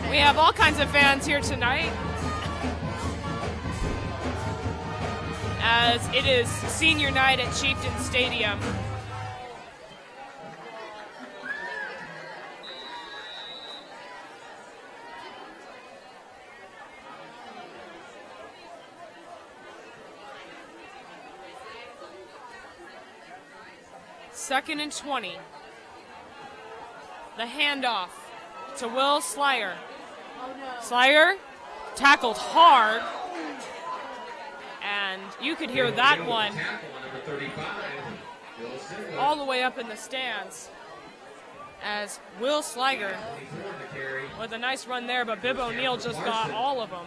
We have all kinds of fans here tonight, as it is senior night at Chieftain Stadium. Second and 20. The handoff to Will Slyer. Slyer tackled hard, and you could hear that one all the way up in the stands as Will Slyer with a nice run there, but Bib O'Neill just got all of them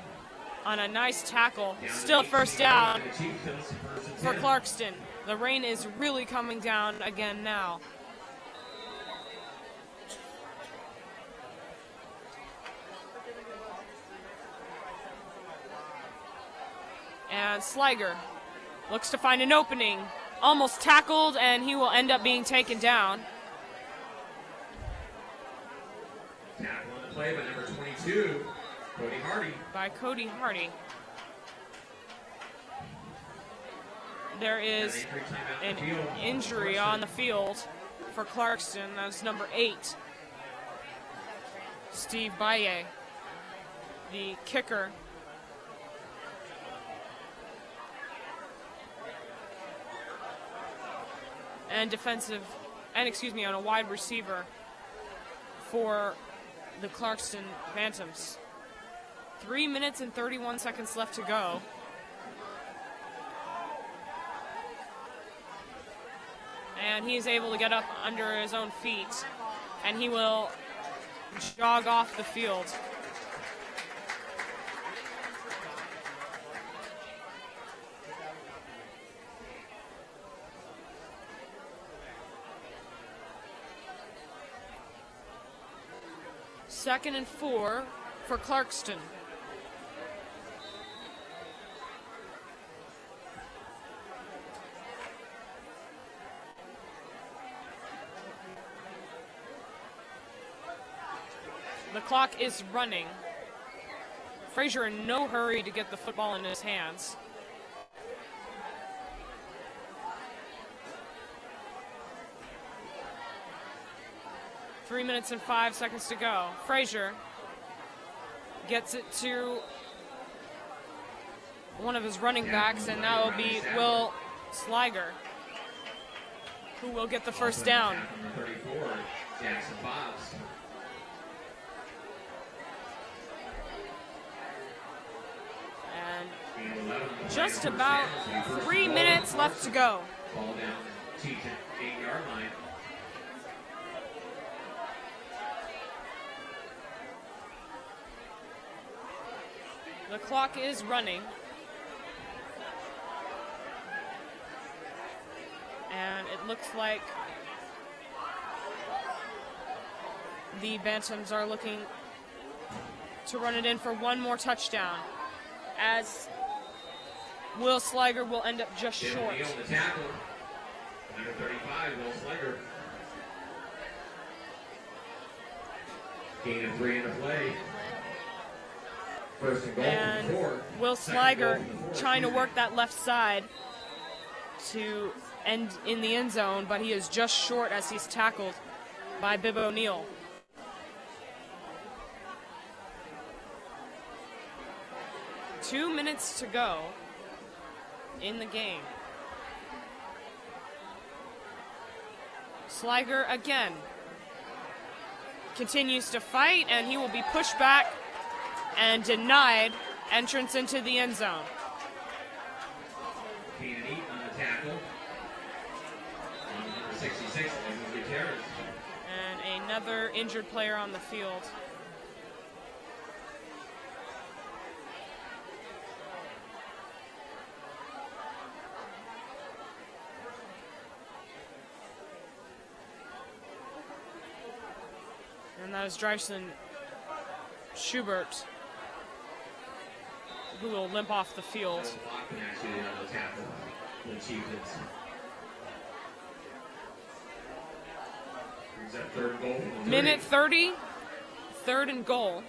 on a nice tackle. Still first down for Clarkston. The rain is really coming down again now. And Sliger looks to find an opening. Almost tackled, and he will end up being taken down. Tackle on the play by number 22, Cody Hardy. By Cody Hardy. There is an injury on the field for Clarkston. That's number 8, Steve Baye, the kicker. And on a wide receiver for the Clarkston Bantams. 3 minutes and 31 seconds left to go. And he is able to get up under his own feet, and he will jog off the field. Second and 4 for Clarkston. The clock is running. Frazier in no hurry to get the football in his hands. Three minutes and 5 seconds to go. Frazier gets it to one of his running backs, and that will be Will Sliger, who will get the first down. Number 34, Jackson Bobs. And just about 3 minutes left to go. Ball down, Chieftain 8-yard line. The clock is running. And it looks like the Bantams are looking to run it in for one more touchdown, as Will Sliger will end up just short. The tackle. Number 35, Will Sliger. Gain of 3 in the play. First and goal And from 4. Will Sliger trying to work that left side to end in the end zone, but he is just short as he's tackled by Bib O'Neill. Two minutes to go in the game. Sliger again continues to fight, and he will be pushed back and denied entrance into the end zone. Keenan Eaton on the tackle. On number 66, another injured player on the field. And that is Dreisen Schubert, who will limp off the field. Minute 30, 3rd and goal.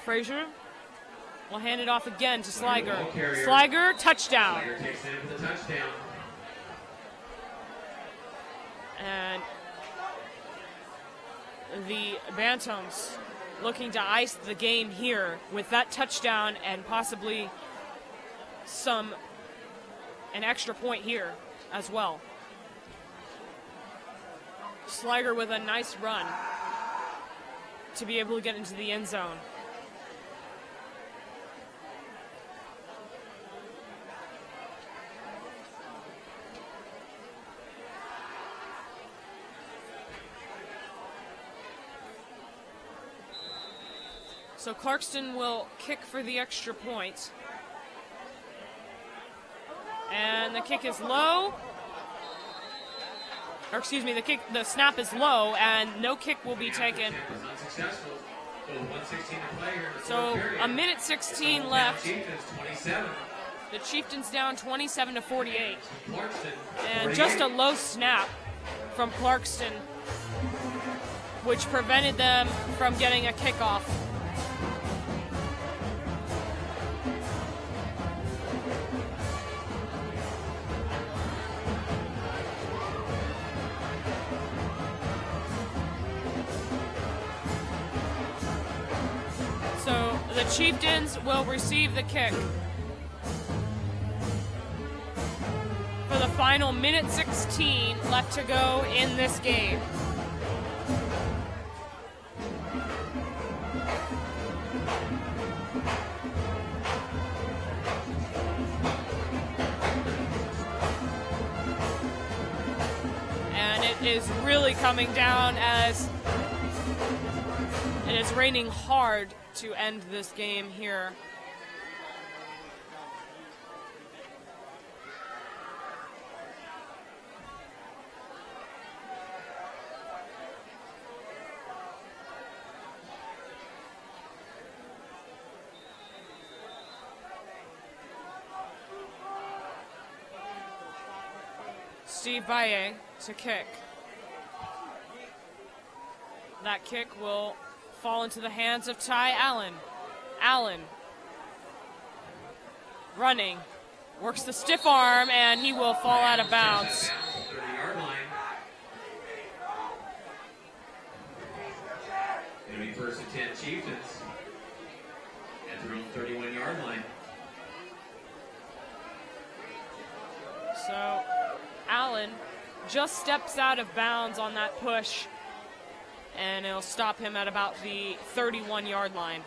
Frazier will hand it off again to Sliger. Sliger, touchdown. Sliger takes it in for the touchdown. And the Bantams looking to ice the game here with that touchdown and possibly an extra point here as well. Sliger with a nice run to be able to get into the end zone. So Clarkston will kick for the extra point. And the kick is low. Or excuse me, the snap is low and no kick will be taken. So a minute 16 left. The Chieftains down 27-48. And just a low snap from Clarkston, which prevented them from getting a kickoff. So the Chieftains will receive the kick for the final minute 16 left to go in this game. And it is really coming down as it is raining hard to end this game here. Steve Baye to kick. That kick will fall into the hands of Ty Allen. Allen running, works the stiff arm, and he will fall out of bounds. 30-yard line. It'll be 1st and 10 Chieftains at their own 31-yard line. So Allen just steps out of bounds on that push, and it'll stop him at about the 31-yard line.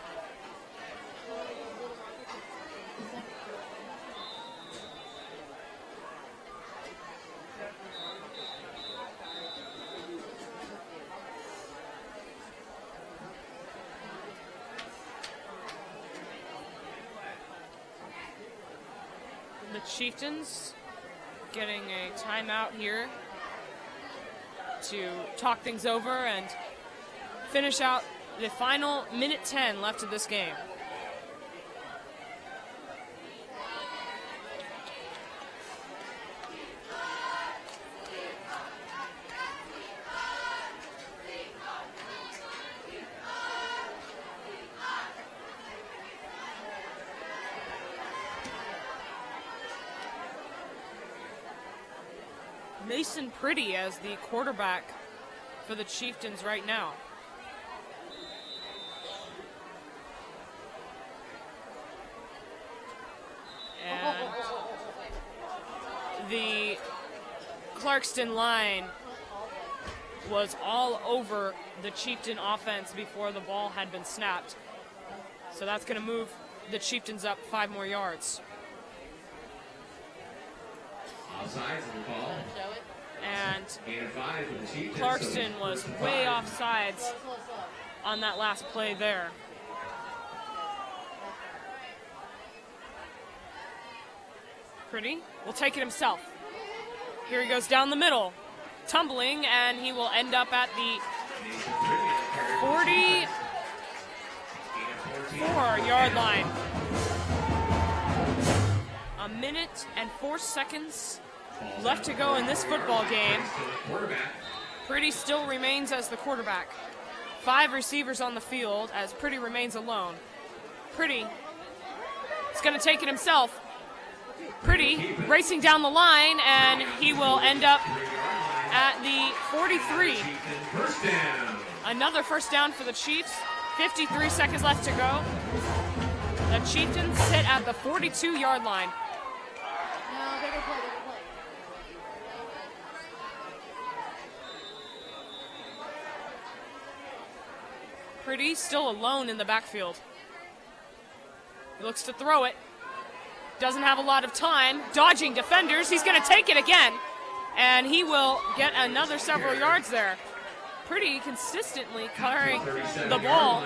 The Chieftains getting a timeout here to talk things over and finish out the final minute 10 left of this game. Mason Pretty as the quarterback for the Chieftains right now. And the Clarkston line was all over the Chieftain offense before the ball had been snapped. So that's going to move the Chieftains up 5 more yards. Offsides in the call. And Gain of 5 for the Chieftains. Clarkston was way offsides on that last play there. Pretty will take it himself. Here he goes down the middle, tumbling, and he will end up at the 44-yard line. A minute and 4 seconds left to go in this football game. Pretty still remains as the quarterback. 5 receivers on the field as Pretty remains alone. Pretty is going to take it himself. Pretty racing down the line, and he will end up at the 43. Another first down for the Chiefs. 53 seconds left to go. The Chieftains sit at the 42-yard line. Pretty still alone in the backfield. He looks to throw it. Doesn't have a lot of time. Dodging defenders. He's going to take it again. And he will get another several yards there. Pretty consistently carrying the ball.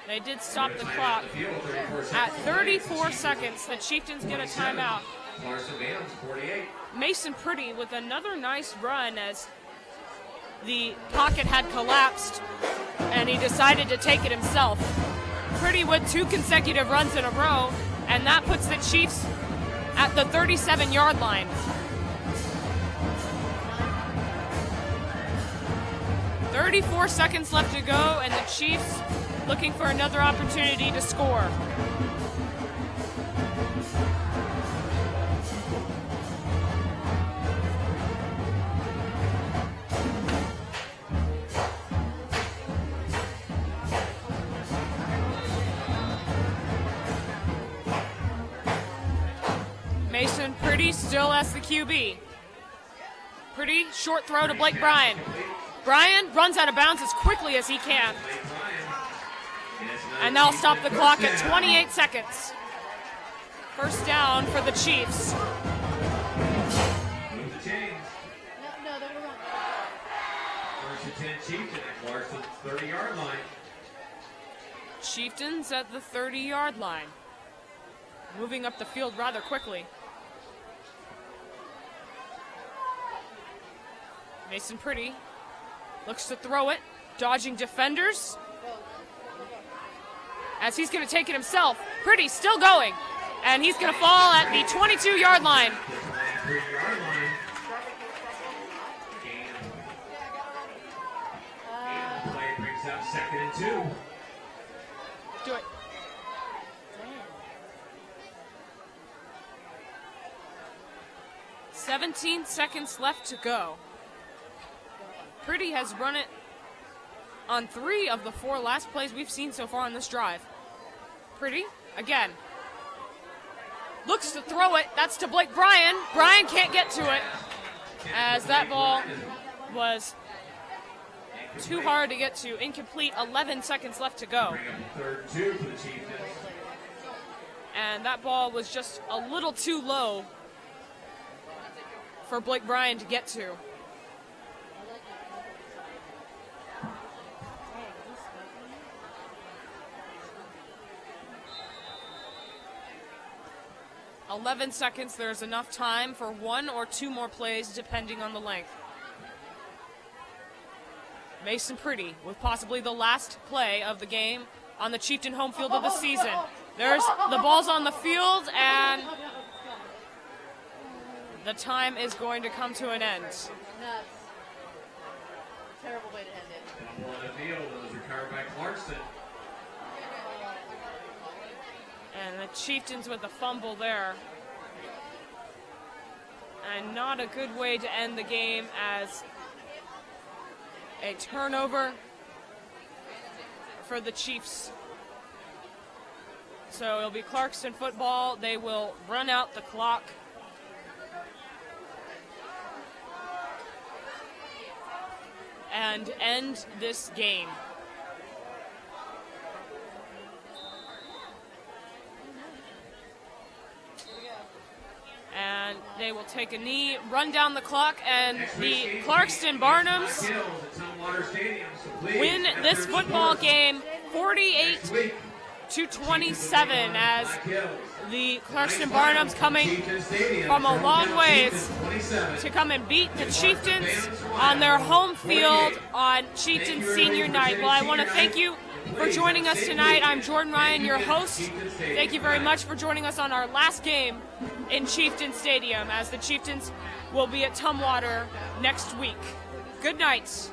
They did stop the clock. At 34 seconds, the Chieftains get a timeout. Mason Pretty with another nice run as the pocket had collapsed and he decided to take it himself. Pretty with 2 consecutive runs in a row, and that puts the Chiefs at the 37-yard line. .34 seconds left to go, and the Chiefs looking for another opportunity to score. Mason Pretty still as the QB. Pretty short throw to Blake Bryan. Bryan runs out of bounds as quickly as he can. And they'll stop the clock at 28 seconds. First down for the Chiefs. First and 10 Chieftains at Clarkston's 30-yard line. Chieftains at the 30-yard line. Moving up the field rather quickly. Mason Pretty looks to throw it, dodging defenders. As he's going to take it himself. Pretty still going. And he's going to fall at the 22-yard line. Play brings up 2nd and 2. Do it. "17 seconds left to go. Pretty has run it on 3 of the 4 last plays we've seen so far on this drive. Pretty, again. Looks to throw it. That's to Blake Bryan. Bryan can't get to it as that ball was too hard to get to. Incomplete, 11 seconds left to go. And that ball was just a little too low for Blake Bryan to get to. "11 seconds, there's enough time for 1 or 2 more plays depending on the length. Mason Pretty with possibly the last play of the game on the Chieftain home field of the season. There's the ball's on the field, and the time is going to come to an end. Nuts. Terrible way to end it. Fumble on the field, it was recovered by Clarkston. And the Chieftains with the fumble there. And not a good way to end the game as a turnover for the Chiefs. So it'll be Clarkston football. They will run out the clock. And end this game. They will take a knee, run down the clock, and the Clarkston Barnums win this football game 48-27 as the Clarkston Barnums coming from a long ways to come and beat the Chieftains on their home field on Chieftains Senior Night. Well, I want to thank you for joining us tonight. I'm Jordan Ryan, your host. Thank you very much for joining us on our last game in Chieftain Stadium, as the Chieftains will be at Tumwater next week. Good night.